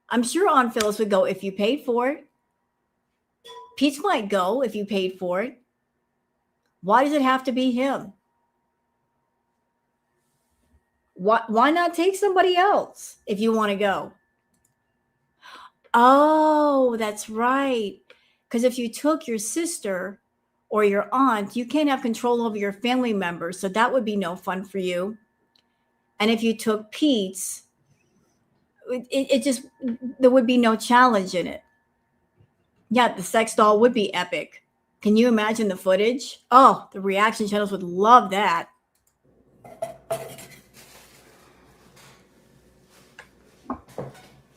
I'm sure Aunt Phyllis would go if you paid for it. Pete's might go if you paid for it. Why does it have to be him? Why not take somebody else if you want to go? Oh, that's right. Because if you took your sister or your aunt, you can't have control over your family members. So that would be no fun for you. And if you took Pete's, there would be no challenge in it. Yeah, the sex doll would be epic. Can you imagine the footage? Oh, the reaction channels would love that.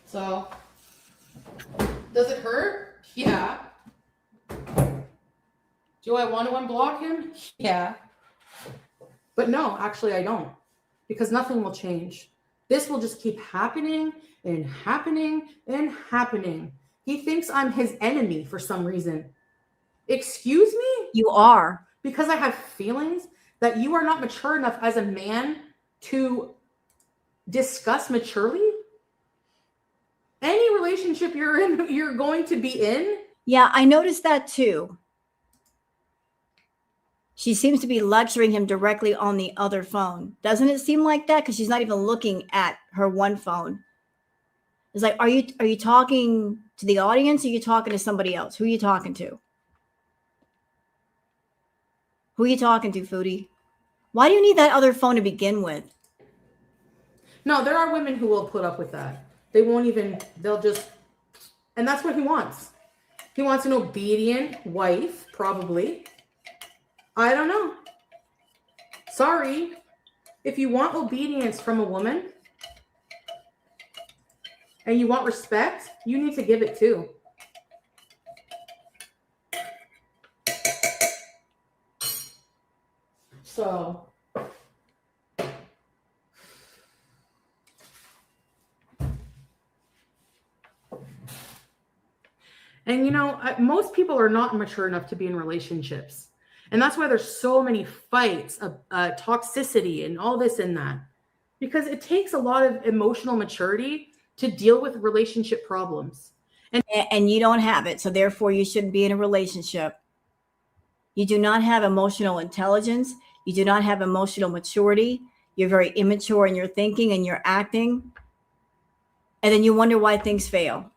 So, does it hurt? Yeah. Do I want to unblock him? Yeah. But no, actually I don't. Because nothing will change. This will just keep happening and happening and happening. He thinks I'm his enemy for some reason. Excuse me? You are. Because I have feelings that you are not mature enough as a man to discuss maturely? Any relationship you're going to be in? Yeah, I noticed that too. She seems to be lecturing him directly on the other phone. Doesn't it seem like that? Because she's not even looking at her one phone. It's like, are you talking to the audience? Or are you talking to somebody else? Who are you talking to? Who are you talking to, Foodie? Why do you need that other phone to begin with? No, there are women who will put up with that. They won't even, they'll just, and that's what he wants. He wants an obedient wife, probably. I don't know. Sorry. If you want obedience from a woman and you want respect, you need to give it too. So, and you know, most people are not mature enough to be in relationships. And that's why there's so many fights, toxicity, and all this and that. Because it takes a lot of emotional maturity to deal with relationship problems. And you don't have it. So therefore you shouldn't be in a relationship. You do not have emotional intelligence. You do not have emotional maturity. You're very immature in your thinking and your acting. And then you wonder why things fail.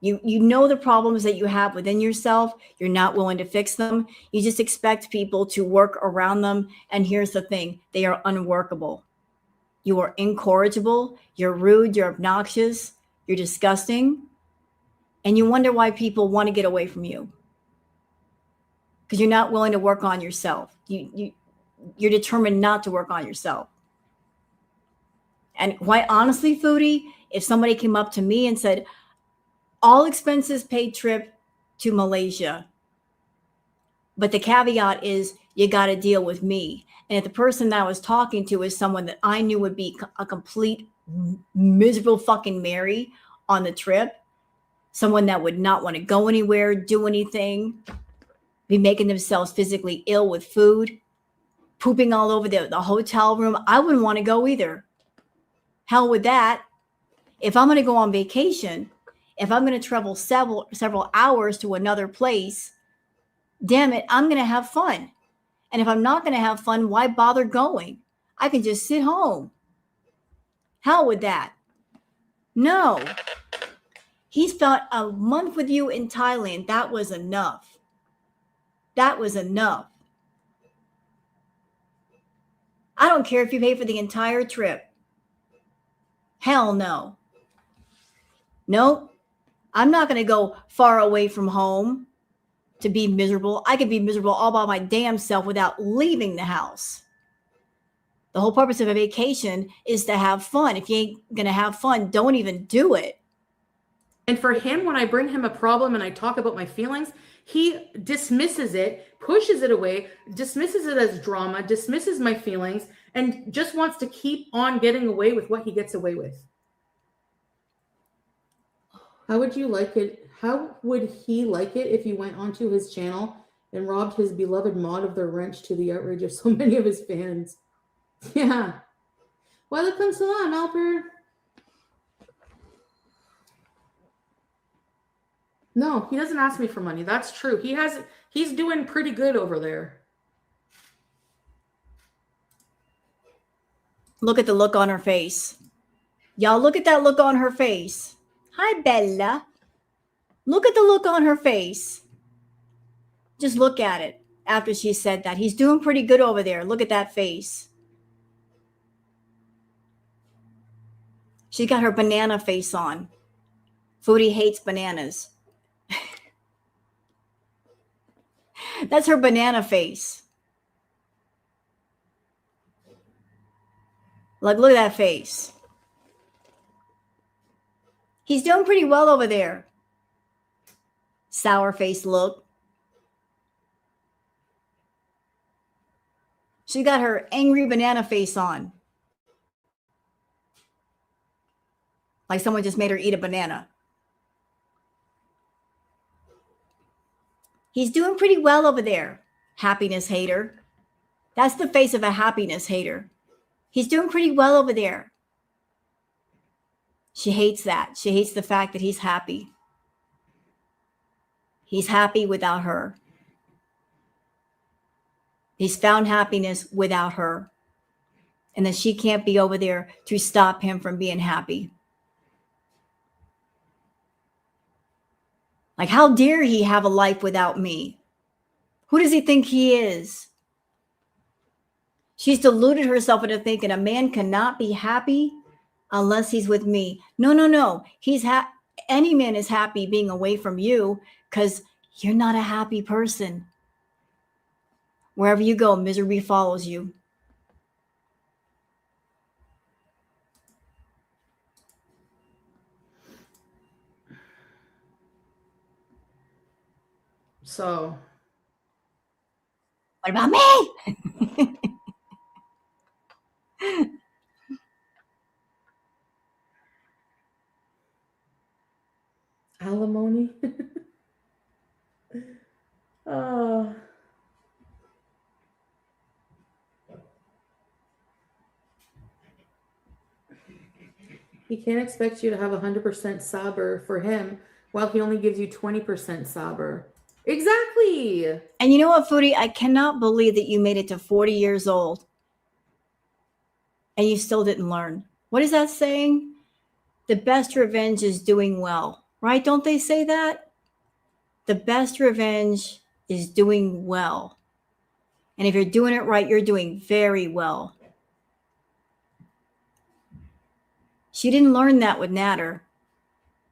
You know the problems that you have within yourself. You're not willing to fix them. You just expect people to work around them. And here's the thing. They are unworkable. You are incorrigible. You're rude. You're obnoxious. You're disgusting. And you wonder why people want to get away from you. Because you're not willing to work on yourself. You're determined not to work on yourself. And quite honestly, Foodie, if somebody came up to me and said, all expenses paid trip to Malaysia, but the caveat is you got to deal with me. And if the person that I was talking to is someone that I knew would be a complete miserable fucking Mary on the trip, someone that would not want to go anywhere, do anything, be making themselves physically ill with food, pooping all over the hotel room, I wouldn't want to go either. Hell with that. If I'm going to go on vacation, if I'm going to travel several hours to another place, damn it, I'm going to have fun. And if I'm not going to have fun, why bother going? I can just sit home. Hell with that. No. He spent a month with you in Thailand. That was enough. That was enough. I don't care if you pay for the entire trip. Hell no. Nope. I'm not going to go far away from home to be miserable. I could be miserable all by my damn self without leaving the house. The whole purpose of a vacation is to have fun. If you ain't going to have fun, don't even do it. And for him, when I bring him a problem and I talk about my feelings, he dismisses it, pushes it away, dismisses it as drama, dismisses my feelings, and just wants to keep on getting away with what he gets away with. How would you like it? How would he like it if you went onto his channel and robbed his beloved mod of their wrench to the outrage of so many of his fans? Yeah. Welcome salam, Alper. No, he doesn't ask me for money. That's true. He's doing pretty good over there. Look at the look on her face. Y'all look at that look on her face. Hi, Bella. Look at the look on her face. Just look at it after she said that. He's doing pretty good over there. Look at that face. She got her banana face on. Foodie hates bananas. That's her banana face. Like, look at that face. He's doing pretty well over there. Sour face look. She got her angry banana face on. Like someone just made her eat a banana. He's doing pretty well over there. Happiness hater. That's the face of a happiness hater. He's doing pretty well over there. She hates that. She hates the fact that he's happy. He's happy without her. He's found happiness without her. And that she can't be over there to stop him from being happy. Like, how dare he have a life without me? Who does he think he is? She's deluded herself into thinking a man cannot be happy unless he's with me. No, no, no. Any man is happy being away from you because you're not a happy person. Wherever you go, misery follows you. So, What about me? alimony. uh, he can't expect you to have 100% sabr for him while he only gives you 20% sabr. Exactly. And you know what, Foodie? I cannot believe that you made it to 40 years old and you still didn't learn. What is that saying? The best revenge is doing well, right? Don't they say that? The best revenge is doing well. And if you're doing it right, you're doing very well. She didn't learn that with Nader.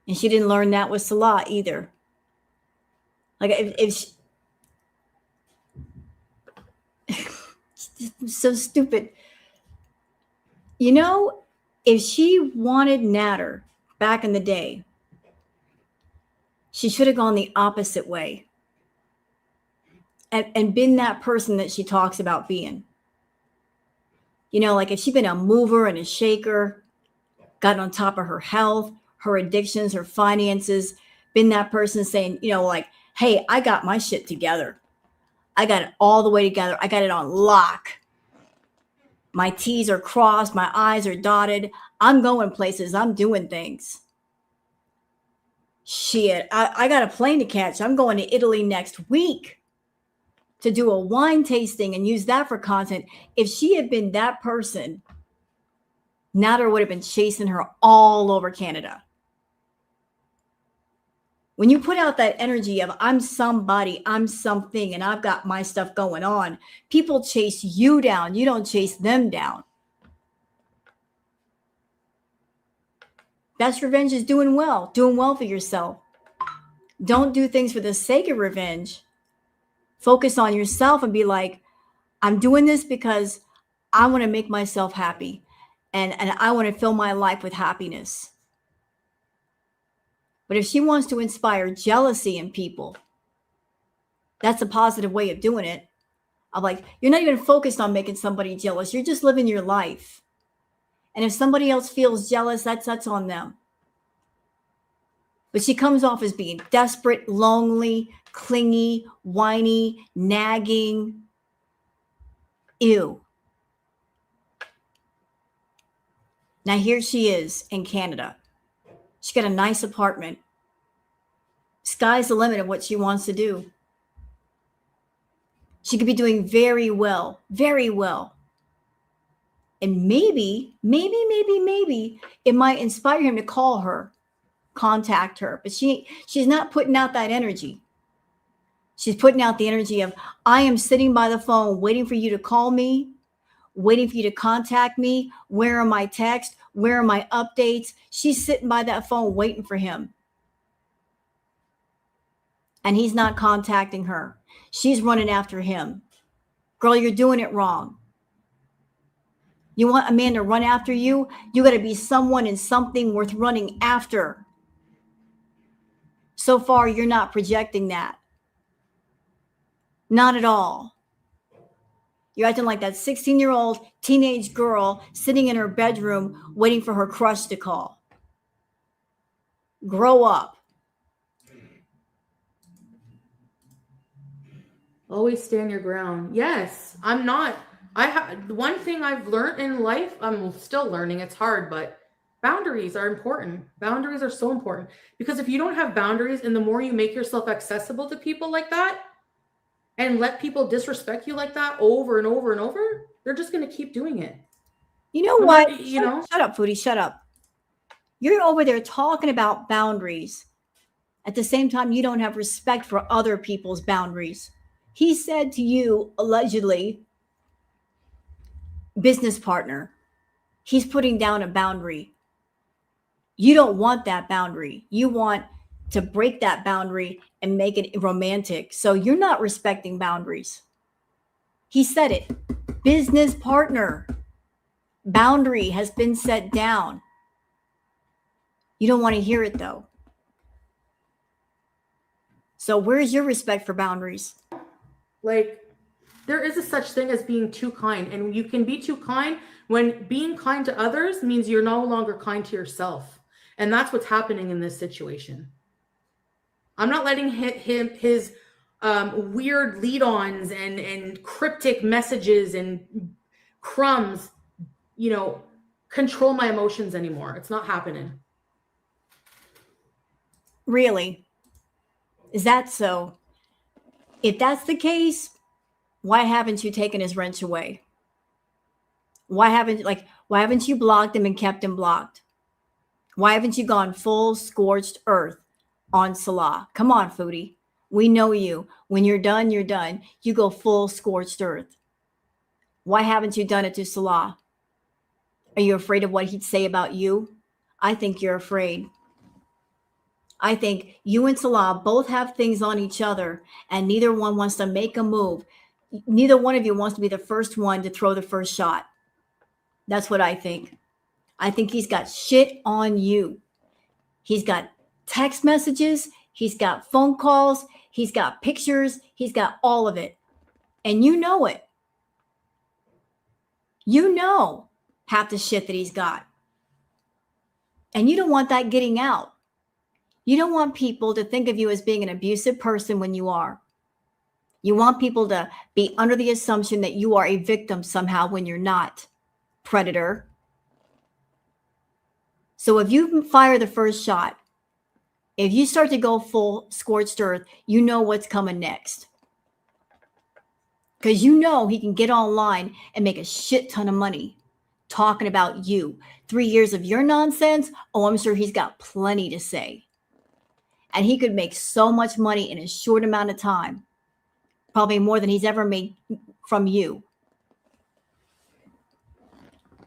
And she didn't learn that with Salah either. Like, if she, so stupid. You know, if she wanted Nader back in the day, she should have gone the opposite way and been that person that she talks about being. You know, like if she'd been a mover and a shaker, gotten on top of her health, her addictions, her finances, been that person saying, you know, like, hey, I got my shit together. I got it all the way together. I got it on lock. My T's are crossed. My I's are dotted. I'm going places. I'm doing things. Shit, I got a plane to catch. I'm going to Italy next week to do a wine tasting and use that for content. If she had been that person, Nader would have been chasing her all over Canada. When you put out that energy of I'm somebody, I'm something, and I've got my stuff going on, people chase you down. You don't chase them down. Best revenge is doing well for yourself. Don't do things for the sake of revenge. Focus on yourself and be like, I'm doing this because I want to make myself happy and I want to fill my life with happiness. But if she wants to inspire jealousy in people, that's a positive way of doing it. I'm like, you're not even focused on making somebody jealous. You're just living your life. And if somebody else feels jealous, that's on them. But she comes off as being desperate, lonely, clingy, whiny, nagging. Ew. Now here she is in Canada. She got a nice apartment. Sky's the limit of what she wants to do. She could be doing very well, very well. And maybe it might inspire him to call her, contact her. But she's not putting out that energy. She's putting out the energy of, I am sitting by the phone waiting for you to call me, waiting for you to contact me. Where are my texts? Where are my updates? She's sitting by that phone waiting for him. And he's not contacting her. She's running after him. Girl, you're doing it wrong. You want a man to run after you? You got to be someone and something worth running after. So far, you're not projecting that. Not at all. You're acting like that 16-year-old teenage girl sitting in her bedroom waiting for her crush to call. Grow up. Always stand your ground. Yes, I'm not. One thing I've learned in life, I'm still learning, it's hard, but boundaries are important. Boundaries are so important because if you don't have boundaries and the more you make yourself accessible to people like that and let people disrespect you like that over and over and over, they're just going to keep doing it. You know what? Shut up, Foodie, shut up. You're over there talking about boundaries. At the same time, you don't have respect for other people's boundaries. He said to you, allegedly, business partner, he's putting down a boundary. You don't want that boundary. You want to break that boundary and make it romantic. So you're not respecting boundaries. He said it. Business partner. Boundary has been set down. You don't want to hear it though. So where's your respect for boundaries? Like, there is a such thing as being too kind, and you can be too kind when being kind to others means you're no longer kind to yourself. And that's what's happening in this situation. I'm not letting his weird lead-ons and cryptic messages and crumbs, control my emotions anymore. It's not happening. Really? Is that so? If that's the case, why haven't you taken his wrench away? Why haven't you blocked him and kept him blocked? Why haven't you gone full scorched earth on Salah? Come on, Foodie. We know you. When you're done, you're done. You go full scorched earth. Why haven't you done it to Salah? Are you afraid of what he'd say about you? I think you're afraid. I think you and Salah both have things on each other, and neither one wants to make a move. Neither one of you wants to be the first one to throw the first shot. That's what I think. I think he's got shit on you. He's got text messages. He's got phone calls. He's got pictures. He's got all of it. And you know it. You know half the shit that he's got. And you don't want that getting out. You don't want people to think of you as being an abusive person when you are. You want people to be under the assumption that you are a victim somehow when you're not. Predator. So if you fire the first shot, if you start to go full scorched earth, you know what's coming next. Because you know he can get online and make a shit ton of money talking about you. 3 years of your nonsense, oh, I'm sure he's got plenty to say. And he could make so much money in a short amount of time. Probably more than he's ever made from you.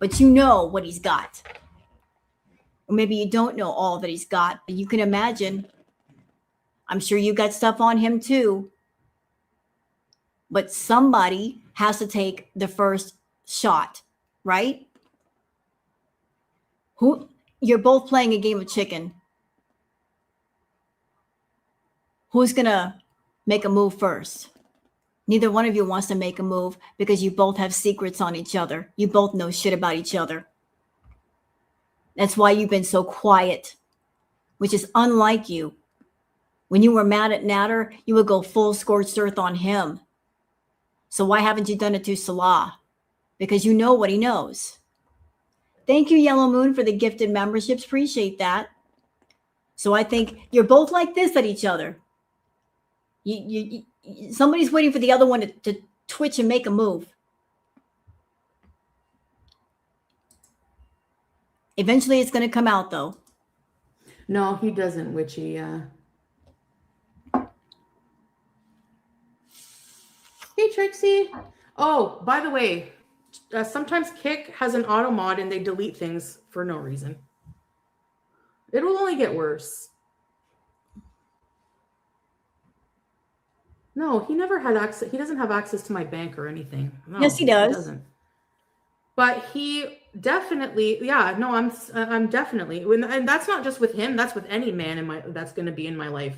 But you know what he's got. Or maybe you don't know all that he's got, but you can imagine. I'm sure you got stuff on him too. But somebody has to take the first shot, right? You're both playing a game of chicken. Who's going to make a move first? Neither one of you wants to make a move because you both have secrets on each other. You both know shit about each other. That's why you've been so quiet, which is unlike you. When you were mad at Natter, you would go full scorched earth on him. So why haven't you done it to Salah? Because you know what he knows. Thank you, Yellow Moon, for the gifted memberships. Appreciate that. So I think you're both like this at each other. Somebody's waiting for the other one to twitch and make a move. Eventually, it's going to come out, though. No, he doesn't, Witchy. Hey, Trixie. Oh, by the way, sometimes Kick has an auto mod and they delete things for no reason. It will only get worse. No, he never had access. He doesn't have access to my bank or anything. No, Yes, he does. He doesn't. But he definitely, yeah, no, I'm definitely, and that's not just with him. That's with any man that's going to be in my life.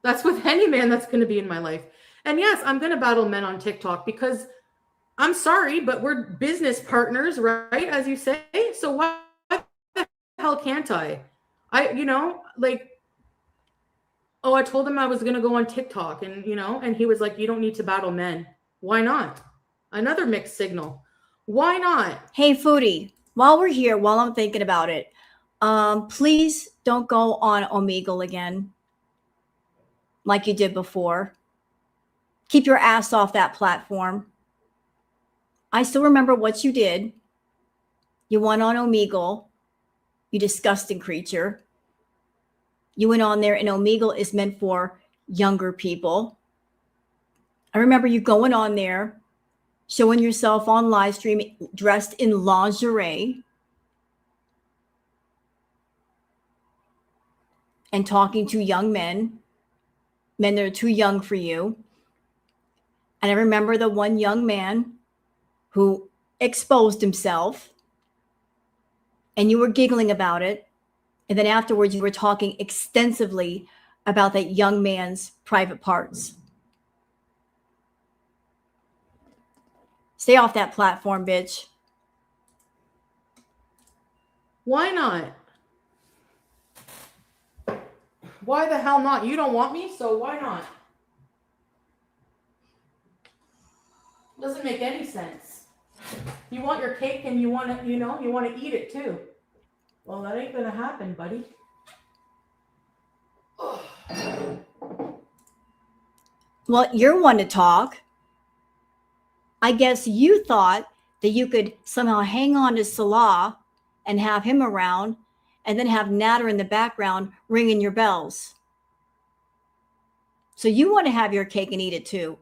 That's with any man that's going to be in my life. And yes, I'm going to battle men on TikTok because I'm sorry, but we're business partners, right? As you say. So why the hell can't I? I told him I was going to go on TikTok and he was like, you don't need to battle men. Why not? Another mixed signal. Why not? Hey, Foodie, while we're here, while I'm thinking about it, please don't go on Omegle again like you did before. Keep your ass off that platform. I still remember what you did. You went on Omegle, you disgusting creature. You went on there, and Omegle is meant for younger people. I remember you going on there, showing yourself on live stream dressed in lingerie and talking to young men that are too young for you. And I remember the one young man who exposed himself, and you were giggling about it. And then afterwards, you were talking extensively about that young man's private parts. Stay off that platform, bitch. Why not? Why the hell not? You don't want me, so why not? Doesn't make any sense. You want your cake and you want to, you want to eat it too. Well, that ain't gonna happen, buddy. Well, you're one to talk. I guess you thought that you could somehow hang on to Salah and have him around and then have Natter in the background ringing your bells. So you want to have your cake and eat it too.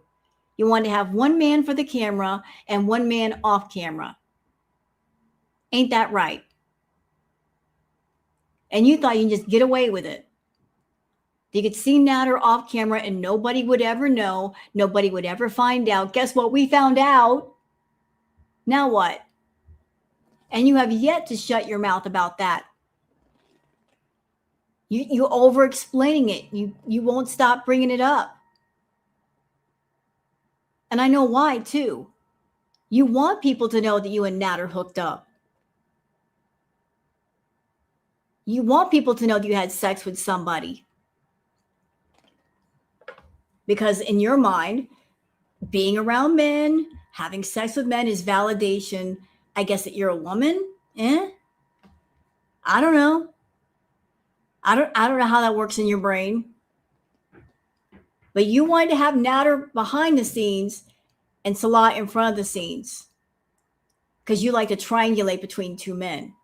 You want to have one man for the camera and one man off camera. Ain't that right? And you thought you could just get away with it. You could see Natter off camera and nobody would ever know. Nobody would ever find out. Guess what? We found out. Now what? And you have yet to shut your mouth about that. You over-explaining it. You won't stop bringing it up. And I know why, too. You want people to know that you and Natter hooked up. You want people to know that you had sex with somebody. Because in your mind, being around men, having sex with men is validation. I guess that you're a woman? I don't know. I don't know how that works in your brain. But you wanted to have Natter behind the scenes and Salah in front of the scenes. Because you like to triangulate between two men.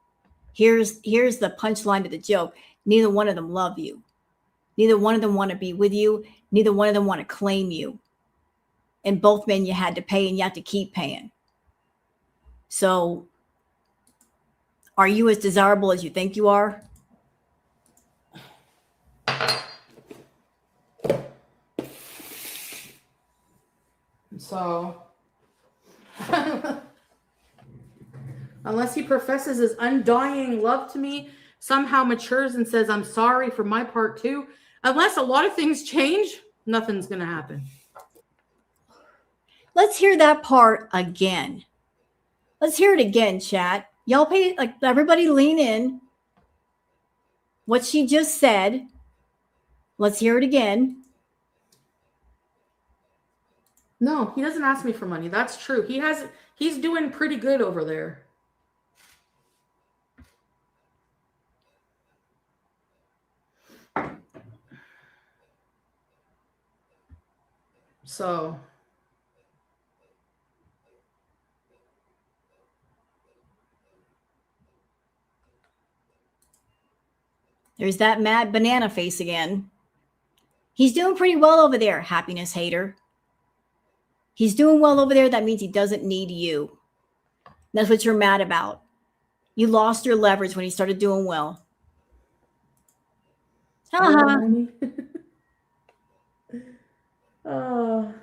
Here's the punchline to the joke. Neither one of them love you. Neither one of them want to be with you. Neither one of them want to claim you. And both men you had to pay and you have to keep paying. So are you as desirable as you think you are? So, unless he professes his undying love to me, somehow matures and says, I'm sorry for my part too, unless a lot of things change, nothing's going to happen. Let's hear that part again. Let's hear it again, chat. Y'all pay, like, everybody lean in. What she just said. Let's hear it again. No, he doesn't ask me for money. That's true. He's doing pretty good over there. So there's that mad banana face again. He's doing pretty well over there, happiness hater. He's doing well over there. That means he doesn't need you. That's what you're mad about. You lost your leverage when he started doing well. Oh.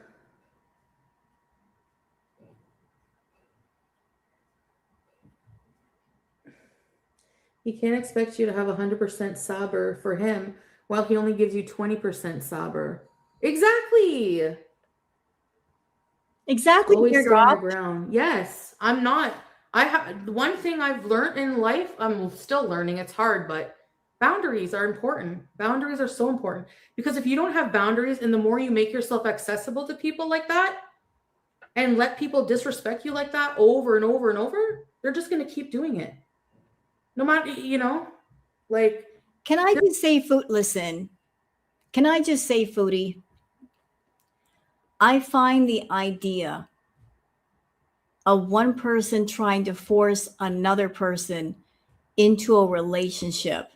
He can't expect you to have 100% sabr for him while he only gives you 20% sabr. Exactly. Exactly. Always stand my ground. Yes, I'm not. One thing I've learned in life, I'm still learning. It's hard, but boundaries are important. Boundaries are so important because if you don't have boundaries and the more you make yourself accessible to people like that and let people disrespect you like that over and over and over, they're just going to keep doing it. No matter, like. Can I just say, listen, can I just say, Foodie? I find the idea of one person trying to force another person into a relationship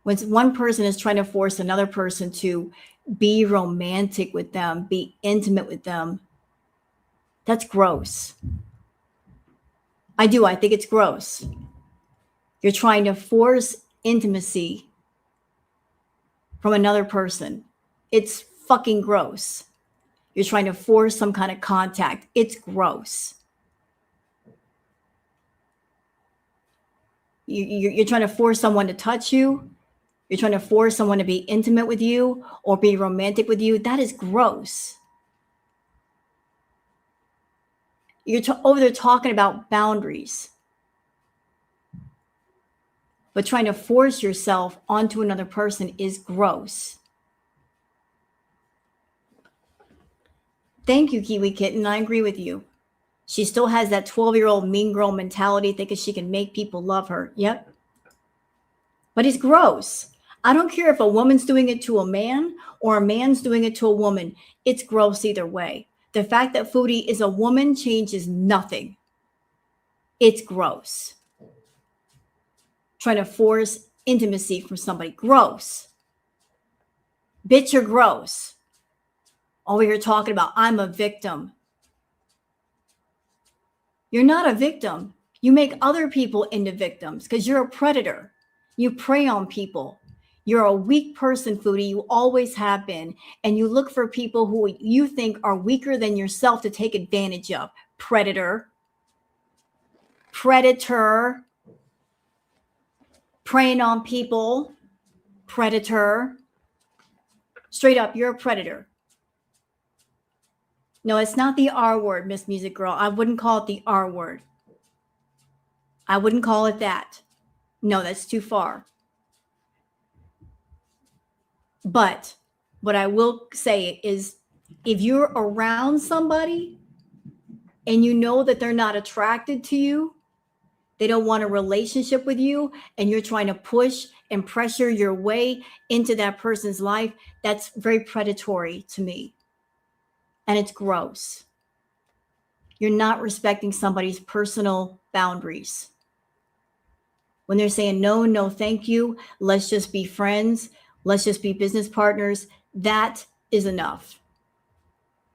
When one person is trying to force another person to be romantic with them, be intimate with them, that's gross. I do. I think it's gross. You're trying to force intimacy from another person. It's fucking gross. You're trying to force some kind of contact. It's gross. You're trying to force someone to touch you. You're trying to force someone to be intimate with you or be romantic with you. That is gross. You're over there talking about boundaries. But trying to force yourself onto another person is gross. Thank you, Kiwi Kitten. I agree with you. She still has that 12-year-old mean girl mentality, thinking she can make people love her. Yep. But it's gross. I don't care if a woman's doing it to a man or a man's doing it to a woman. It's gross either way. The fact that Foodie is a woman changes nothing. It's gross. Trying to force intimacy from somebody. Gross. Bitch, you're gross. Over here talking about, I'm a victim. You're not a victim. You make other people into victims because you're a predator. You prey on people. You're a weak person, Foodie. You always have been. And you look for people who you think are weaker than yourself to take advantage of. Predator. Predator. Preying on people. Predator. Straight up, you're a predator. No, it's not the R word, Miss Music Girl. I wouldn't call it the R word. I wouldn't call it that. No, that's too far. But what I will say is, if you're around somebody and you know that they're not attracted to you, they don't want a relationship with you, and you're trying to push and pressure your way into that person's life, that's very predatory to me. And it's gross. You're not respecting somebody's personal boundaries. When they're saying, no, no, thank you, let's just be friends, let's just be business partners, that is enough.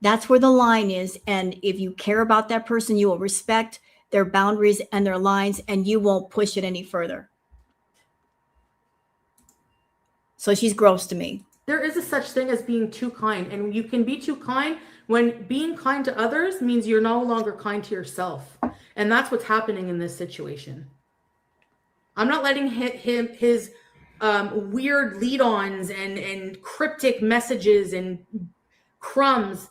That's where the line is. And if you care about that person, you will respect their boundaries and their lines, and you won't push it any further. So she's gross to me. There is a such thing as being too kind, and you can be too kind when being kind to others means you're no longer kind to yourself. And that's what's happening in this situation. I'm not letting his weird lead-ons and cryptic messages and crumbs,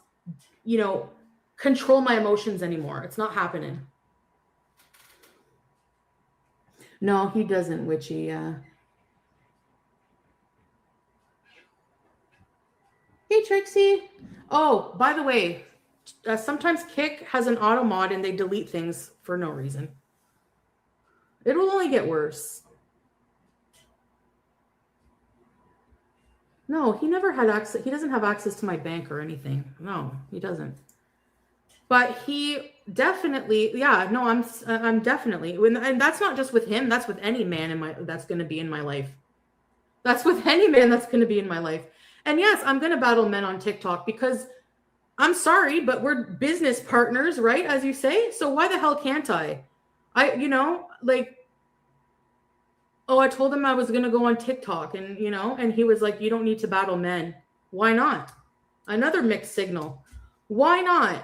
control my emotions anymore. It's not happening. No, he doesn't, Witchy. Hey, Trixie. Oh, by the way, sometimes Kik has an auto mod and they delete things for no reason. It will only get worse. No, he never had access. He doesn't have access to my bank or anything. No, he doesn't. But he definitely, yeah, no, I'm definitely, and that's not just with him. That's with any man that's going to be in my life. That's with any man that's going to be in my life. And yes, I'm going to battle men on TikTok because I'm sorry, but we're business partners, right? As you say. So why the hell can't I? I told him I was going to go on TikTok and he was like, you don't need to battle men. Why not? Another mixed signal. Why not?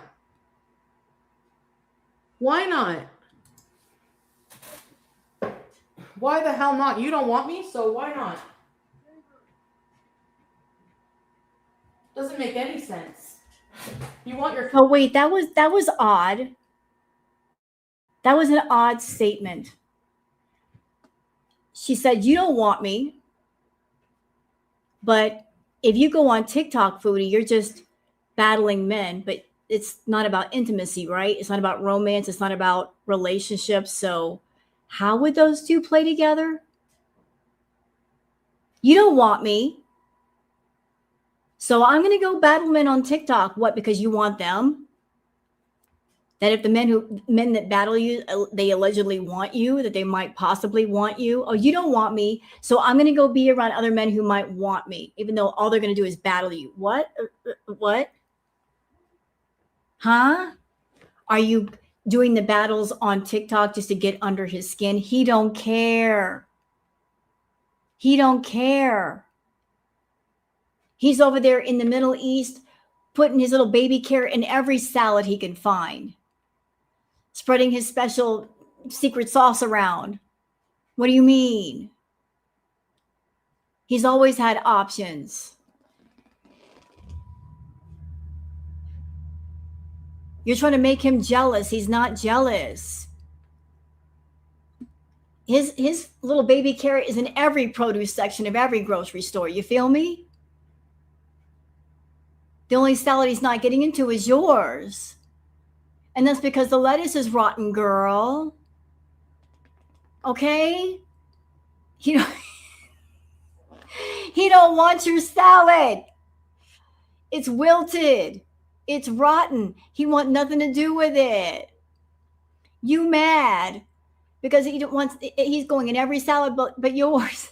Why not? Why the hell not? You don't want me, so why not? Doesn't make any sense. You want your... Oh, wait, that was odd. That was an odd statement. She said, you don't want me, but if you go on TikTok, Foodie, you're just battling men, but it's not about intimacy, right? It's not about romance. It's not about relationships. So how would those two play together? You don't want me. So I'm going to go battle men on TikTok. What? Because you want them? That if the men that battle you, they allegedly want you, that they might possibly want you. Oh, you don't want me, so I'm going to go be around other men who might want me, even though all they're going to do is battle you. What? What? Huh? Are you doing the battles on TikTok just to get under his skin? He don't care. He don't care. He's over there in the Middle East putting his little baby carrot in every salad he can find, spreading his special secret sauce around. What do you mean? He's always had options. You're trying to make him jealous. He's not jealous. His little baby carrot is in every produce section of every grocery store. You feel me? The only salad he's not getting into is yours. And that's because the lettuce is rotten, girl. Okay? He don't want your salad. It's wilted. It's rotten. He wants nothing to do with it. You mad because he's going in every salad but yours.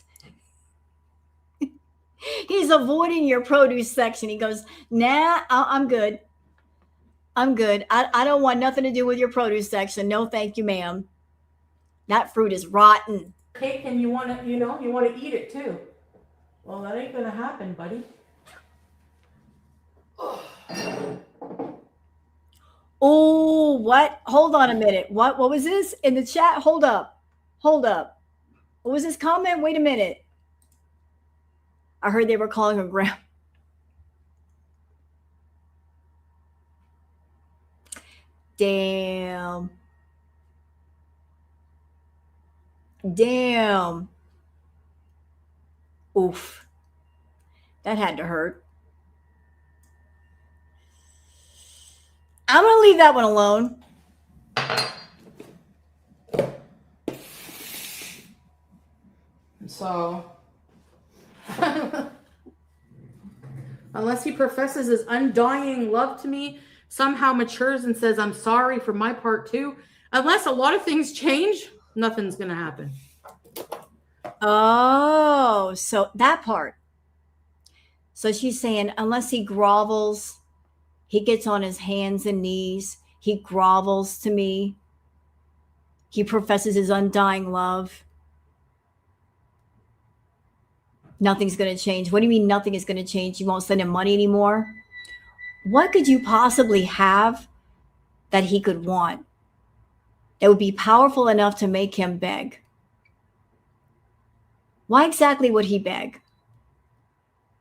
He's avoiding your produce section. He goes, nah, I'm good. I'm good. I don't want nothing to do with your produce section. No, thank you, ma'am. That fruit is rotten. Cake and you want to eat it too. Well, that ain't gonna happen, buddy. Oh, what? Hold on a minute. What was this in the chat? Hold up. What was this comment? Wait a minute. I heard they were calling her grandma. Damn. Oof. That had to hurt. I'm going to leave that one alone. So, unless he professes his undying love to me, somehow matures and says, I'm sorry for my part too, unless a lot of things change, nothing's going to happen. Oh, so that part. So she's saying, unless he grovels, he gets on his hands and knees, he grovels to me, he professes his undying love, nothing's going to change. What do you mean nothing is going to change? You won't send him money anymore? What could you possibly have that he could want that would be powerful enough to make him beg? Why exactly would he beg?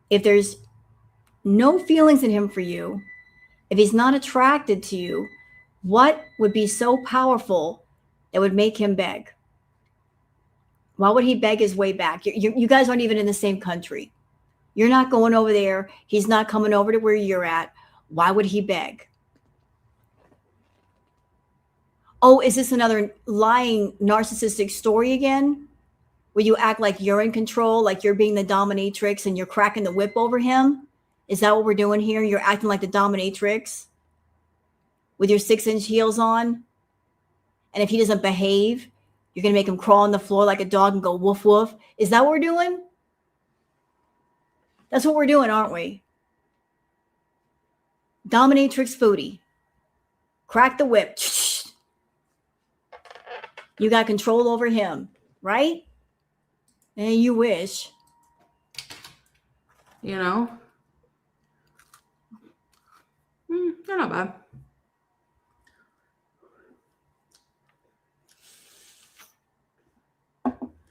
If there's no feelings in him for you, if he's not attracted to you, what would be so powerful that would make him beg? Why would he beg his way back? You guys aren't even in the same country. You're not going over there. He's not coming over to where you're at. Why would he beg? Oh, is this another lying narcissistic story again? Where you act like you're in control, like you're being the dominatrix and you're cracking the whip over him? Is that what we're doing here? You're acting like the dominatrix with your 6-inch heels on? And if he doesn't behave, you're going to make him crawl on the floor like a dog and go woof woof? Is that what we're doing? That's what we're doing, aren't we? Dominatrix Foodie. Crack the whip. You got control over him, right? And you wish. You know? They're not bad.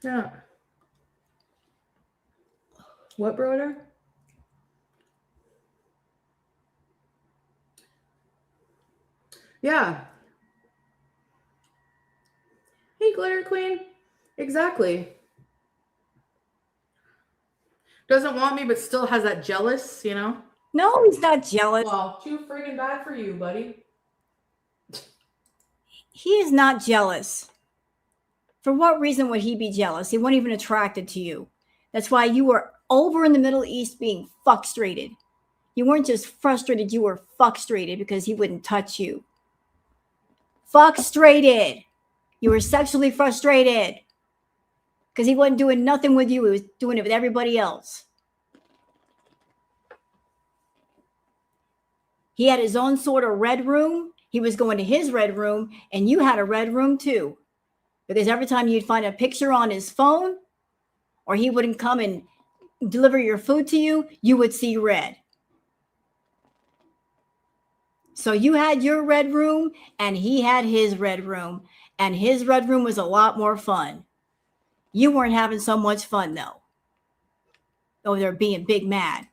Yeah. What, brother? Yeah. Hey, Glitter Queen. Exactly. Doesn't want me, but still has that jealous, you know? No, he's not jealous. Well, too friggin' bad for you, buddy. He is not jealous. For what reason would he be jealous? He wasn't even attracted to you. That's why you were over in the Middle East being frustrated. You weren't just frustrated, you were frustrated because he wouldn't touch you. Frustrated. You were sexually frustrated because he wasn't doing nothing with you. He was doing it with everybody else. He had his own sort of red room. He was going to his red room, and you had a red room too. Because every time you'd find a picture on his phone, or he wouldn't come and deliver your food to you, you would see red. So you had your red room, and he had his red room, and his red room was a lot more fun. You weren't having so much fun, though. Oh, they're being big mad.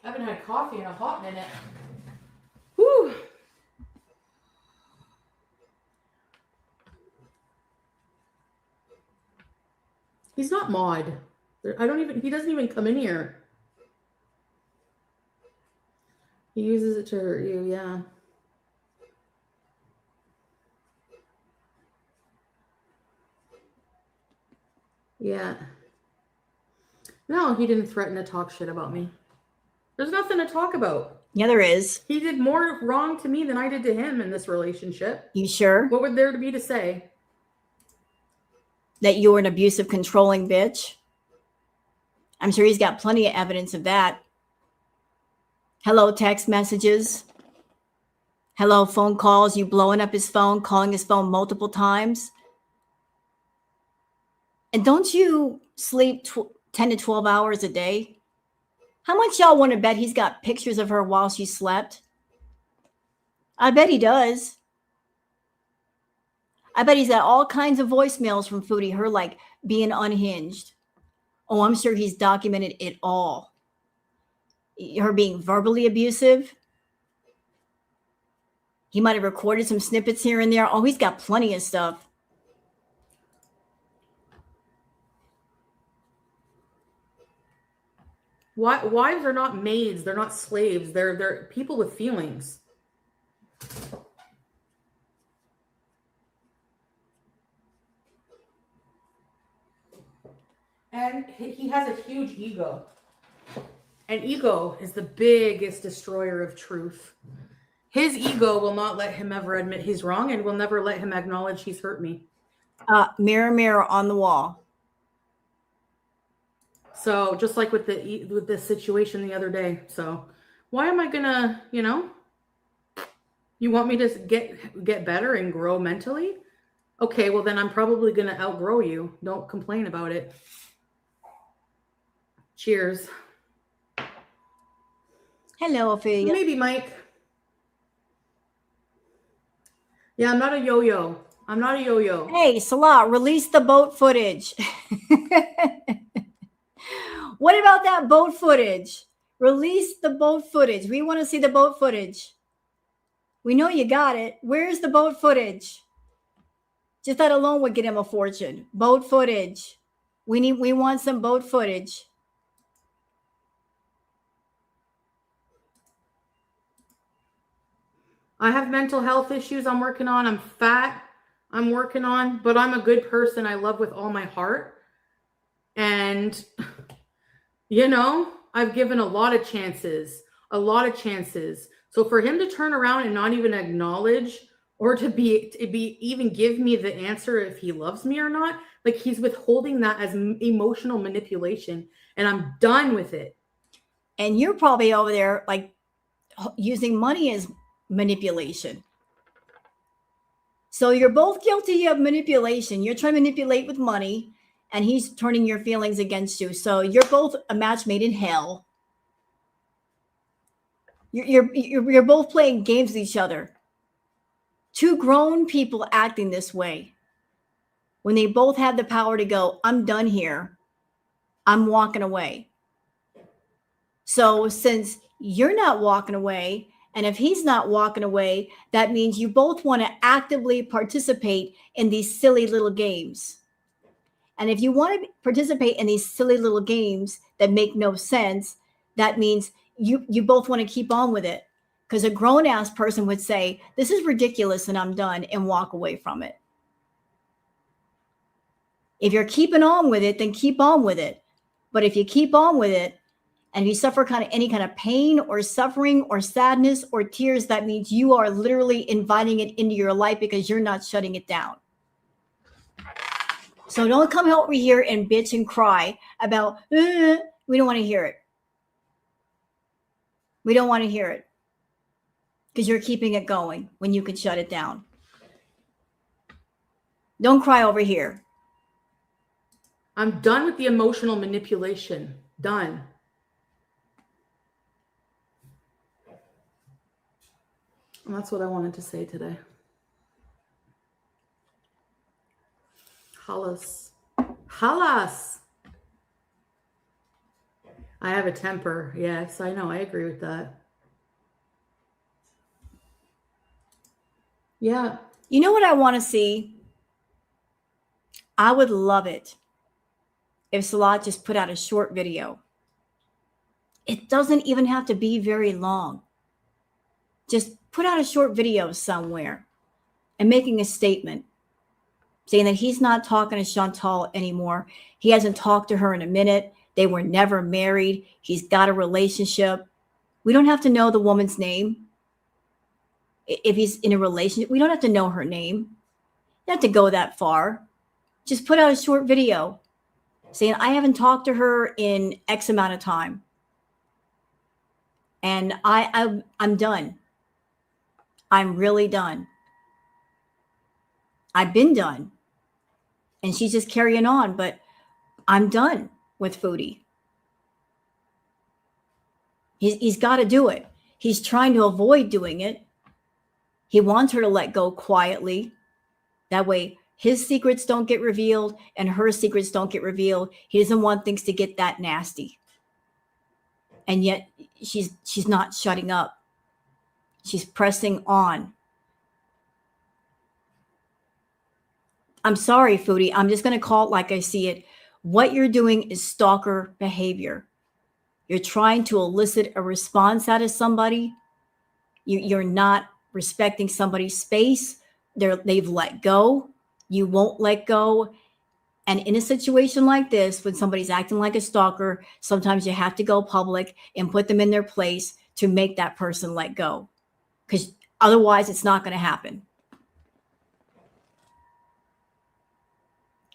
I haven't had coffee in a hot minute. Whew. He's not mod. He doesn't even come in here. He uses it to hurt you, yeah. Yeah. No, he didn't threaten to talk shit about me. There's nothing to talk about. Yeah, there is. He did more wrong to me than I did to him in this relationship. You sure? What would there be to say? That you were an abusive, controlling bitch? I'm sure he's got plenty of evidence of that. Hello, text messages. Hello, phone calls. You blowing up his phone, calling his phone multiple times. And don't you sleep 10 to 12 hours a day? How much y'all want to bet he's got pictures of her while she slept? I bet he does. I bet he's got all kinds of voicemails from Foodie, her like being unhinged. Oh, I'm sure he's documented it all. Her being verbally abusive. He might have recorded some snippets here and there. Oh, he's got plenty of stuff. Wives are not maids. They're not slaves. They're people with feelings. And he has a huge ego. And ego is the biggest destroyer of truth. His ego will not let him ever admit he's wrong and will never let him acknowledge he's hurt me. Mirror, mirror on the wall. So just like with the situation the other day. So why am I gonna, you want me to get better and grow mentally? Okay, well then I'm probably gonna outgrow you. Don't complain about it. Cheers. Hello, Ophelia. Maybe Mike. Yeah, I'm not a yo-yo. I'm not a yo-yo. Hey, Salah, release the boat footage. What about that boat footage? Release the boat footage. We want to see the boat footage. We know you got it. Where's the boat footage? Just that alone would get him a fortune. Boat footage. We want some boat footage. I have mental health issues I'm working on. I'm fat. I'm working on, but I'm a good person. I love with all my heart. And, I've given a lot of chances. So for him to turn around and not even acknowledge or to even give me the answer if he loves me or not, like he's withholding that as emotional manipulation. And I'm done with it. And you're probably over there like using money as manipulation. So you're both guilty of manipulation. You're trying to manipulate with money, and he's turning your feelings against you. So you're both a match made in hell. You're both playing games with each other. Two grown people acting this way when they both have the power to go, I'm done here. I'm walking away. So since you're not walking away, and if he's not walking away, that means you both want to actively participate in these silly little games. And if you want to participate in these silly little games that make no sense, that means you both want to keep on with it. Because a grown-ass person would say, this is ridiculous and I'm done, and walk away from it. If you're keeping on with it, then keep on with it. But if you keep on with it, and if you suffer any kind of pain or suffering or sadness or tears, that means you are literally inviting it into your life because you're not shutting it down. So don't come over here and bitch and cry about, we don't want to hear it. We don't want to hear it because you're keeping it going when you can shut it down. Don't cry over here. I'm done with the emotional manipulation. Done. And that's what I wanted to say today. Halas. Halas. I have a temper. Yes, I know. I agree with that. Yeah. You know what I want to see? I would love it if Salat just put out a short video. It doesn't even have to be very long. Just put out a short video somewhere and making a statement saying that he's not talking to Chantal anymore. He hasn't talked to her in a minute. They were never married. He's got a relationship. We don't have to know the woman's name. If he's in a relationship, we don't have to know her name. You don't have to go that far. Just put out a short video saying, I haven't talked to her in X amount of time. And I'm done. I'm really done. I've been done. And she's just carrying on, but I'm done with Foodie. He's got to do it. He's trying to avoid doing it. He wants her to let go quietly. That way his secrets don't get revealed and her secrets don't get revealed. He doesn't want things to get that nasty. And yet she's not shutting up. She's pressing on. I'm sorry, Foodie. I'm just going to call it like I see it. What you're doing is stalker behavior. You're trying to elicit a response out of somebody. You're not respecting somebody's space. They've let go. You won't let go. And in a situation like this, when somebody's acting like a stalker, sometimes you have to go public and put them in their place to make that person let go. Because otherwise, it's not going to happen.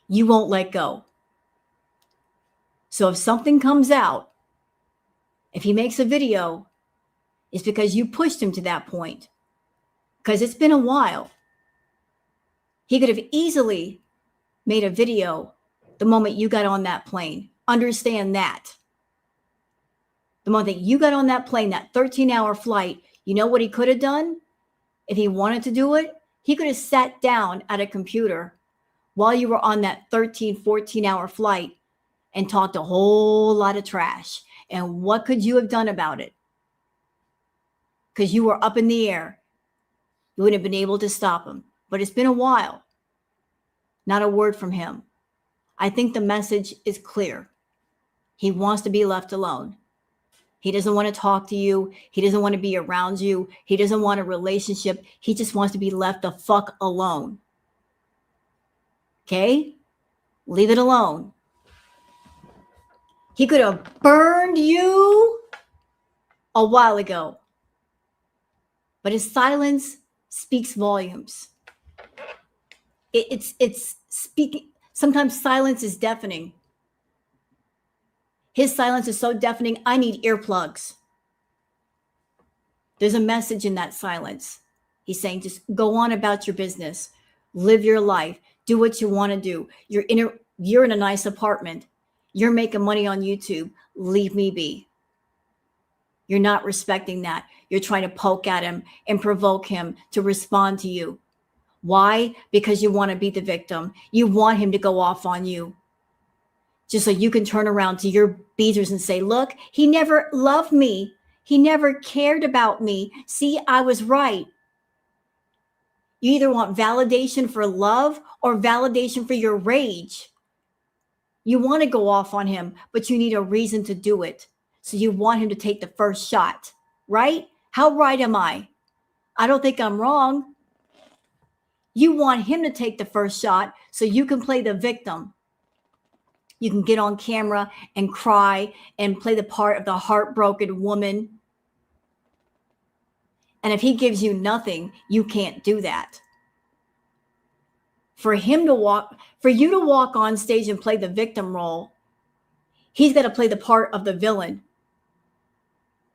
You won't let go. So if something comes out, if he makes a video, it's because you pushed him to that point. Because it's been a while. He could have easily made a video the moment you got on that plane. Understand that. The moment that you got on that plane, that 13-hour flight, you know what he could have done? If he wanted to do it, he could have sat down at a computer while you were on that 13, 14-hour flight and talked a whole lot of trash. And what could you have done about it? Because you were up in the air. You wouldn't have been able to stop him. But it's been a while. Not a word from him. I think the message is clear. He wants to be left alone. He doesn't want to talk to you. He doesn't want to be around you. He doesn't want a relationship. He just wants to be left the fuck alone. Okay? Leave it alone. He could have burned you a while ago. But his silence speaks volumes. It's speaking. Sometimes silence is deafening. His silence is so deafening, I need earplugs. There's a message in that silence. He's saying, just go on about your business. Live your life. Do what you want to do. You're in a nice apartment. You're making money on YouTube. Leave me be. You're not respecting that. You're trying to poke at him and provoke him to respond to you. Why? Because you want to be the victim. You want him to go off on you. Just so you can turn around to your beaters and say, look, he never loved me. He never cared about me. See, I was right. You either want validation for love or validation for your rage. You want to go off on him, but you need a reason to do it. So you want him to take the first shot, right? How right am I? I don't think I'm wrong. You want him to take the first shot so you can play the victim. You can get on camera and cry and play the part of the heartbroken woman. And if he gives you nothing, you can't do that. For you to walk on stage and play the victim role, he's got to play the part of the villain.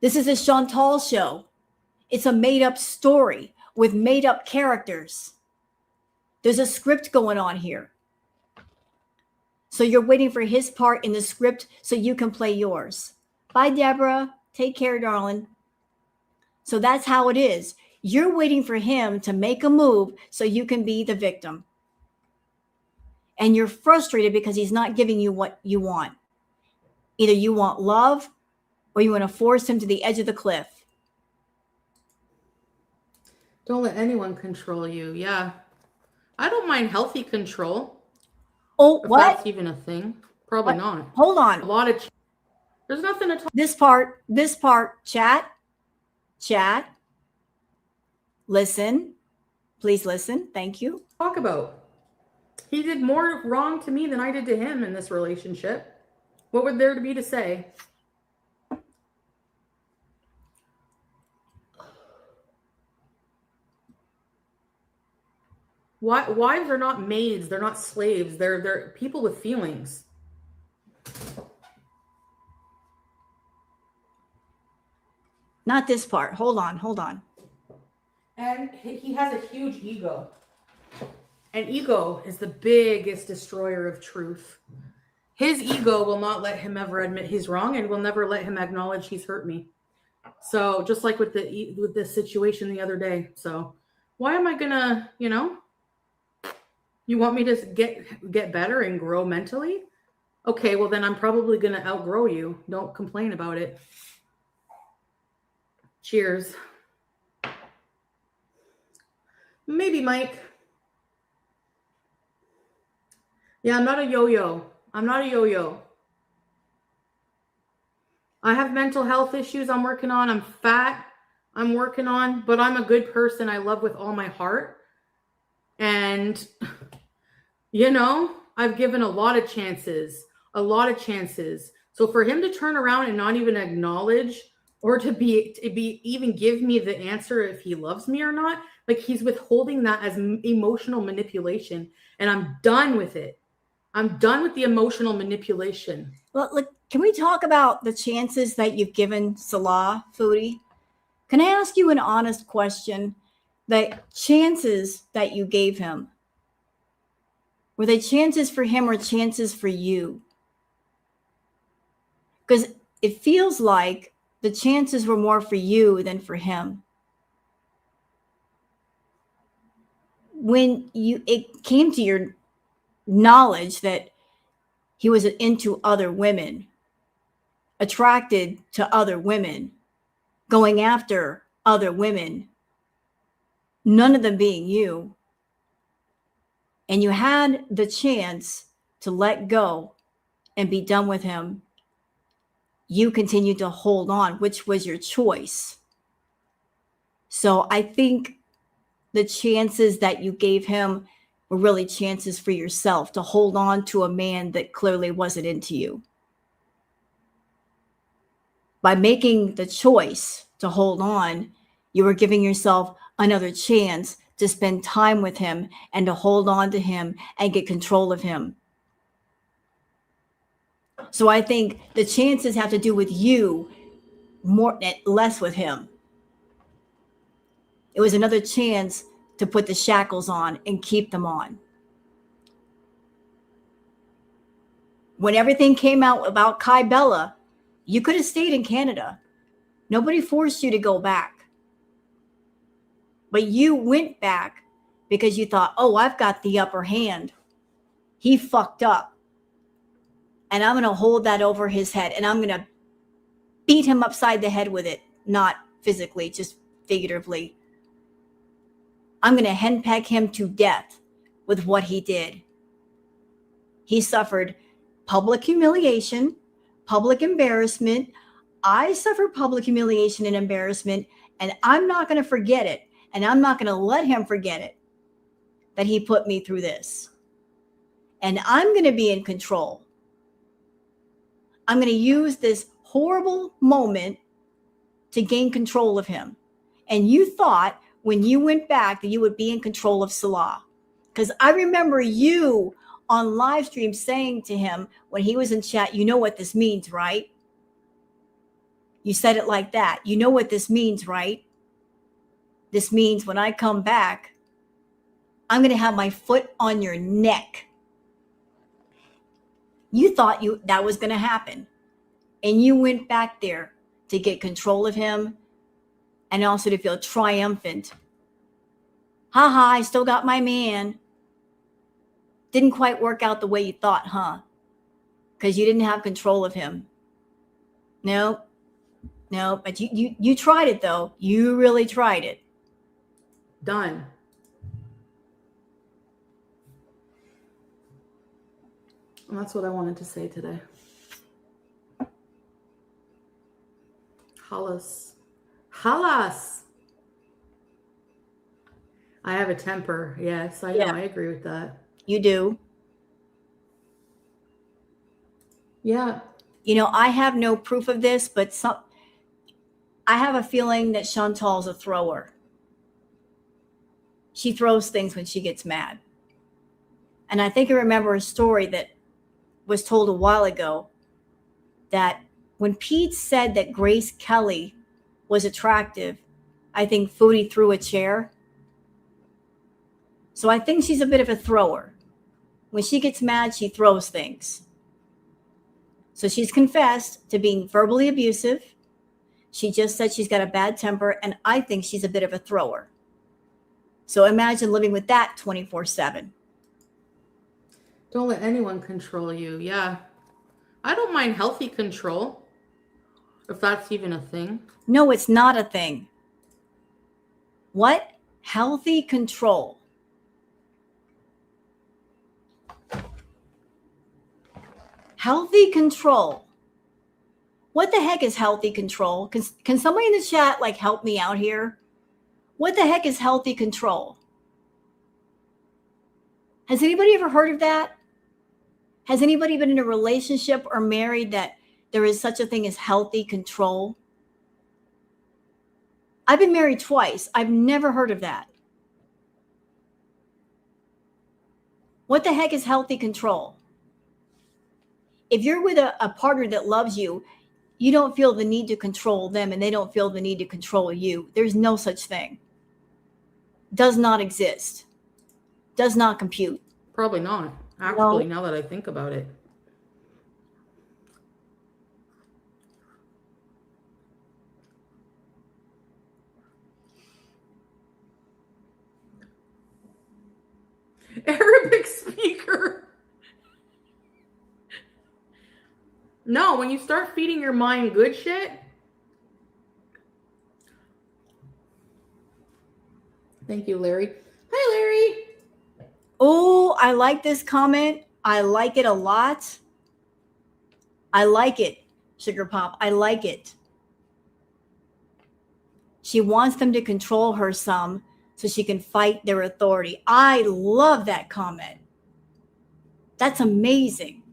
This is a Chantal show. It's a made-up story with made-up characters. There's a script going on here. So you're waiting for his part in the script so you can play yours. Bye, Deborah. Take care, darling. So that's how it is. You're waiting for him to make a move so you can be the victim. And you're frustrated because he's not giving you what you want. Either you want love or you want to force him to the edge of the cliff. Don't let anyone control you. Yeah. I don't mind healthy control. Oh, If what? that's even a thing. Probably What? not. Hold on. A lot of... There's nothing to talk This part, chat, listen, please listen. Thank you. about. He did more wrong to me than I did to him in this relationship. What would there be to say? Wives are not maids. They're not slaves. They're people with feelings. Not this part. Hold on. And he has a huge ego. And ego is the biggest destroyer of truth. His ego will not let him ever admit he's wrong and will never let him acknowledge he's hurt me. So just like with the situation the other day. So why am I gonna, you want me to get better and grow mentally? Okay, well then I'm probably gonna outgrow you. Don't complain about it. Cheers. Maybe, Mike. Yeah, I'm not a yo-yo. I have mental health issues I'm working on. I'm fat. I'm working on, but I'm a good person. I love with all my heart. And, I've given a lot of chances. So for him to turn around and not even acknowledge or to be even give me the answer if he loves me or not, like he's withholding that as emotional manipulation. And I'm done with it. I'm done with the emotional manipulation. Well, look, can we talk about the chances that you've given Salah, Foodie? Can I ask you an honest question? The chances that you gave him, were they chances for him or chances for you? Because it feels like the chances were more for you than for him. When it came to your knowledge that he was into other women, attracted to other women, going after other women, none of them being you, and you had the chance to let go and be done with him, you continued to hold on, which was your choice. So I think the chances that you gave him were really chances for yourself to hold on to a man that clearly wasn't into you. By making the choice to hold on, you were giving yourself another chance to spend time with him and to hold on to him and get control of him. So I think the chances have to do with you less with him. It was another chance to put the shackles on and keep them on. When everything came out about Kai Bella, you could have stayed in Canada. Nobody forced you to go back. But you went back because you thought, oh, I've got the upper hand. He fucked up. And I'm going to hold that over his head. And I'm going to beat him upside the head with it. Not physically, just figuratively. I'm going to henpeck him to death with what he did. He suffered public humiliation, public embarrassment. I suffered public humiliation and embarrassment, and I'm not going to forget it. And I'm not going to let him forget it, that he put me through this. And I'm going to be in control. I'm going to use this horrible moment to gain control of him. And you thought when you went back that you would be in control of Salah. Because I remember you on live stream saying to him when he was in chat, you know what this means, right? You said it like that. You know what this means, right? This means when I come back, I'm going to have my foot on your neck. You thought that was going to happen. And you went back there to get control of him and also to feel triumphant. Ha ha, I still got my man. Didn't quite work out the way you thought, huh? Because you didn't have control of him. No, but you tried it though. You really tried it. Done. And that's what I wanted to say today. Halas. I have a temper. Yes, I know. Yeah. I agree with that. You do. Yeah. You know, I have no proof of this, but I have a feeling that Chantal's a thrower. She throws things when she gets mad. And I think I remember a story that was told a while ago that when Pete said that Grace Kelly was attractive, I think Foodie threw a chair. So I think she's a bit of a thrower. When she gets mad, she throws things. So she's confessed to being verbally abusive. She just said she's got a bad temper, and I think she's a bit of a thrower. So imagine living with that 24/7. Don't let anyone control you. Yeah. I don't mind healthy control, if that's even a thing. No, it's not a thing. What? Healthy control. Healthy control. What the heck is healthy control? Can somebody in the chat help me out here? What the heck is healthy control? Has anybody ever heard of that? Has anybody been in a relationship or married that there is such a thing as healthy control? I've been married twice. I've never heard of that. What the heck is healthy control? If you're with a partner that loves you, you don't feel the need to control them and they don't feel the need to control you. There's no such thing. Does not exist. Does not compute. Probably not. Actually, now that I think about it. Arabic speaker. No, when you start feeding your mind good shit. Thank you, Larry. Hi, Larry. Oh, I like this comment. I like it a lot. I like it, Sugar Pop. I like it. She wants them to control her some so she can fight their authority. I love that comment. That's amazing.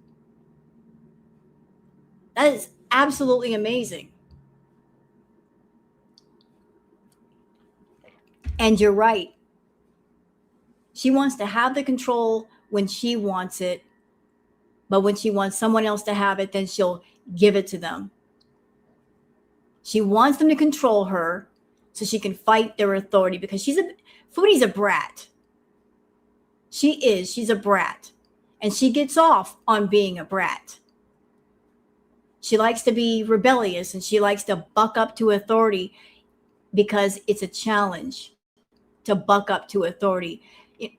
That is absolutely amazing. And you're right. She wants to have the control when she wants it. But when she wants someone else to have it, then she'll give it to them. She wants them to control her so she can fight their authority because Foodie's a brat. She is. She's a brat. And she gets off on being a brat. She likes to be rebellious and she likes to buck up to authority because it's a challenge to buck up to authority.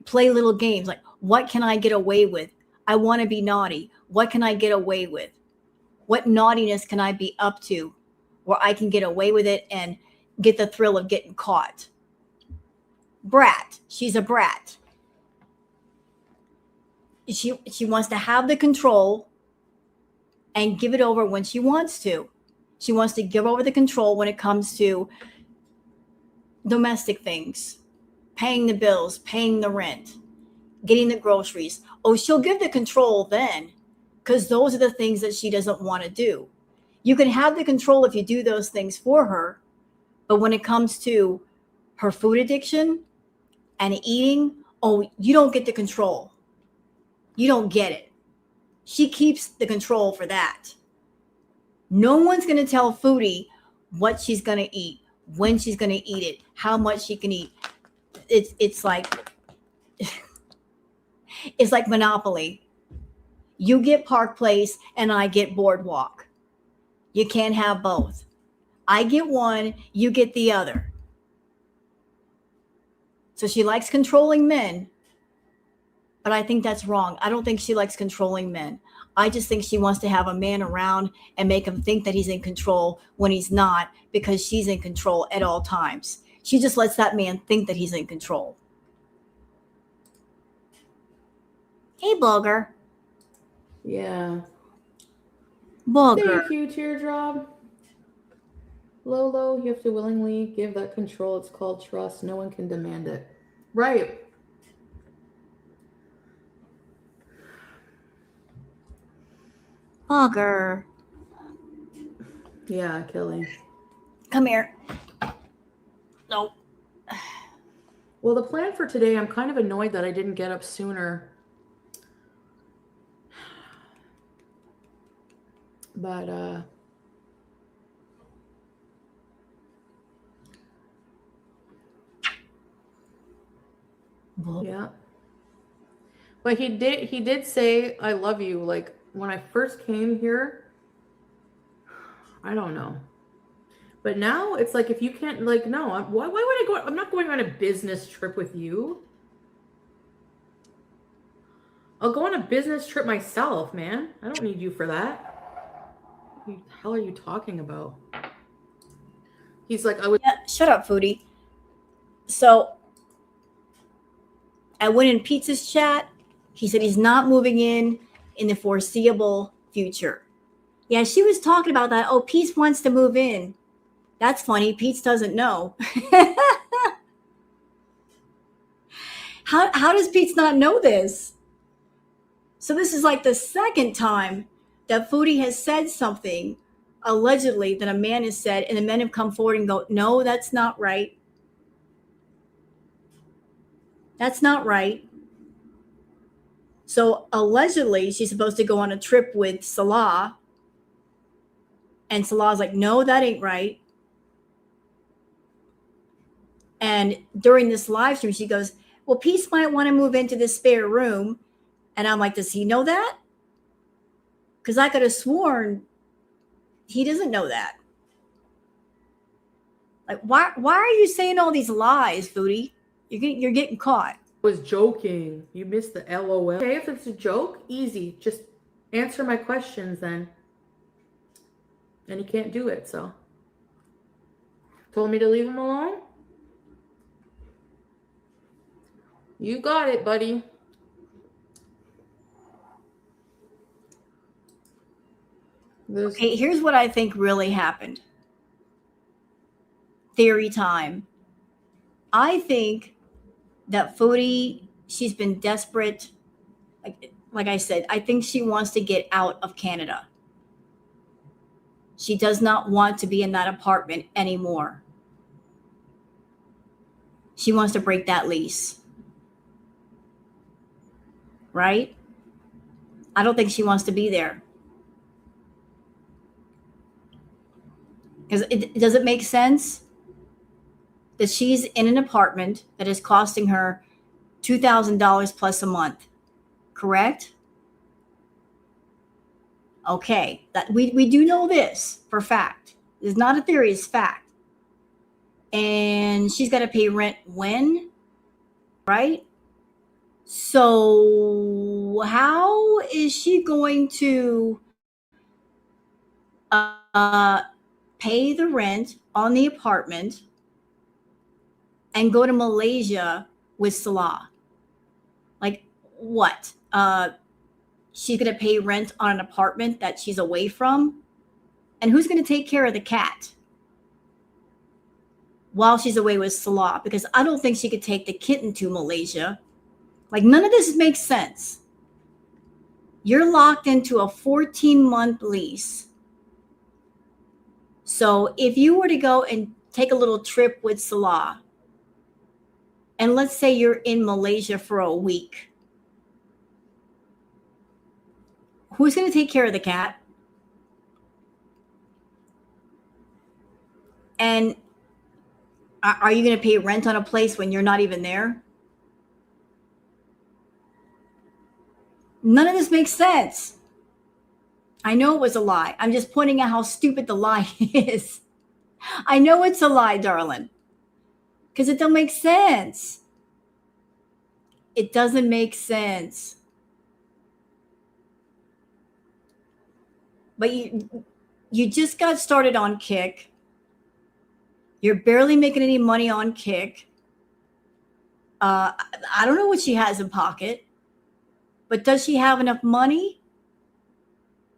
Play little games like, what can I get away with? I want to be naughty. What can I get away with? What naughtiness can I be up to where I can get away with it and get the thrill of getting caught? Brat. She's a brat. She wants to have the control and give it over when she wants to. She wants to give over the control when it comes to domestic things, paying the bills, paying the rent, getting the groceries. Oh, she'll give the control then because those are the things that she doesn't want to do. You can have the control if you do those things for her, but when it comes to her food addiction and eating, oh, you don't get the control. You don't get it. She keeps the control for that. No one's going to tell Foodie what she's going to eat, when she's going to eat it, how much she can eat. It's like it's like Monopoly. You get Park Place and I get Boardwalk. You can't have both. I get one, you get the other. So she likes controlling men, but I think that's wrong. I don't think she likes controlling men. I just think she wants to have a man around and make him think that he's in control when he's not, because she's in control at all times. She just lets that man think that he's in control. Hey, Booger. Yeah. Booger. Thank you, Teardrop. Lolo, you have to willingly give that control. It's called trust. No one can demand it. Right. Booger. Yeah, Kelly. Come here. Nope. Well, the plan for today, I'm kind of annoyed that I didn't get up sooner. But, yeah. But he did say, I love you. Like, when I first came here, I don't know. But now it's like, if you can't, like, no, why would I go? I'm not going on a business trip with you. I'll go on a business trip myself, man. I don't need you for that. What the hell are you talking about? He's like, I would. Yeah, shut up, Foodie. So I went in Pizza's chat. He said he's not moving in the foreseeable future. Yeah, she was talking about that. Oh, Pete wants to move in. That's funny. Pete doesn't know. How does Pete not know this? So this is like the second time that Foodie has said something, allegedly, that a man has said, and the men have come forward and go, no, that's not right. That's not right. So allegedly, she's supposed to go on a trip with Salah. And Salah's like, no, that ain't right. And during this live stream, she goes, well, Peace might want to move into this spare room. And I'm like, does he know that? Because I could have sworn he doesn't know that. Like, why are you saying all these lies, Foodie? You're getting caught. Was joking. You missed the LOL. Okay, if it's a joke, easy. Just answer my questions then. And he can't do it, so. Told me to leave him alone? You got it, buddy. Okay, here's what I think really happened. Theory time. I think that Foodie, she's been desperate. Like I said, I think she wants to get out of Canada. She does not want to be in that apartment anymore. She wants to break that lease. Right? I don't think she wants to be there. Because does it make sense that she's in an apartment that is costing her $2,000 plus a month? Correct? Okay, that we do know this for fact. It's not a theory, it's fact. And she's got to pay rent when? Right? So how is she going to pay the rent on the apartment and go to Malaysia with Salah? Like, what? She's going to pay rent on an apartment that she's away from? And who's going to take care of the cat while she's away with Salah? Because I don't think she could take the kitten to Malaysia. Like, none of this makes sense. You're locked into a 14-month lease. So if you were to go and take a little trip with Salah, and let's say you're in Malaysia for a week, who's going to take care of the cat? And are you going to pay rent on a place when you're not even there? None of this makes sense. I know it was a lie. I'm just pointing out how stupid the lie is. I know it's a lie, darling, because it don't make sense. It doesn't make sense. But you just got started on Kick. You're barely making any money on Kick. I don't know what she has in pocket, but does she have enough money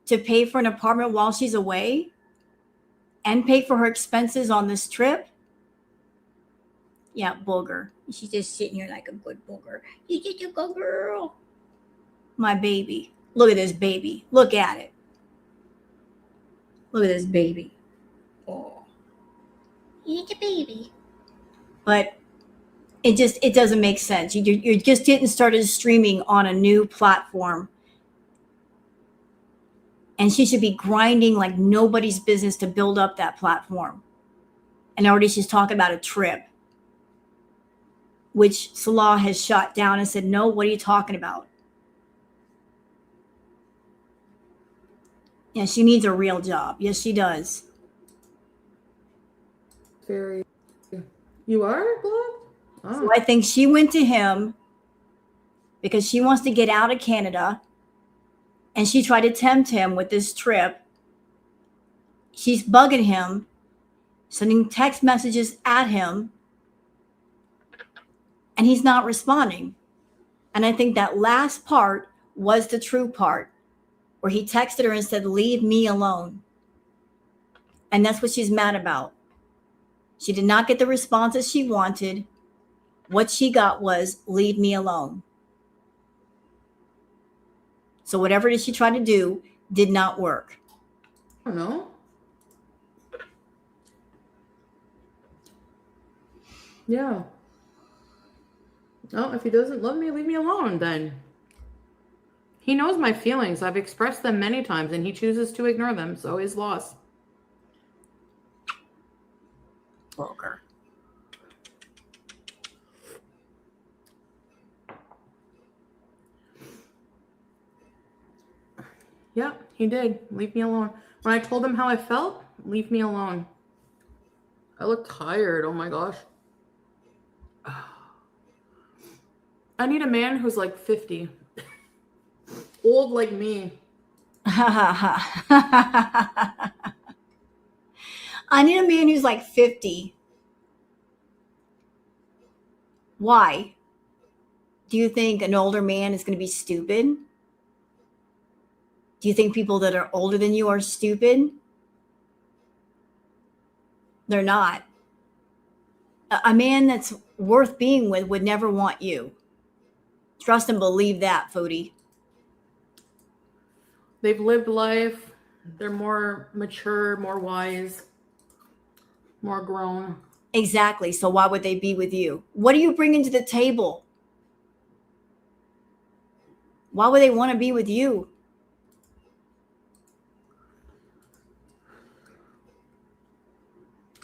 to pay for an apartment while she's away and pay for her expenses on this trip? Yeah, booger. She's just sitting here like a good booger. You're just a good girl. My baby. Look at this baby. Look at it. Look at this baby. Oh. It's a baby. But it doesn't make sense. You're just getting started streaming on a new platform. And she should be grinding like nobody's business to build up that platform. And already she's talking about a trip, which Salah has shot down and said, no, what are you talking about? Yeah, she needs a real job. Yes, she does. Very. You are blocked? Oh. So I think she went to him because she wants to get out of Canada, and she tried to tempt him with this trip. She's bugging him, sending text messages at him, and he's not responding. And I think that last part was the true part, where he texted her and said, leave me alone. And that's what she's mad about. She did not get the responses she wanted. What she got was, leave me alone. So whatever it is she tried to do did not work. I don't know. Yeah. No, if he doesn't love me, leave me alone then. He knows my feelings. I've expressed them many times and he chooses to ignore them. So his loss. Broker. Yeah, he did. Leave me alone. When I told him how I felt, leave me alone. I look tired. Oh my gosh. I need a man who's like 50. Old like me. I need a man who's like 50. Why? Do you think an older man is going to be stupid? Do you think people that are older than you are stupid? They're not. A man that's worth being with would never want you. Trust and believe that, Foodie. They've lived life. They're more mature, more wise, more grown. Exactly. So why would they be with you? What are you bringing to the table? Why would they want to be with you?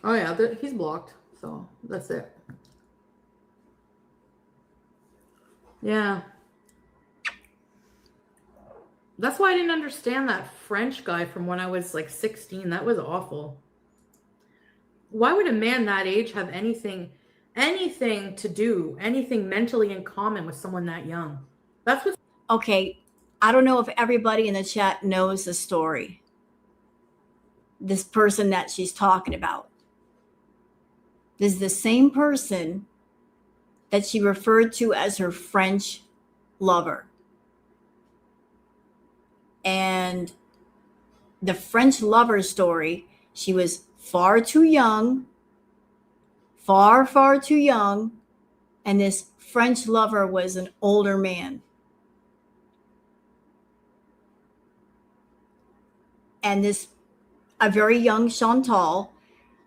Oh yeah, he's blocked. So that's it. Yeah. That's why I didn't understand that French guy from when I was like 16. That was awful. Why would a man that age have anything to do, anything mentally in common with someone that young? That's what. Okay, I don't know if everybody in the chat knows the story. This person that she's talking about. This is the same person that she referred to as her French lover. And the French lover story, she was far too young, far too young. And this French lover was an older man. and a very young Chantal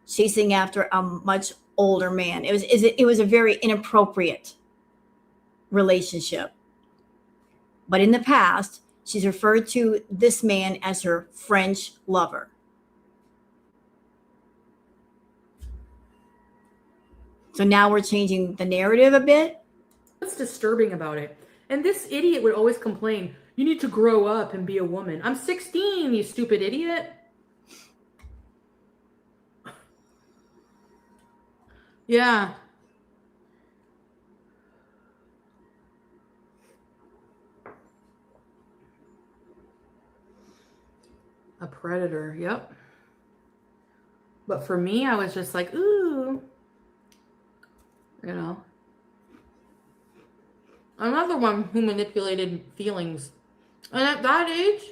chasing after a much older man. It was a very inappropriate relationship. But in the past, she's referred to this man as her French lover. So now we're changing the narrative a bit. What's disturbing about it? And this idiot would always complain, you need to grow up and be a woman. I'm 16, you stupid idiot. Yeah. A predator, yep. But for me, I was just like, ooh. You know. Another one who manipulated feelings. And at that age,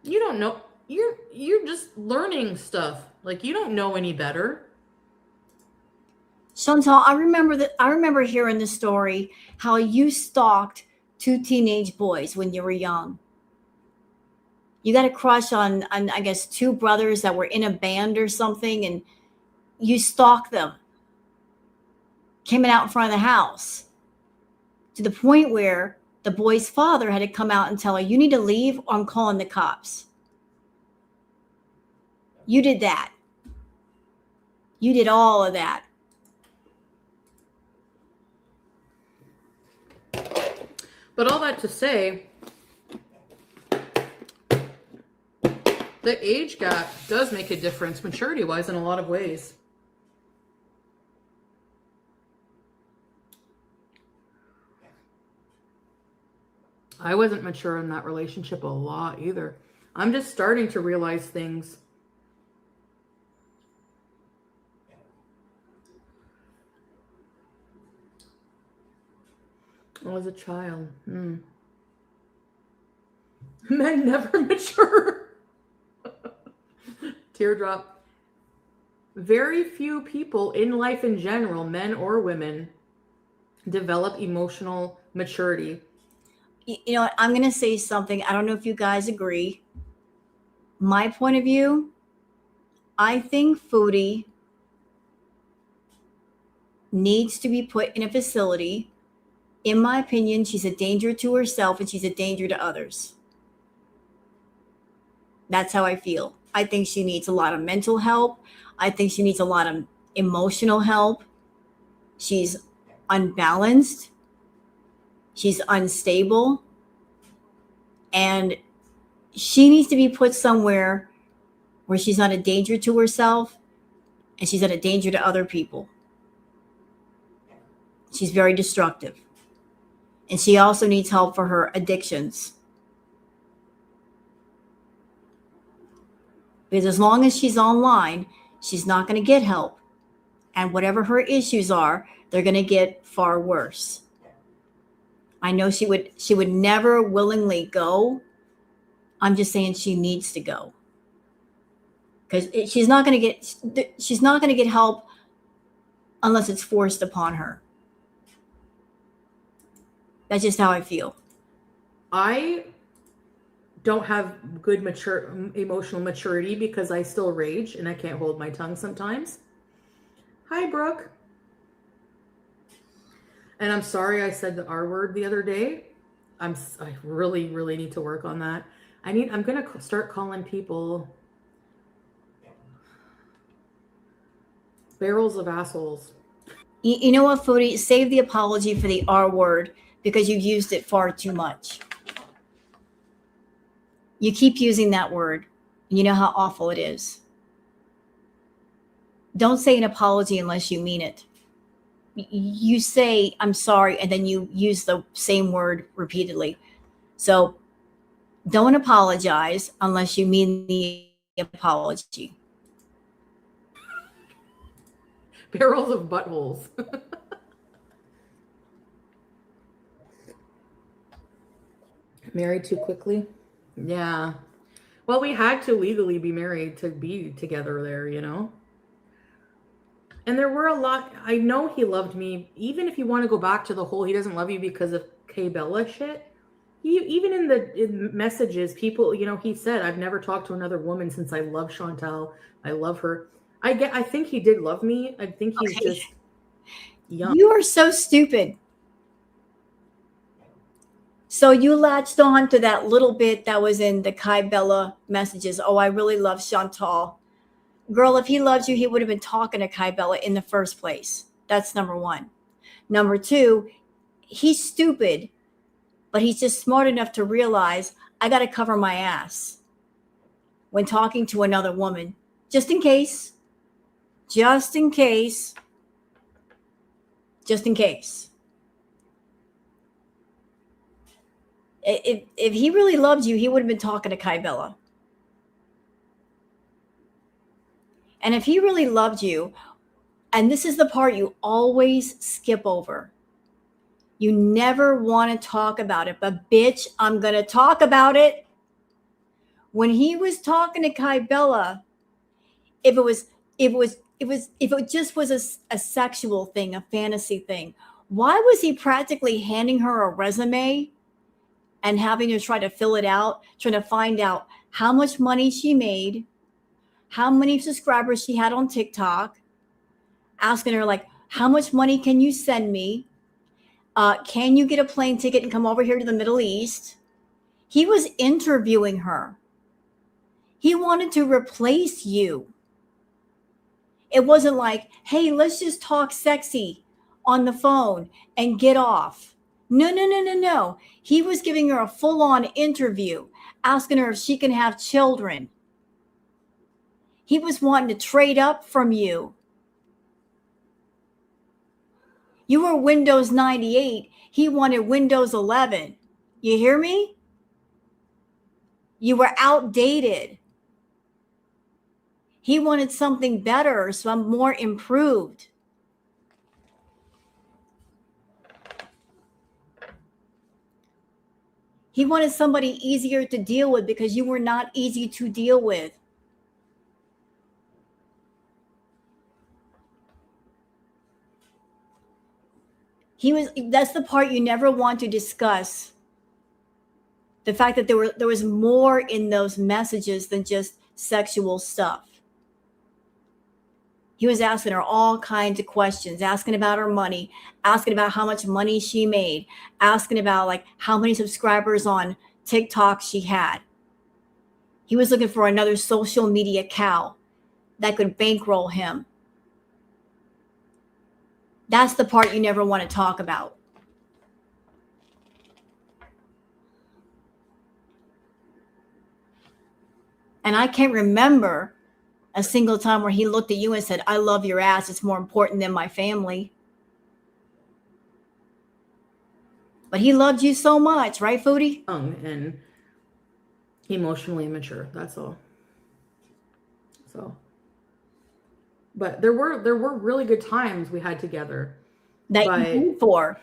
you don't know. You're just learning stuff. Like, you don't know any better. Chantal, I remember hearing the story how you stalked two teenage boys when you were young. You got a crush on I guess two brothers that were in a band or something, and you stalked them. Came out in front of the house to the point where the boy's father had to come out and tell her, "You need to leave or I'm calling the cops." You did that. You did all of that. But all that to say, the age gap does make a difference maturity-wise in a lot of ways. I wasn't mature in that relationship a lot either. I'm just starting to realize things. I was a child. Men never mature. Teardrop. Very few people in life in general, men or women, develop emotional maturity. You know what? I'm going to say something. I don't know if you guys agree. My point of view, I think Foodie needs to be put in a facility. In my opinion, she's a danger to herself and she's a danger to others. That's how I feel. I think she needs a lot of mental help. I think she needs a lot of emotional help. She's unbalanced. She's unstable. And she needs to be put somewhere where she's not a danger to herself and she's not a danger to other people. She's very destructive. And she also needs help for her addictions. Because as long as she's online, she's not going to get help. And whatever her issues are, they're going to get far worse. I know she would never willingly go. I'm just saying she needs to go. Because she's not going to get help unless it's forced upon her. That's just how I feel. I don't have good emotional maturity because I still rage and I can't hold my tongue sometimes. Hi, Brooke. And I'm sorry I said the R word the other day. I really, really need to work on that. I'm going to start calling people barrels of assholes. You know what, Foodie? Save the apology for the R word because you've used it far too much. You keep using that word, and you know how awful it is. Don't say an apology unless you mean it. You say, "I'm sorry," and then you use the same word repeatedly. So don't apologize unless you mean the apology. Barrels of buttholes. Married too quickly? Yeah. Well, we had to legally be married to be together there, you know? And there were a lot. I know he loved me. Even if you want to go back to the whole he doesn't love you because of K Bella shit, Even in messages, people, he said, I've never talked to another woman since I love Chantal. I love her. I think he did love me. I think he's Okay. just young. You are so stupid. So you latched on to that little bit that was in the Kai Bella messages. Oh, I really love Chantal. Girl, if he loves you, he would have been talking to Kai Bella in the first place. That's number one. Number two, he's stupid, but he's just smart enough to realize I got to cover my ass when talking to another woman, just in case, just in case, just in case. If he really loved you, he would have been talking to Kai Bella. And if he really loved you, and this is the part you always skip over, you never want to talk about it, but bitch, I'm going to talk about it. When he was talking to Kai Bella, if it just was a sexual thing, a fantasy thing, why was he practically handing her a resume and having her try to fill it out, trying to find out how much money she made, how many subscribers she had on TikTok, asking her like, how much money can you send me? Can you get a plane ticket and come over here to the Middle East? He was interviewing her. He wanted to replace you. It wasn't like, hey, let's just talk sexy on the phone and get off. No. He was giving her a full-on interview, asking her if she can have children. He was wanting to trade up from you. You were Windows 98. He wanted Windows 11. You hear me? You were outdated. He wanted something better, some more improved. He wanted somebody easier to deal with because you were not easy to deal with. That's the part you never want to discuss. The fact that there was more in those messages than just sexual stuff. He was asking her all kinds of questions, asking about her money, asking about how much money she made, asking about like how many subscribers on TikTok she had. He was looking for another social media cow that could bankroll him. That's the part you never want to talk about. And I can't remember a single time where he looked at you and said, I love your ass. It's more important than my family. But he loved you so much, right, Foodie? Young and emotionally immature. That's all. So, but there were really good times we had together. That you paid for.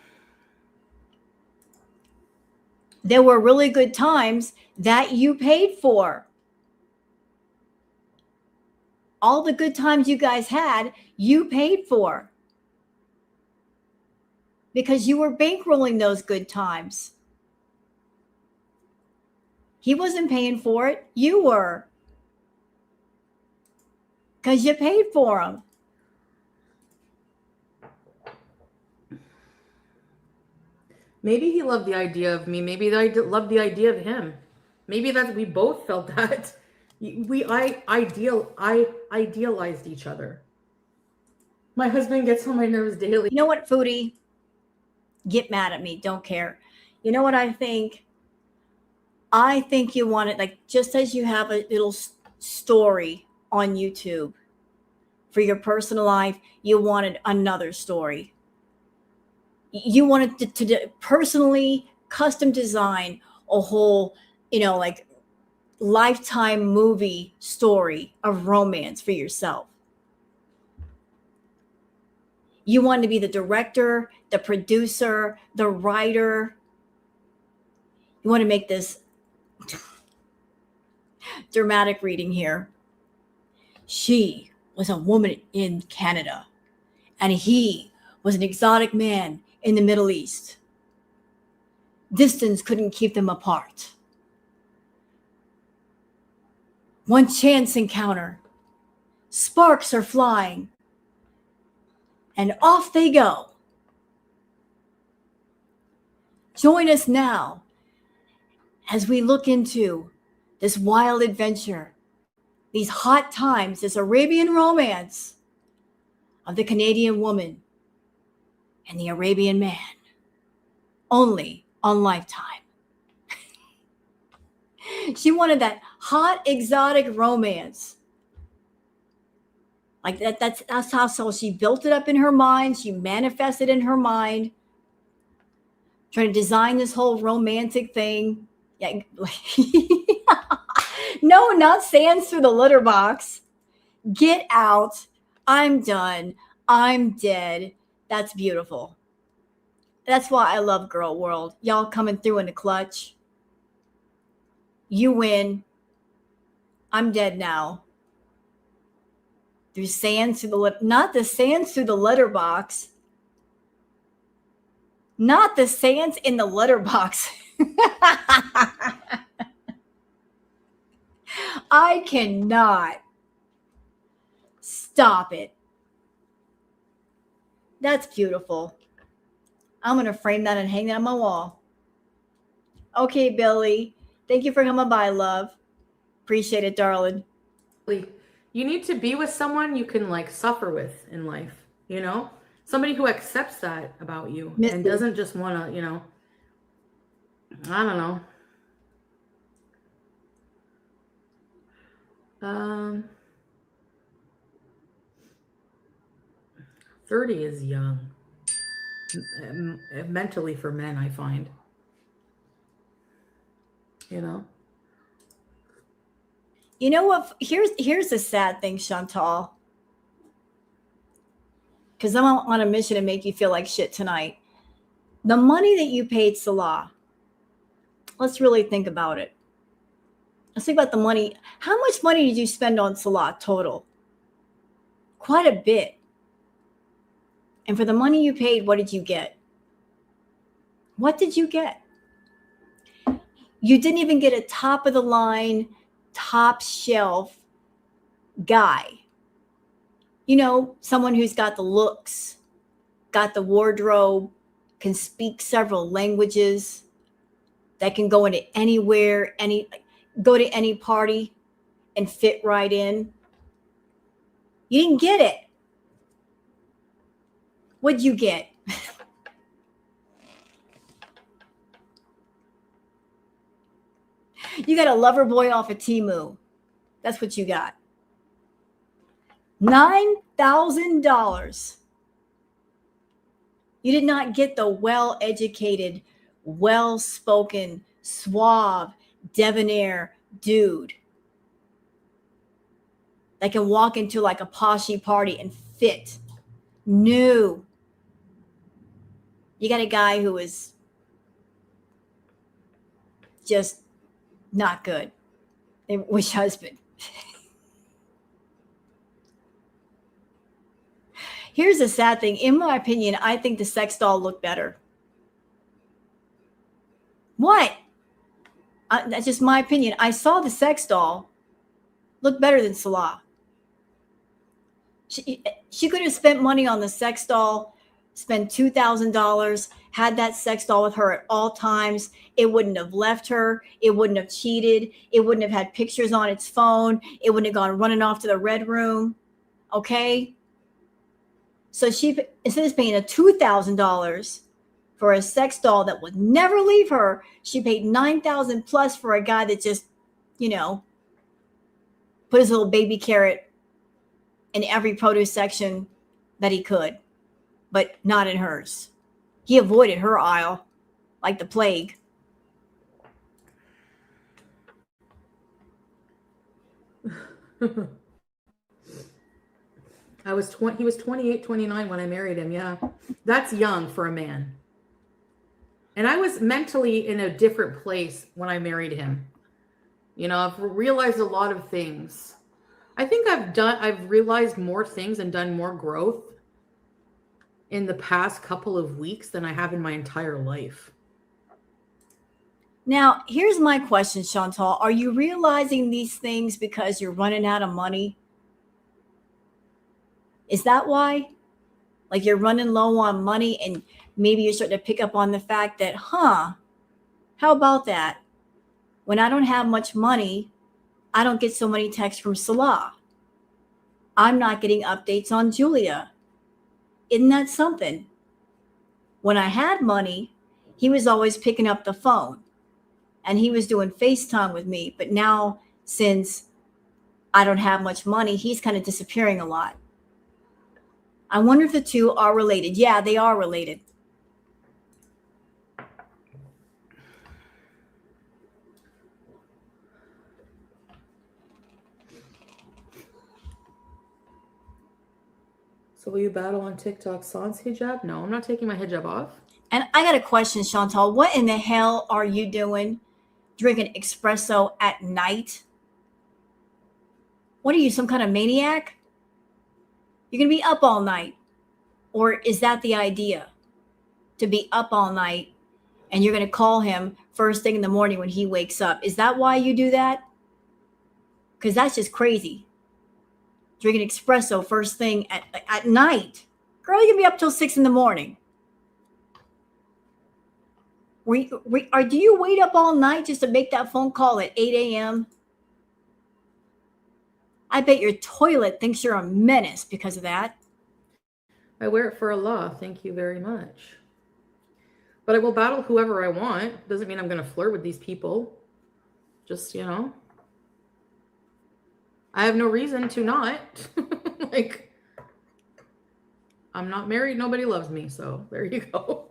There were really good times that you paid for. All the good times you guys had, you paid for. Because you were bankrolling those good times. He wasn't paying for it. You were. Because you paid for them. Maybe he loved the idea of me. Maybe I loved the idea of him. Maybe we both felt that. I idealized each other. My husband gets on my nerves daily. You know what, Foodie? Get mad at me. Don't care. You know what I think? I think you want it, like, just as you have a little story on YouTube for your personal life, you wanted another story. You wanted to personally custom design a whole, like lifetime movie story of romance for yourself. You wanted to be the director, the producer, the writer. You want to make this dramatic reading here. She was a woman in Canada, and he was an exotic man in the Middle East. Distance couldn't keep them apart. One chance encounter. Sparks are flying. And off they go. Join us now as we look into this wild adventure, these hot times, this Arabian romance of the Canadian woman and the Arabian man, only on Lifetime. She wanted that hot, exotic romance. Like that's how so she built it up in her mind. She manifested in her mind, trying to design this whole romantic thing. Yeah. No, not sands through the litter box. Get out. I'm done. I'm dead. That's beautiful. That's why I love Girl World. Y'all coming through in the clutch. You win. I'm dead now. Through sands through the not the sands through the letterbox. Not the sands in the letterbox. I cannot. Stop it. That's beautiful. I'm going to frame that and hang that on my wall. Okay, Billy. Thank you for coming by, love. Appreciate it, darling. You need to be with someone you can like suffer with in life, you know? Somebody who accepts that about you and doesn't just want to, you know, I don't know. 30 is young. Mentally for men, I find. You know? You know what? Here's the sad thing, Chantal. Because I'm on a mission to make you feel like shit tonight. The money that you paid Salah, let's really think about it. Let's think about the money. How much money did you spend on Salah total? Quite a bit. And for the money you paid, what did you get? What did you get? You didn't even get a top of the line, top shelf guy. You know, someone who's got the looks, got the wardrobe, can speak several languages, that can go into anywhere, go to any party and fit right in. You didn't get it. What'd you get? You got a lover boy off of Temu. That's what you got. $9,000. You did not get the well-educated, well-spoken, suave, debonair dude that can walk into like a poshy party and fit. No. You got a guy who is just not good. They wish husband. Here's the sad thing. In my opinion, I think the sex doll looked better. What? That's just my opinion. I saw the sex doll look better than Salah. She could have spent money on the sex doll, spent $2,000, had that sex doll with her at all times. It wouldn't have left her. It wouldn't have cheated. It wouldn't have had pictures on its phone. It wouldn't have gone running off to the red room. Okay? So she, instead of paying a $2,000 for a sex doll that would never leave her, she paid $9,000 plus for a guy that just, you know, put his little baby carrot in every produce section that he could, but not in hers. He avoided her aisle like the plague. He was 28, 29 when I married him. Yeah. That's young for a man. And I was mentally in a different place when I married him. You know, I've realized a lot of things. I think I've realized more things and done more growth in the past couple of weeks than I have in my entire life. Now, here's my question, Chantal. Are you realizing these things because you're running out of money? Is that why? Like you're running low on money and maybe you're starting to pick up on the fact that, how about that? When I don't have much money, I don't get so many texts from Salah. I'm not getting updates on Julia. Isn't that something? When I had money, he was always picking up the phone and he was doing FaceTime with me. But now, since I don't have much money, he's kind of disappearing a lot. I wonder if the two are related. Yeah, they are related. So will you battle on TikTok sans hijab? No, I'm not taking my hijab off. And I got a question, Chantal. What in the hell are you doing drinking espresso at night? What are you, some kind of maniac? You're going to be up all night. Or is that the idea? To be up all night and you're going to call him first thing in the morning when he wakes up. Is that why you do that? Because that's just crazy. Drinking espresso first thing at night. Girl, you can be up till 6 in the morning. Do you wait up all night just to make that phone call at 8 a.m.? I bet your toilet thinks you're a menace because of that. I wear it for Allah. Thank you very much. But I will battle whoever I want. Doesn't mean I'm going to flirt with these people. Just, I have no reason to not. Like, I'm not married. Nobody loves me. So there you go.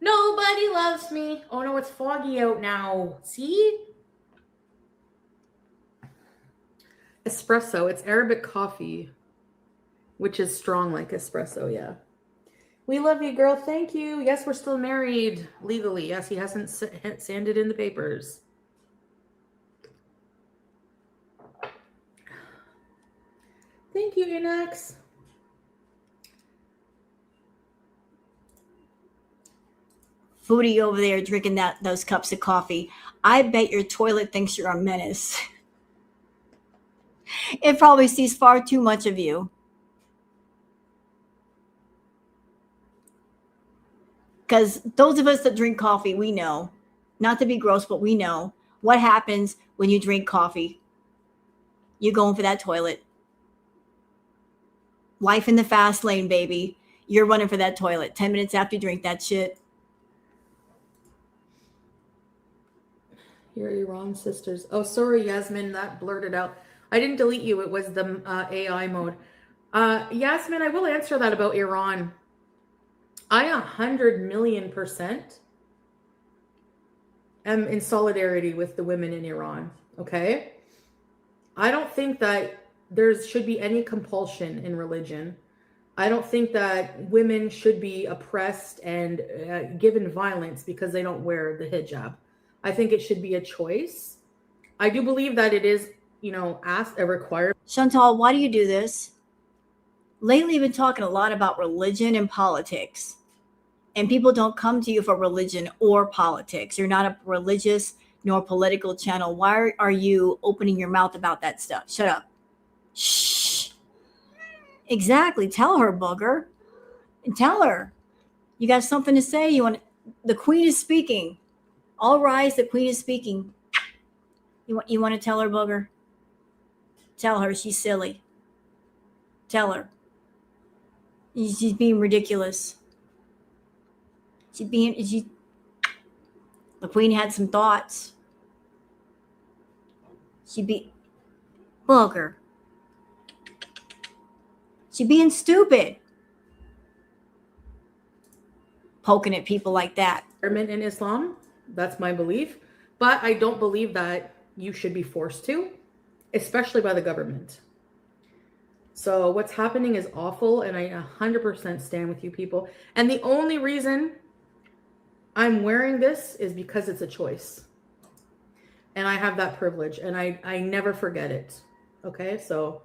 Nobody loves me. Oh no, it's foggy out now. See? Espresso. It's Arabic coffee, which is strong like espresso. Yeah. We love you, girl. Thank you. Yes, we're still married legally. Yes, he hasn't sanded in the papers. Thank you, Inax. Foodie over there drinking those cups of coffee. I bet your toilet thinks you're a menace. It probably sees far too much of you. Because those of us that drink coffee, we know, not to be gross, but we know what happens when you drink coffee. You're going for that toilet. Life in the fast lane, baby. You're running for that toilet 10 minutes after you drink that shit. Your Iran sisters. Oh, sorry, Yasmin, that blurted out. I didn't delete you. It was the AI mode. Yasmin, I will answer that about Iran. I 100,000,000% am in solidarity with the women in Iran. Okay? I don't think that there should be any compulsion in religion. I don't think that women should be oppressed and given violence because they don't wear the hijab. I think it should be a choice. I do believe that it is, asked a requirement. Chantal, why do you do this? Lately, you've been talking a lot about religion and politics. And people don't come to you for religion or politics. You're not a religious nor political channel. Why are you opening your mouth about that stuff? Shut up. Shh. Exactly. Tell her, booger. And tell her. You got something to say? The queen is speaking. All rise, the queen is speaking. You want to tell her, booger? Tell her she's silly. Tell her. She's being ridiculous. The queen had some thoughts. Booger. She being stupid. Poking at people like that. In Islam, that's my belief. But I don't believe that you should be forced to, especially by the government. So what's happening is awful, and I 100% stand with you people. And the only reason I'm wearing this is because it's a choice. And I have that privilege, and I never forget it. Okay, so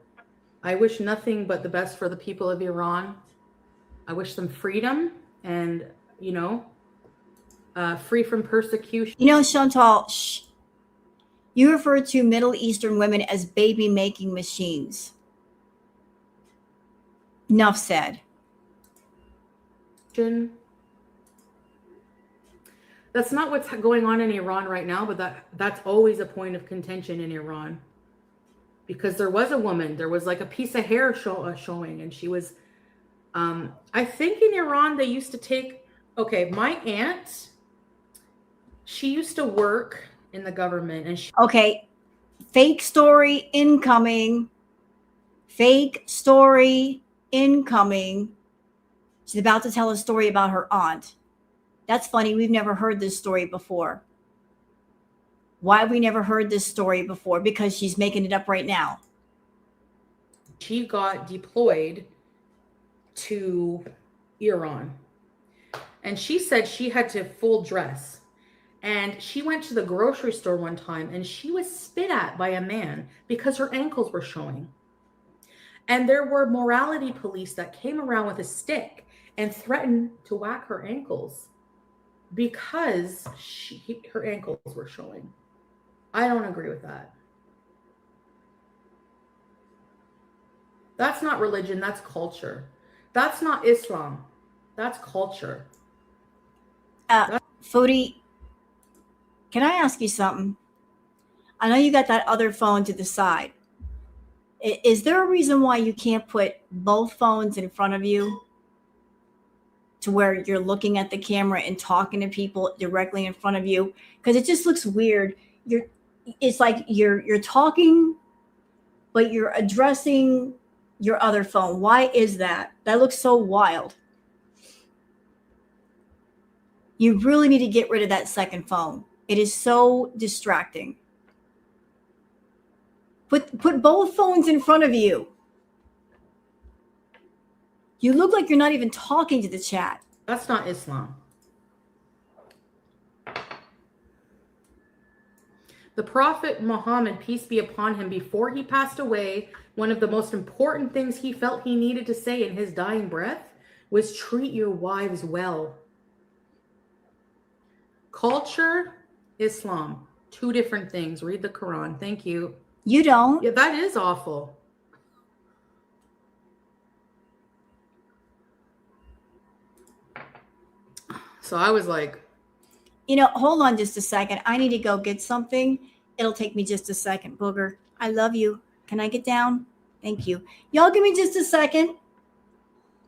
I wish nothing but the best for the people of Iran. I wish them freedom and, free from persecution. You know, Chantal, shh. You refer to Middle Eastern women as baby making machines. Enough said. That's not what's going on in Iran right now, but that's always a point of contention in Iran. Because there was a woman, there was like a piece of hair showing, and she was, I think in Iran they used to take, okay, my aunt, she used to work in the government, and she. Okay, fake story incoming. Fake story incoming. She's about to tell a story about her aunt. That's funny. We've never heard this story before. Why have we never heard this story before? Because she's making it up right now. She got deployed to Iran. And she said she had to full dress. And she went to the grocery store one time and she was spit at by a man because her ankles were showing. And there were morality police that came around with a stick and threatened to whack her ankles because her ankles were showing. I don't agree with that. That's not religion, that's culture. That's not Islam. That's culture. Foodie, can I ask you something? I know you got that other phone to the side. Is there a reason why you can't put both phones in front of you to where you're looking at the camera and talking to people directly in front of you? Because it just looks weird. It's like you're talking, but you're addressing your other phone. Why is that? That looks so wild. You really need to get rid of that second phone. It is so distracting. Put both phones in front of you. You look like you're not even talking to the chat. That's not Islam. The Prophet Muhammad, peace be upon him, before he passed away, one of the most important things he felt he needed to say in his dying breath was treat your wives well. Culture, Islam, two different things. Read the Quran. Thank you. You don't. Yeah, that is awful. So I was like, You know, hold on just a second. I need to go get something. It'll take me just a second, Booger. I love you. Can I get down? Thank you. Y'all give me just a second.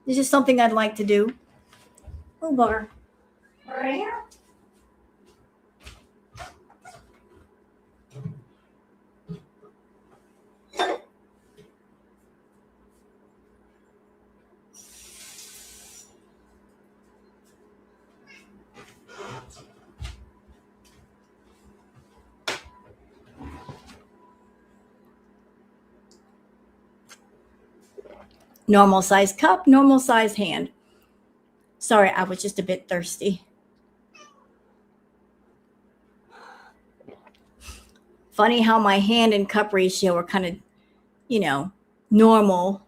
This is something I'd like to do. Oh, Booger. Right here. Normal size cup, normal size hand. Sorry, I was just a bit thirsty. Funny how my hand and cup ratio are kind of, normal.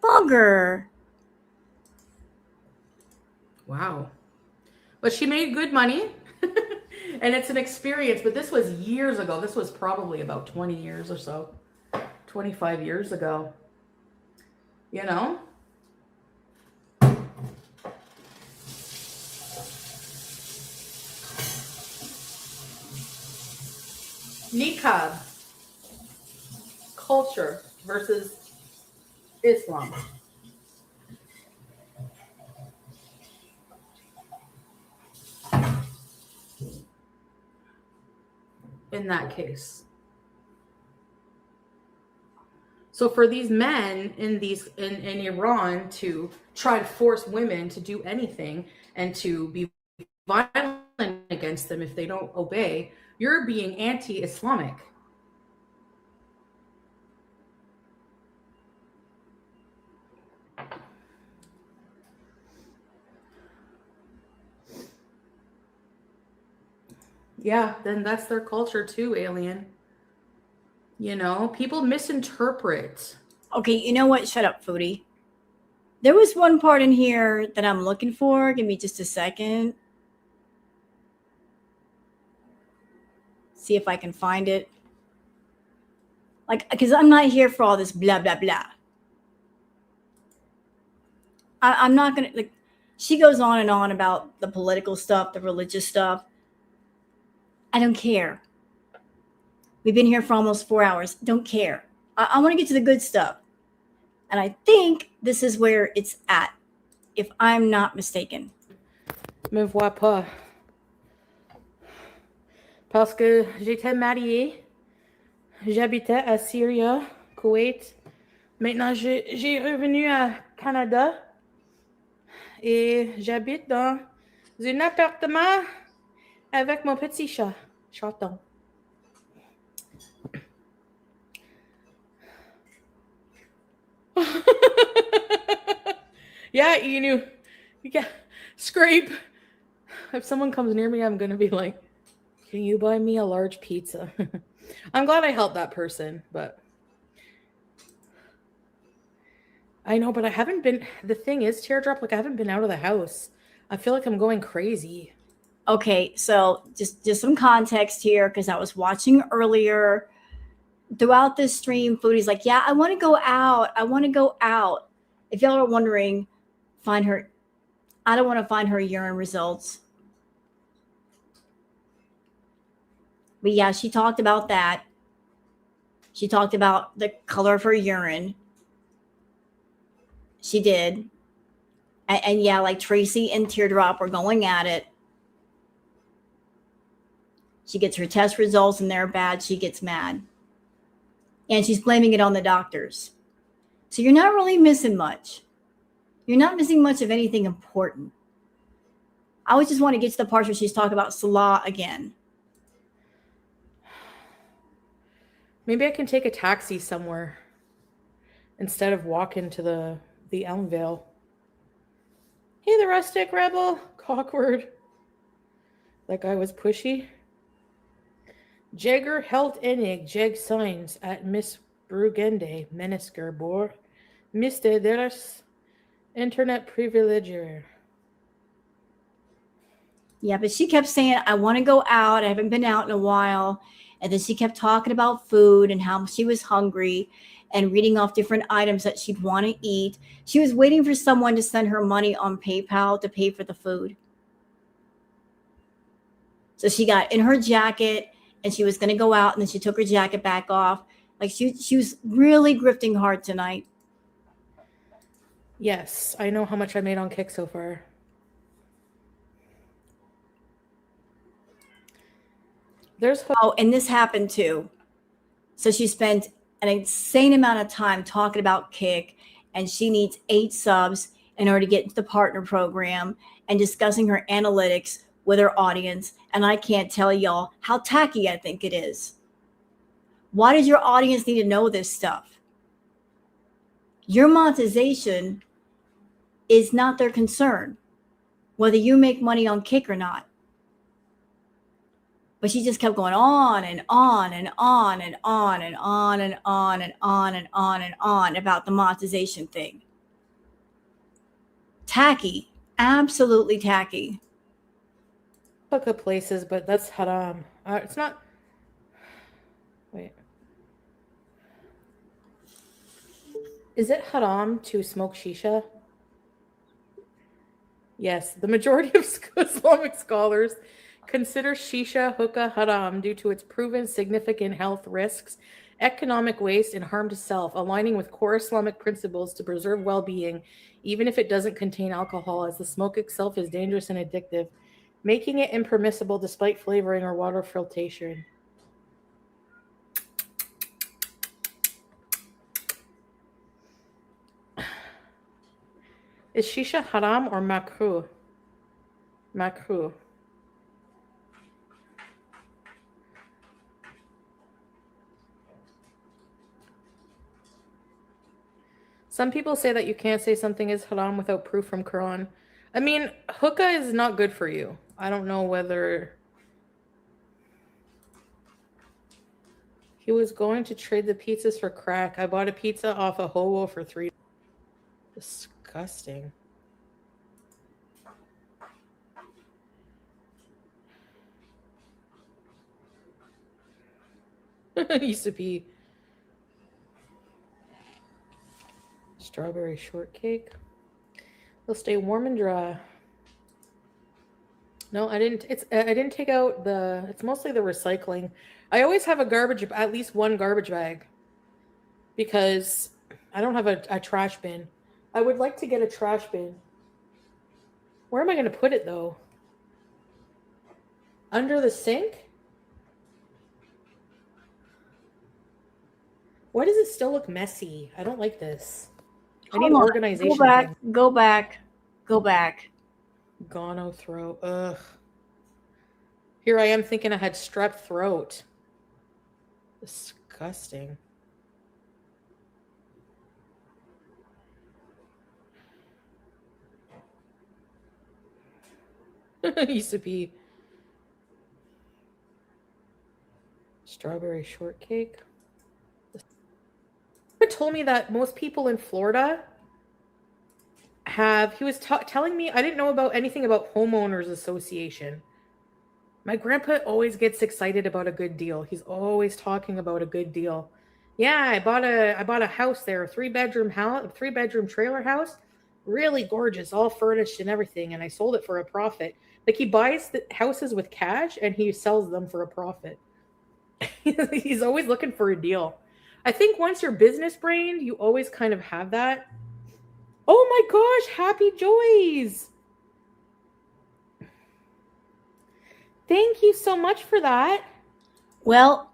Bugger. wow. But she made good money. And it's an experience, but this was years ago. This was probably about 20 years or so. 25 years ago. You know? Niqab. Culture versus Islam. In that case. So for these men in Iran to try to force women to do anything and to be violent against them if they don't obey, you're being anti-Islamic. Yeah, then that's their culture too, alien. You know, people misinterpret. Okay, you know what? Shut up, Foodie. There was one part in here that I'm looking for. Give me just a second. See if I can find it. Like, because I'm not here for all this blah, blah, blah. I'm not going to, like, she goes on and on about the political stuff, the religious stuff. I don't care. We've been here for almost 4 hours. Don't care. I want to get to the good stuff. And I think this is where it's at, if I'm not mistaken. Me vois pas. Parce que j'étais mariée. J'habitais à Syria, Koweït. Maintenant, j'ai revenu à Canada. Et j'habite dans un appartement avec mon petit chat. Chaton. Yeah, Inu. Yeah. Scrape. If someone comes near me, I'm going to be like, can you buy me a large pizza? I'm glad I helped that person, but I know, but I haven't been, the thing is, Teardrop, like I haven't been out of the house. I feel like I'm going crazy. Okay, so just some context here, because I was watching earlier. Throughout this stream, Foodie's like, yeah, I want to go out. I want to go out. If y'all are wondering, find her. I don't want to find her urine results. But yeah, she talked about that. She talked about the color of her urine. She did. And yeah, like Tracy and Teardrop were going at it. She gets her test results and they're bad. She gets mad. And she's blaming it on the doctors. So you're not really missing much. You're not missing much of anything important. I would just want to get to the part where she's talking about Salah again. Maybe I can take a taxi somewhere instead of walking to the Elmvale. Hey, the rustic rebel. Cockword. That guy was pushy. Jagger held enig jag signs at Miss Brugende Menisker bor Mr. Deres internet privilegier. Yeah, but she kept saying, I want to go out. I haven't been out in a while. And then she kept talking about food and how she was hungry and reading off different items that she'd want to eat. She was waiting for someone to send her money on PayPal to pay for the food. So she got in her jacket and she was going to go out, and then she took her jacket back off. Like she was really grifting hard tonight. Yes, I know how much I made on Kick so far. And this happened too. So she spent an insane amount of time talking about Kick, and she needs 8 subs in order to get into the partner program, and discussing her analytics with her audience. And I can't tell y'all how tacky I think it is. Why does your audience need to know this stuff? Your monetization is not their concern, whether you make money on Kick or not. But she just kept going on and on and on and on and on and on and on and on and on about the monetization thing. Tacky. Absolutely tacky. Hookah places, but that's haram. It's not. Wait. Is it haram to smoke shisha? Yes, the majority of Islamic scholars consider shisha hookah haram due to its proven significant health risks, economic waste, and harm to self, aligning with core Islamic principles to preserve well-being, even if it doesn't contain alcohol, as the smoke itself is dangerous and addictive, making it impermissible despite flavoring or water filtration. Is shisha haram or makruh? Makruh. Some people say that you can't say something is haram without proof from Quran. I mean, hookah is not good for you. I don't know whether... He was going to trade the pizzas for crack. I bought a pizza off a hobo for $3. Disgusting. Used to be strawberry shortcake. They'll stay warm and dry. No, I didn't. I didn't take out the. It's mostly the recycling. I always have at least one garbage bag, because I don't have a trash bin. I would like to get a trash bin. Where am I going to put it though? Under the sink? Why does it still look messy? I don't like this. I need organization. Go back. Go back. Go back. Gono throat. Ugh. Here I am thinking I had strep throat. Disgusting. Used to be strawberry shortcake. He told me that most people in Florida have. He was telling me, I didn't know about anything about homeowners association. My grandpa always gets excited about a good deal. He's always talking about a good deal. Yeah, I bought a house there, a 3-bedroom trailer house, really gorgeous, all furnished and everything, and I sold it for a profit. Like, he buys the houses with cash and he sells them for a profit. He's always looking for a deal. I think once you're business brained, you always kind of have that. Oh my gosh, happy joys. Thank you so much for that. Well,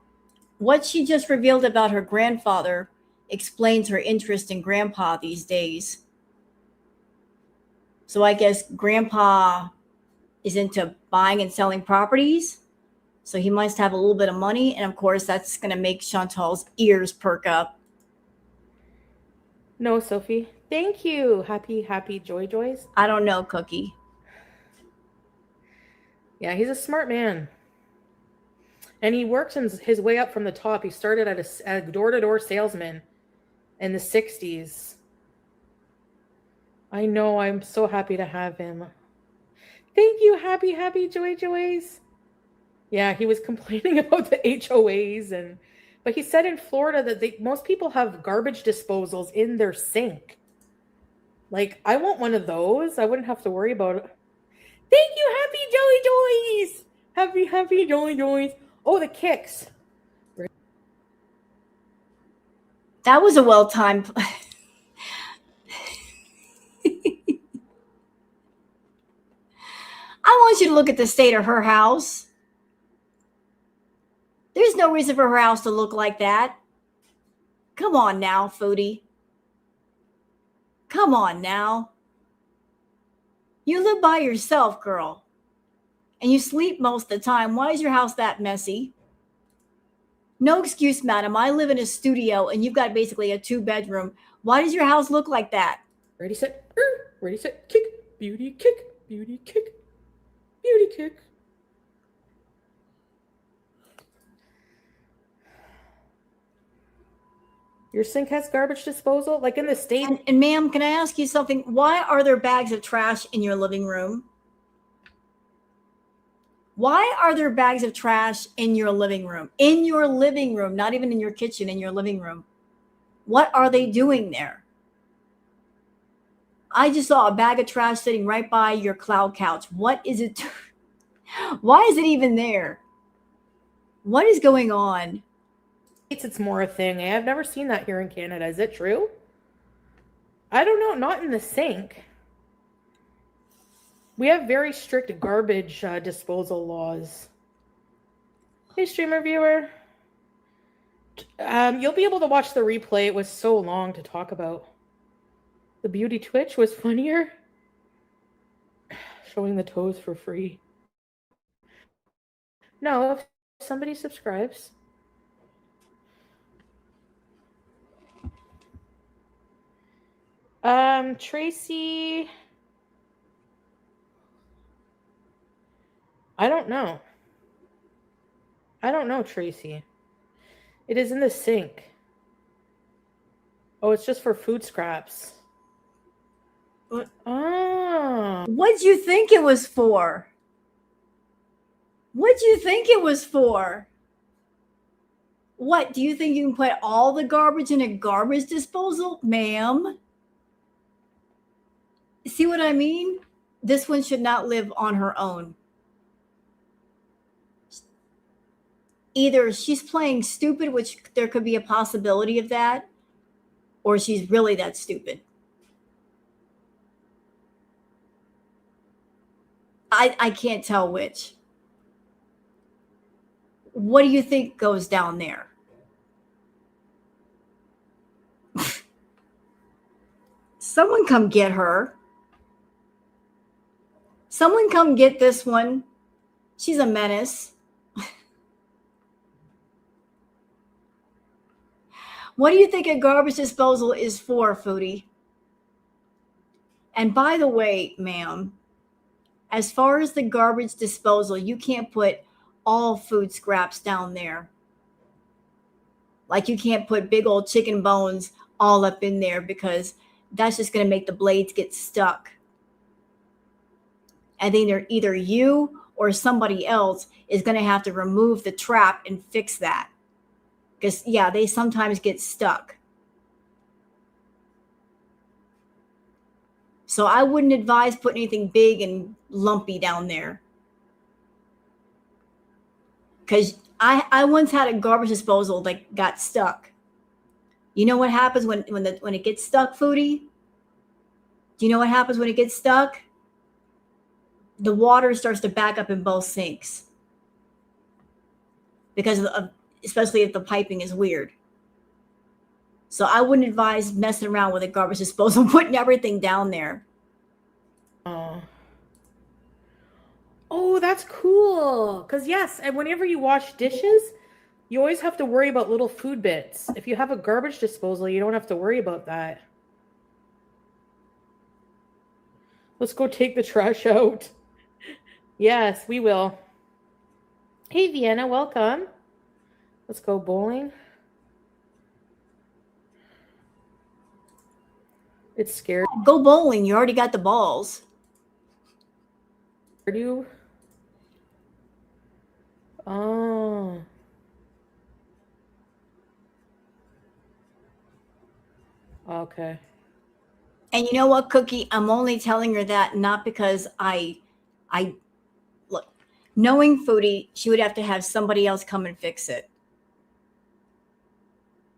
what she just revealed about her grandfather explains her interest in grandpa these days. So I guess grandpa is into buying and selling properties. So he must have a little bit of money. And of course, that's going to make Chantal's ears perk up. No, Sophie. Thank you. Happy joys. I don't know, Cookie. Yeah, he's a smart man. And he worked his way up from the top. He started as a door-to-door salesman in the 60s. I know. I'm so happy to have him. Thank you. Happy joys. Yeah, he was complaining about the HOAs, but he said in Florida that most people have garbage disposals in their sink. Like, I want one of those. I wouldn't have to worry about it. Thank you, happy joys. Happy joys. Oh, the kicks. That was a well-timed. I want you to look at the state of her house. There's no reason for her house to look like that. Come on now, Foodie. Come on now. You live by yourself, girl. And you sleep most of the time. Why is your house that messy? No excuse, madam. I live in a studio and you've got basically a 2-bedroom. Why does your house look like that? Ready, set, kick. Beauty, kick. Beauty, kick. Beauty, kick. Your sink has garbage disposal? Like in the state? And ma'am, can I ask you something? Why are there bags of trash in your living room? Why are there bags of trash in your living room? In your living room, not even in your kitchen, in your living room. What are they doing there? I just saw a bag of trash sitting right by your cloud couch. What is it? Why is it even there? What is going on? It's more a thing. I've never seen that here in Canada. Is it true? I don't know. Not in the sink. We have very strict garbage disposal laws. Hey, streamer viewer. You'll be able to watch the replay. It was so long to talk about. The beauty twitch was funnier. Showing the toes for free. No, if somebody subscribes. Tracy. I don't know, Tracy. It is in the sink. Oh, it's just for food scraps. What? Oh. What'd you think it was for? What'd you think it was for? What, do you think you can put all the garbage in a garbage disposal, ma'am? See what I mean? This one should not live on her own. Either she's playing stupid, which there could be a possibility of that, or she's really that stupid. I can't tell which. What do you think goes down there? Someone come get her. Someone come get this one. She's a menace. What do you think a garbage disposal is for, Foodie? And by the way, ma'am, as far as the garbage disposal, you can't put all food scraps down there. Like you can't put big old chicken bones all up in there because that's just going to make the blades get stuck. And then either you or somebody else is going to have to remove the trap and fix that. Because, yeah, they sometimes get stuck. So I wouldn't advise putting anything big and lumpy down there. Because I once had a garbage disposal that got stuck. You know what happens when it gets stuck, Foodie? Do you know what happens when it gets stuck? The water starts to back up in both sinks. Because of especially if the piping is weird. So I wouldn't advise messing around with a garbage disposal, putting everything down there. Oh, that's cool. Because yes, and whenever you wash dishes, you always have to worry about little food bits. If you have a garbage disposal, you don't have to worry about that. Let's go take the trash out. Yes, we will. Hey, Vienna, welcome. Let's go bowling. It's scary. Go bowling. You already got the balls. Where do you? Oh. Okay. And you know what, Cookie? I'm only telling her that not because I look, knowing Foodie, she would have to have somebody else come and fix it.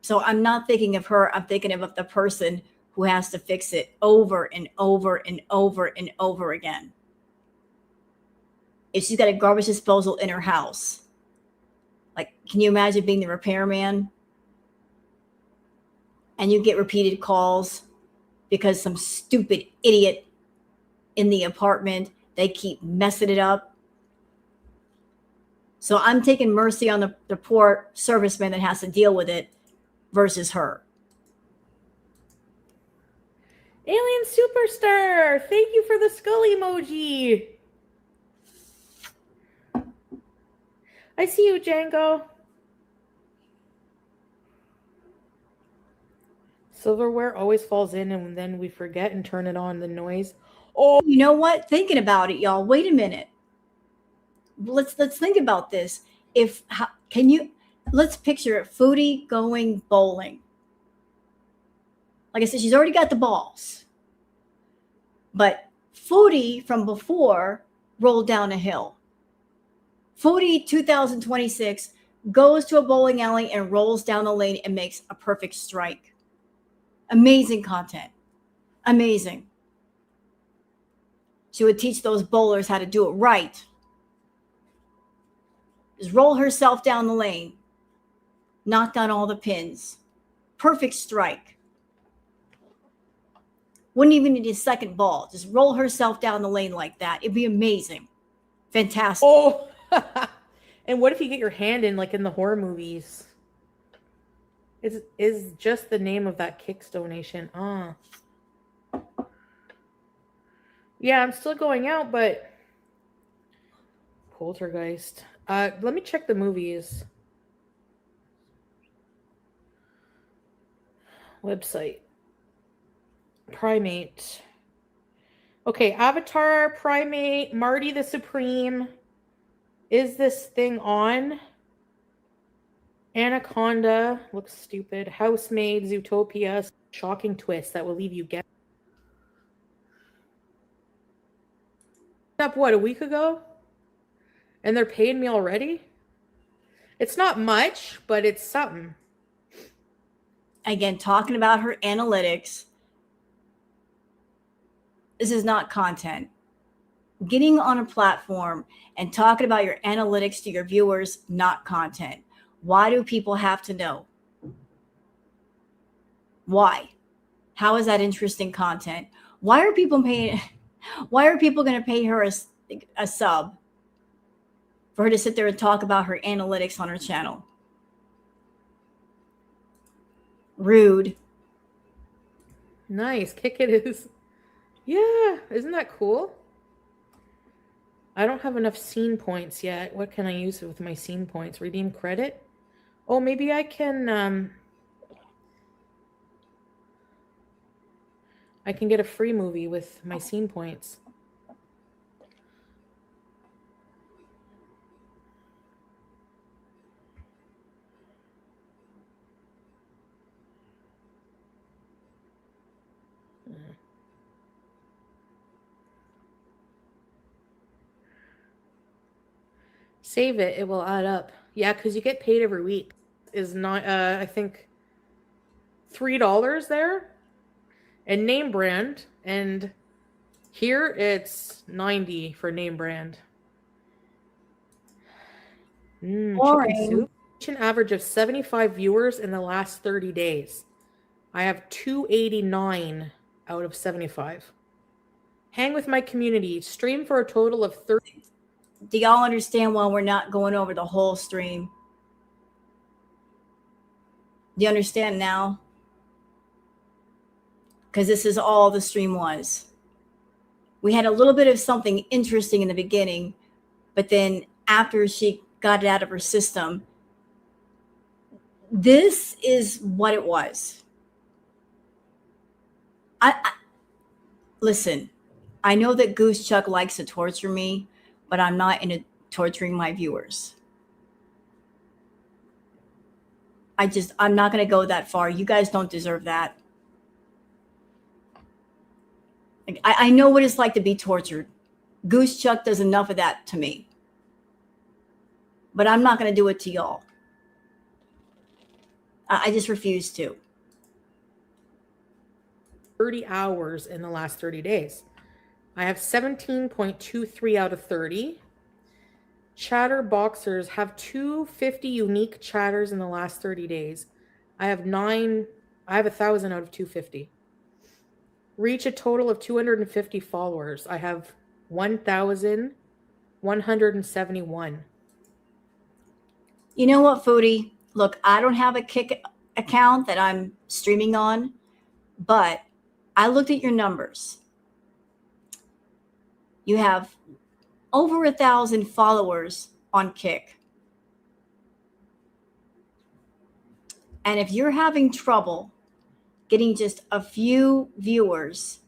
So I'm not thinking of her. I'm thinking of the person who has to fix it over and over and over and over again. If she's got a garbage disposal in her house, like, can you imagine being the repairman? And you get repeated calls because some stupid idiot in the apartment, they keep messing it up. So I'm taking mercy on the poor serviceman that has to deal with it versus her. Alien Superstar, thank you for the skull emoji. I see you, Django. Silverware always falls in and then we forget and turn it on, the noise. Oh, You know what? Thinking about it, y'all. Wait a minute. Let's think about this. Let's picture it. Foodie going bowling. Like I said, she's already got the balls. But Foodie from before rolled down a hill. Foodie 2026 goes to a bowling alley and rolls down the lane and makes a perfect strike. Amazing content. Amazing. She would teach those bowlers how to do it right. Just roll herself down the lane. Knock down all the pins. Perfect strike. Wouldn't even need a second ball. Just roll herself down the lane like that. It'd be amazing. Fantastic. Oh. And what if you get your hand in like in the horror movies? Is just the name of that Kicks donation. Yeah, I'm still going out, but Poltergeist. Let me check the movies. Website. Primate. Okay, Avatar, Primate, Marty the Supreme. Is this thing on? Anaconda. Looks stupid. Housemaid, Zootopia. Shocking twist that will leave you guessing. Up what, a week ago? And they're paying me already? It's not much, but it's something. Again, talking about her analytics. This is not content. Getting on a platform and talking about your analytics to your viewers, not content. Why do people have to know? Why? How is that interesting content? Why are people paying? Why are people going to pay her a sub for her to sit there and talk about her analytics on her channel? Rude. Nice. Kick it is. Yeah, isn't that cool? I don't have enough scene points yet. What can I use with my scene points? Redeem credit? Oh, maybe I can get a free movie with my scene points. Save it. It will add up. Yeah, because you get paid every week. Is not, I think, $3 there. And name brand. And here it's 90 for name brand. Chicken soup. An average of 75 viewers in the last 30 days. I have 289 out of 75. Hang with my community. Stream for a total of 30. Do y'all understand why we're not going over the whole stream? Do you understand now? Because this is all the stream was. We had a little bit of something interesting in the beginning, but then after she got it out of her system, this is what it was. Listen, I know that Goose Chuck likes to torture me, but I'm not into torturing my viewers. I'm not going to go that far. You guys don't deserve that. I know what it's like to be tortured. Goose Chuck does enough of that to me. But I'm not going to do it to y'all. I just refuse to. 30 hours in the last 30 days. I have 17.23 out of 30. Chatter boxers have 250 unique chatters in the last 30 days. I have 1,000 out of 250. Reach a total of 250 followers. I have 1,171. You know what, Foodie? Look, I don't have a Kick account that I'm streaming on, but I looked at your numbers. You have over 1,000 followers on Kick. And if you're having trouble getting just a few viewers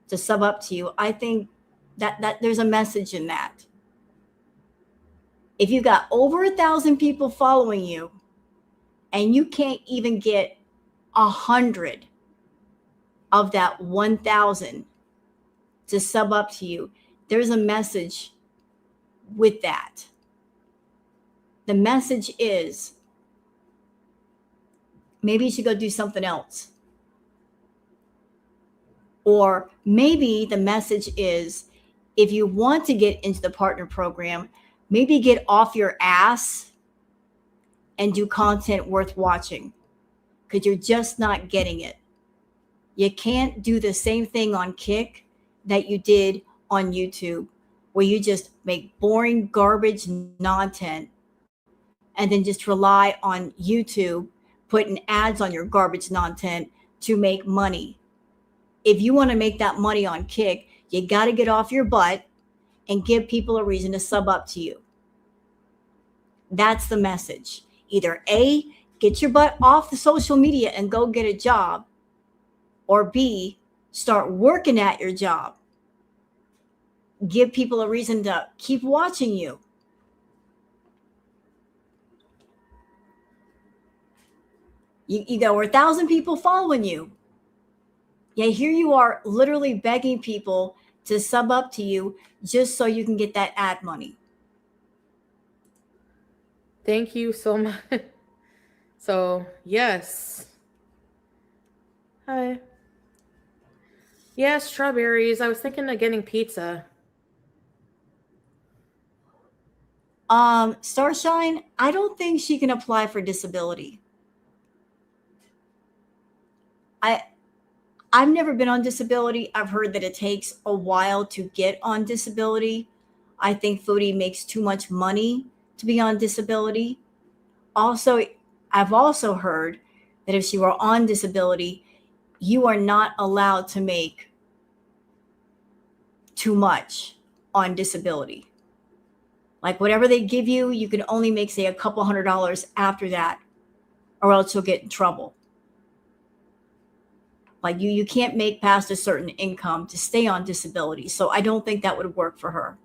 to sub up to you, I think that there's a message in that. If you got over 1,000 people following you and you can't even get 100 of that 1,000 to sub up to you, there's a message with that. The message is maybe you should go do something else. Or maybe the message is if you want to get into the partner program, maybe get off your ass and do content worth watching because you're just not getting it. You can't do the same thing on Kick that you did on YouTube, where you just make boring garbage content and then just rely on YouTube putting ads on your garbage content to make money. If you want to make that money on Kick, you got to get off your butt and give people a reason to sub up to you. That's the message. Either A, get your butt off the social media and go get a job, or B, start working at your job. Give people a reason to keep watching you. You got over 1,000 people following you. Yeah, here you are literally begging people to sub up to you just so you can get that ad money. Thank you so much. So, yes. Hi. Yeah, strawberries. I was thinking of getting pizza. Starshine, I don't think she can apply for disability. I've never been on disability. I've heard that it takes a while to get on disability. I think Foodie makes too much money to be on disability. Also, I've also heard that if you are on disability, you are not allowed to make too much on disability. Like whatever they give you, you can only make, say, a couple $100 after that, or else you'll get in trouble. Like you can't make past a certain income to stay on disability. So I don't think that would work for her.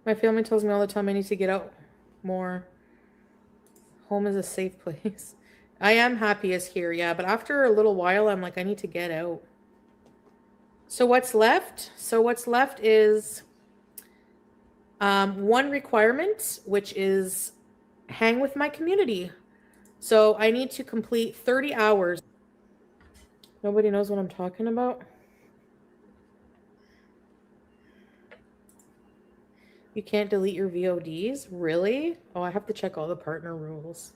My family tells me all the time I need to get out more. Home is a safe place. I am happiest here, yeah, but after a little while, I'm like, I need to get out. So what's left? So what's left is one requirement, which is hang with my community. So I need to complete 30 hours. Nobody knows what I'm talking about. You can't delete your VODs? Really? Oh, I have to check all the partner rules.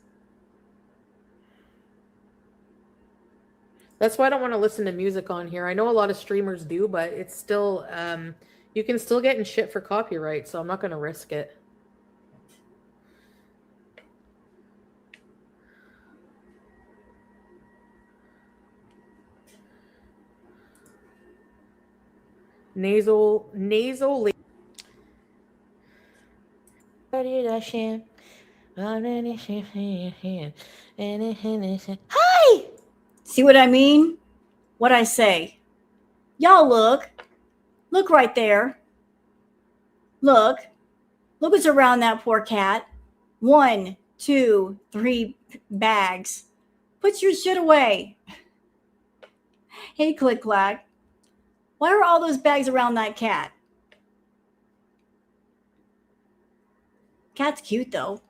That's why I don't want to listen to music on here. I know a lot of streamers do, but it's still, you can still get in shit for copyright, so I'm not going to risk it. Nasal. Hi! See what I mean? What I say? Y'all look. Look right there. Look. Look what's around that poor cat. 1, 2, 3 bags. Put your shit away. Hey, Click Clack. Why are all those bags around that cat? Cat's cute though.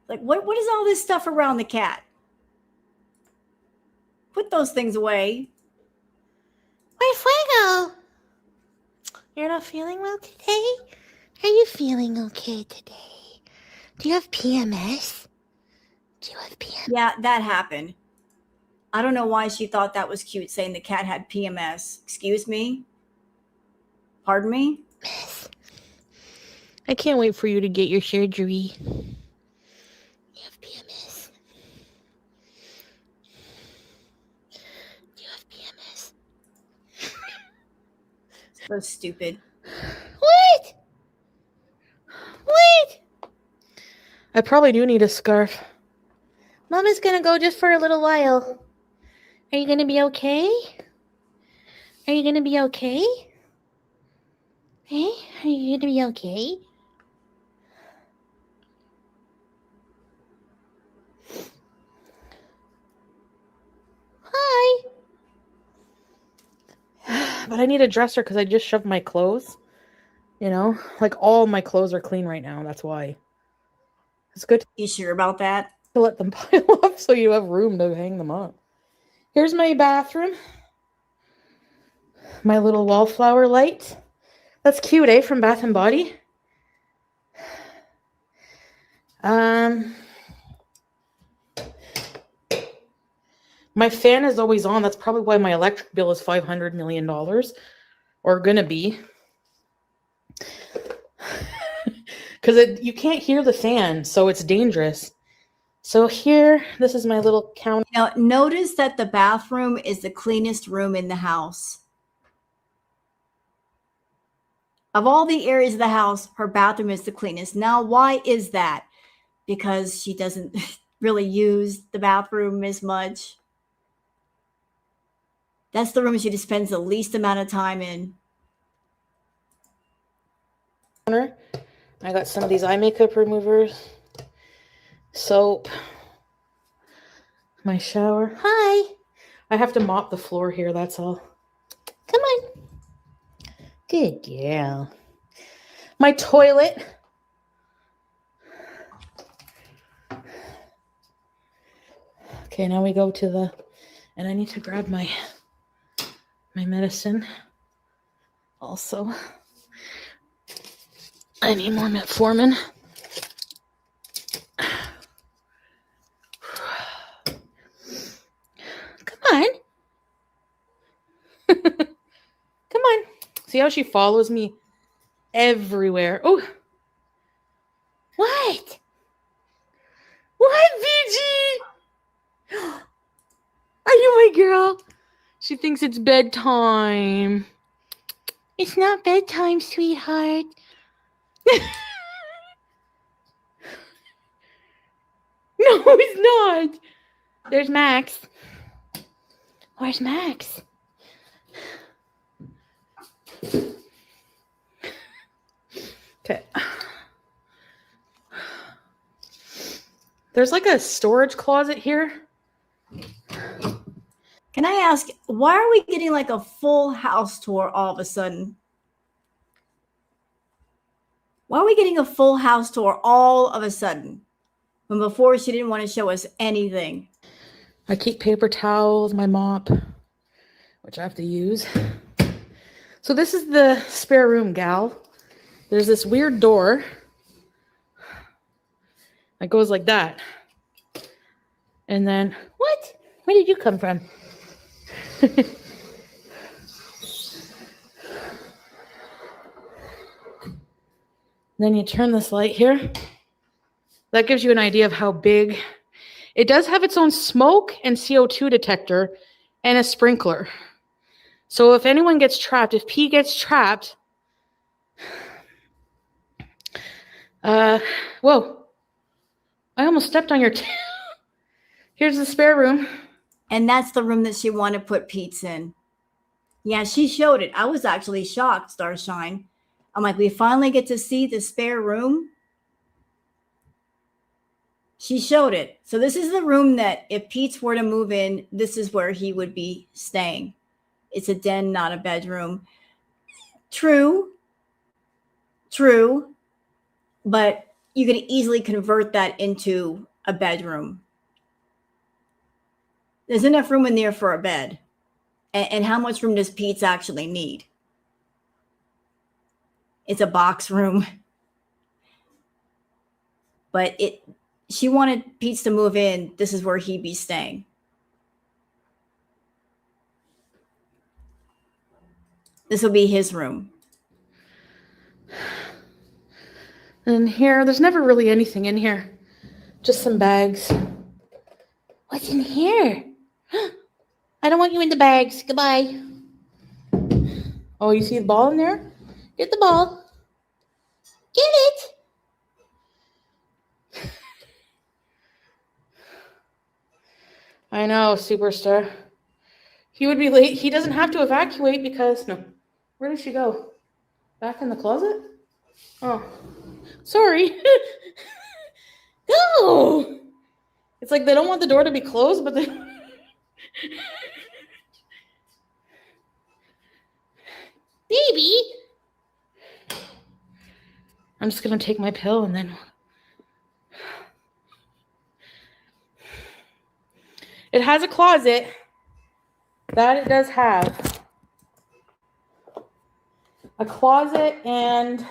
Like what is all this stuff around the cat? Put those things away. Where's Fuego? You're not feeling well today? Are you feeling okay today? Do you have PMS? Do you have PMS? Yeah, that happened. I don't know why she thought that was cute, saying the cat had PMS. Excuse me? Pardon me? I can't wait for you to get your surgery. You have PMS. You have PMS. So stupid. What? What? I probably do need a scarf. Mama's gonna go just for a little while. Are you gonna be okay? Are you gonna be okay? Hey, are you gonna be okay? Hi. But I need a dresser because I just shoved my clothes. You know, like all my clothes are clean right now. That's why. It's good You sure about that? to let them pile up so you have room to hang them up. Here's my bathroom. My little wallflower light. That's cute, eh? From Bath and Body. My fan is always on. That's probably why my electric bill is $500 million, or gonna be. Because you can't hear the fan, so it's dangerous. So here, this is my little counter. Now, notice that the bathroom is the cleanest room in the house. Of all the areas of the house, her bathroom is the cleanest. Now, why is that? Because she doesn't really use the bathroom as much. That's the room she spends the least amount of time in. I got some of these eye makeup removers, soap, my shower. Hi. I have to mop the floor here, that's all. Come on. Good girl. My toilet. Okay, now we go to the, and I need to grab my medicine. Also, I need more metformin. Come on. Come on. See how she follows me everywhere. Oh. What? What, BG? Are you my girl? She thinks it's bedtime. It's not bedtime, sweetheart. No, it's not. There's Max. Where's Max? Okay. There's like a storage closet here. Can I ask, why are we getting like a full house tour all of a sudden? Why are we getting a full house tour all of a sudden? When before she didn't want to show us anything. I keep paper towels, my mop, which I have to use. So this is the spare room, gal. There's this weird door that goes like that. And then, what? Where did you come from? Then you turn this light here. That gives you an idea of how big. It does have its own smoke and CO2 detector and a sprinkler. So if anyone gets trapped, if P gets trapped, whoa, I almost stepped on your tail. Here's the spare room. And that's the room that she wanted to put Pete's in. Yeah, she showed it. I was actually shocked, Starshine. I'm like, we finally get to see the spare room. She showed it. So this is the room that if Pete's were to move in, this is where he would be staying. It's a den, not a bedroom. True. But you could easily convert that into a bedroom. There's enough room in there for a bed. And how much room does Pete's actually need? It's a box room. But she wanted Pete's to move in. This is where he'd be staying. This will be his room. And here, there's never really anything in here. Just some bags. What's in here? I don't want you in the bags. Goodbye. Oh, you see the ball in there? Get the ball. Get it. I know, superstar. He would be late. He doesn't have to evacuate because, no. Where did she go? Back in the closet? Oh, sorry. No. It's like they don't want the door to be closed, but they... Baby. I'm just going to take my pill and then... It has a closet. That it does have. A closet and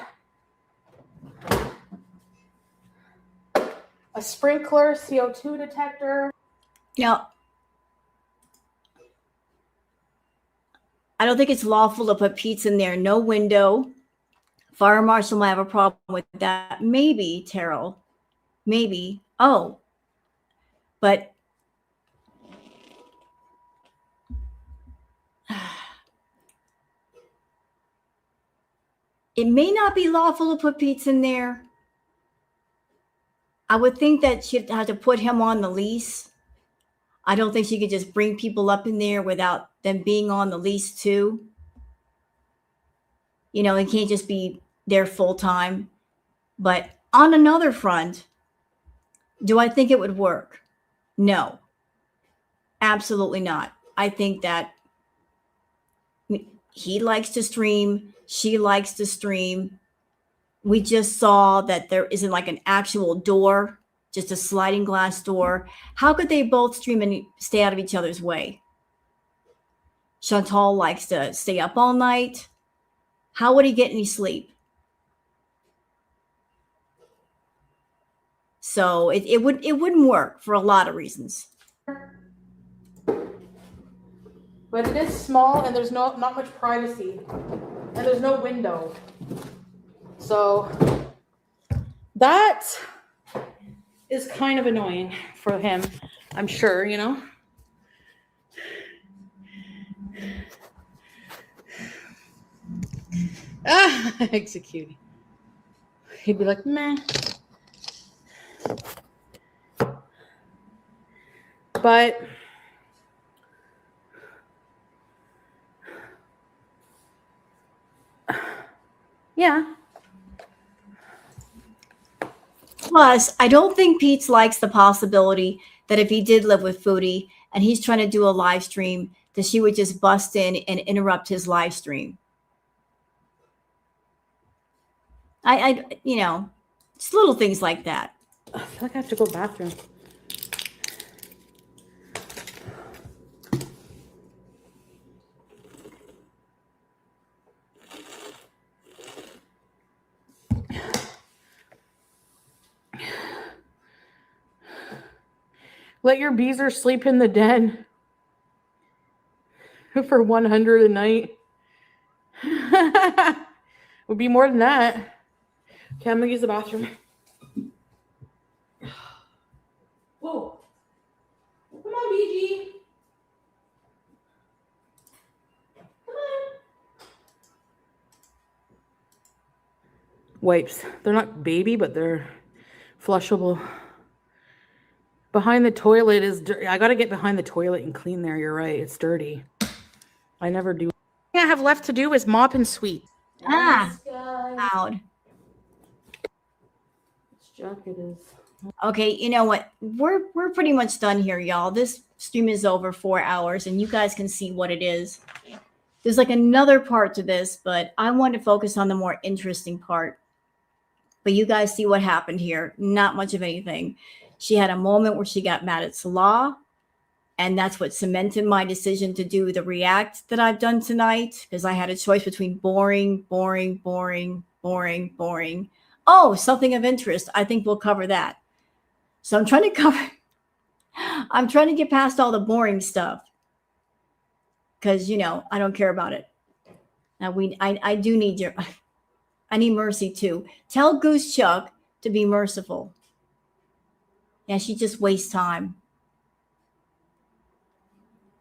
a sprinkler, CO2 detector. Now, I don't think it's lawful to put Pete's in there. No window. Fire marshal might have a problem with that. Maybe, Terrell. Maybe. Oh. But it may not be lawful to put Pete's in there. I would think that she'd have to put him on the lease. I don't think she could just bring people up in there without them being on the lease too. You know, it can't just be there full time. But on another front, do I think it would work? No, absolutely not. I think that he likes to stream. She likes to stream. We just saw that there isn't like an actual door, just a sliding glass door. How could they both stream and stay out of each other's way? Chantal likes to stay up all night. How would he get any sleep? So it wouldn't work for a lot of reasons. But it is small and there's not much privacy. And there's no window. So that is kind of annoying for him, I'm sure, you know. Executing. He'd be like, meh. But yeah. Plus, I don't think Pete likes the possibility that if he did live with Foodie and he's trying to do a live stream, that she would just bust in and interrupt his live stream. I you know, just little things like that. I feel like I have to go to the bathroom. Let your beezer sleep in the den for 100 a night. Would be more than that. Okay, I'm gonna use the bathroom. Whoa. Come on, BG. Come on. Wipes. They're not baby, but they're flushable. Behind the toilet is dirty. I gotta get behind the toilet and clean there. You're right. It's dirty. I never do. All I have left to do is mop and sweep. Ah, loud. This jacket is. Okay, you know what? We're pretty much done here, y'all. This stream is over 4 hours, and you guys can see what it is. There's like another part to this, but I want to focus on the more interesting part. But you guys see what happened here. Not much of anything. She had a moment where she got mad at Salah, and that's what cemented my decision to do the react that I've done tonight, because I had a choice between boring, boring, boring, boring, boring. Oh, something of interest. I think we'll cover that. So I'm trying to get past all the boring stuff, because, you know, I don't care about it. Now I do need I need mercy too. Tell Goose Chuck to be merciful. Yeah, she just wastes time.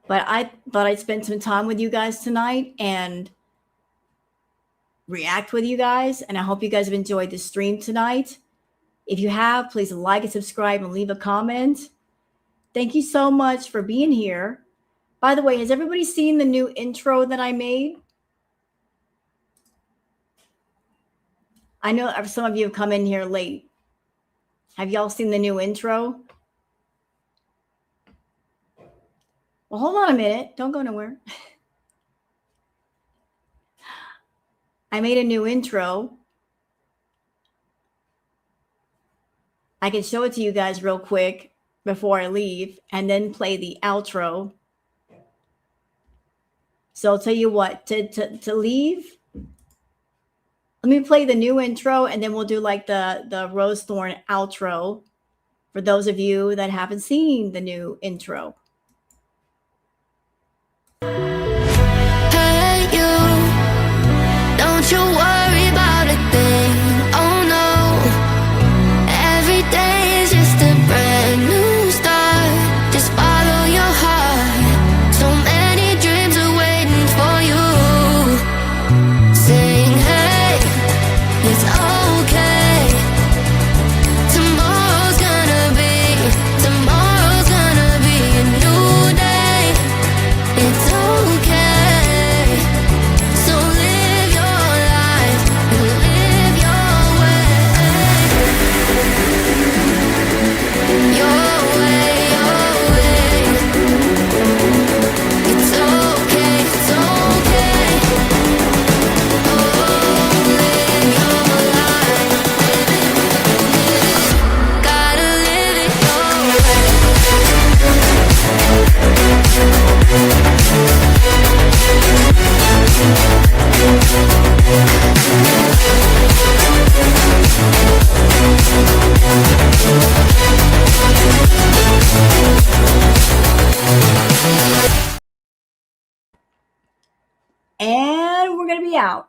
But I thought I'd spend some time with you guys tonight and react with you guys. And I hope you guys have enjoyed the stream tonight. If you have, please like and subscribe and leave a comment. Thank you so much for being here. By the way, has everybody seen the new intro that I made? I know some of you have come in here late. Have y'all seen the new intro? Well, hold on a minute. Don't go nowhere. I made a new intro. I can show it to you guys real quick before I leave and then play the outro. So I'll tell you what, to leave, let me play the new intro and then we'll do like the Rose Thorn outro for those of you that haven't seen the new intro. Hey you, don't you worry about a thing. Oh no, every day is just a brand new start. Just follow your heart. So many dreams are waiting for you. Sing hey, it's okay. Tomorrow's gonna be a new out.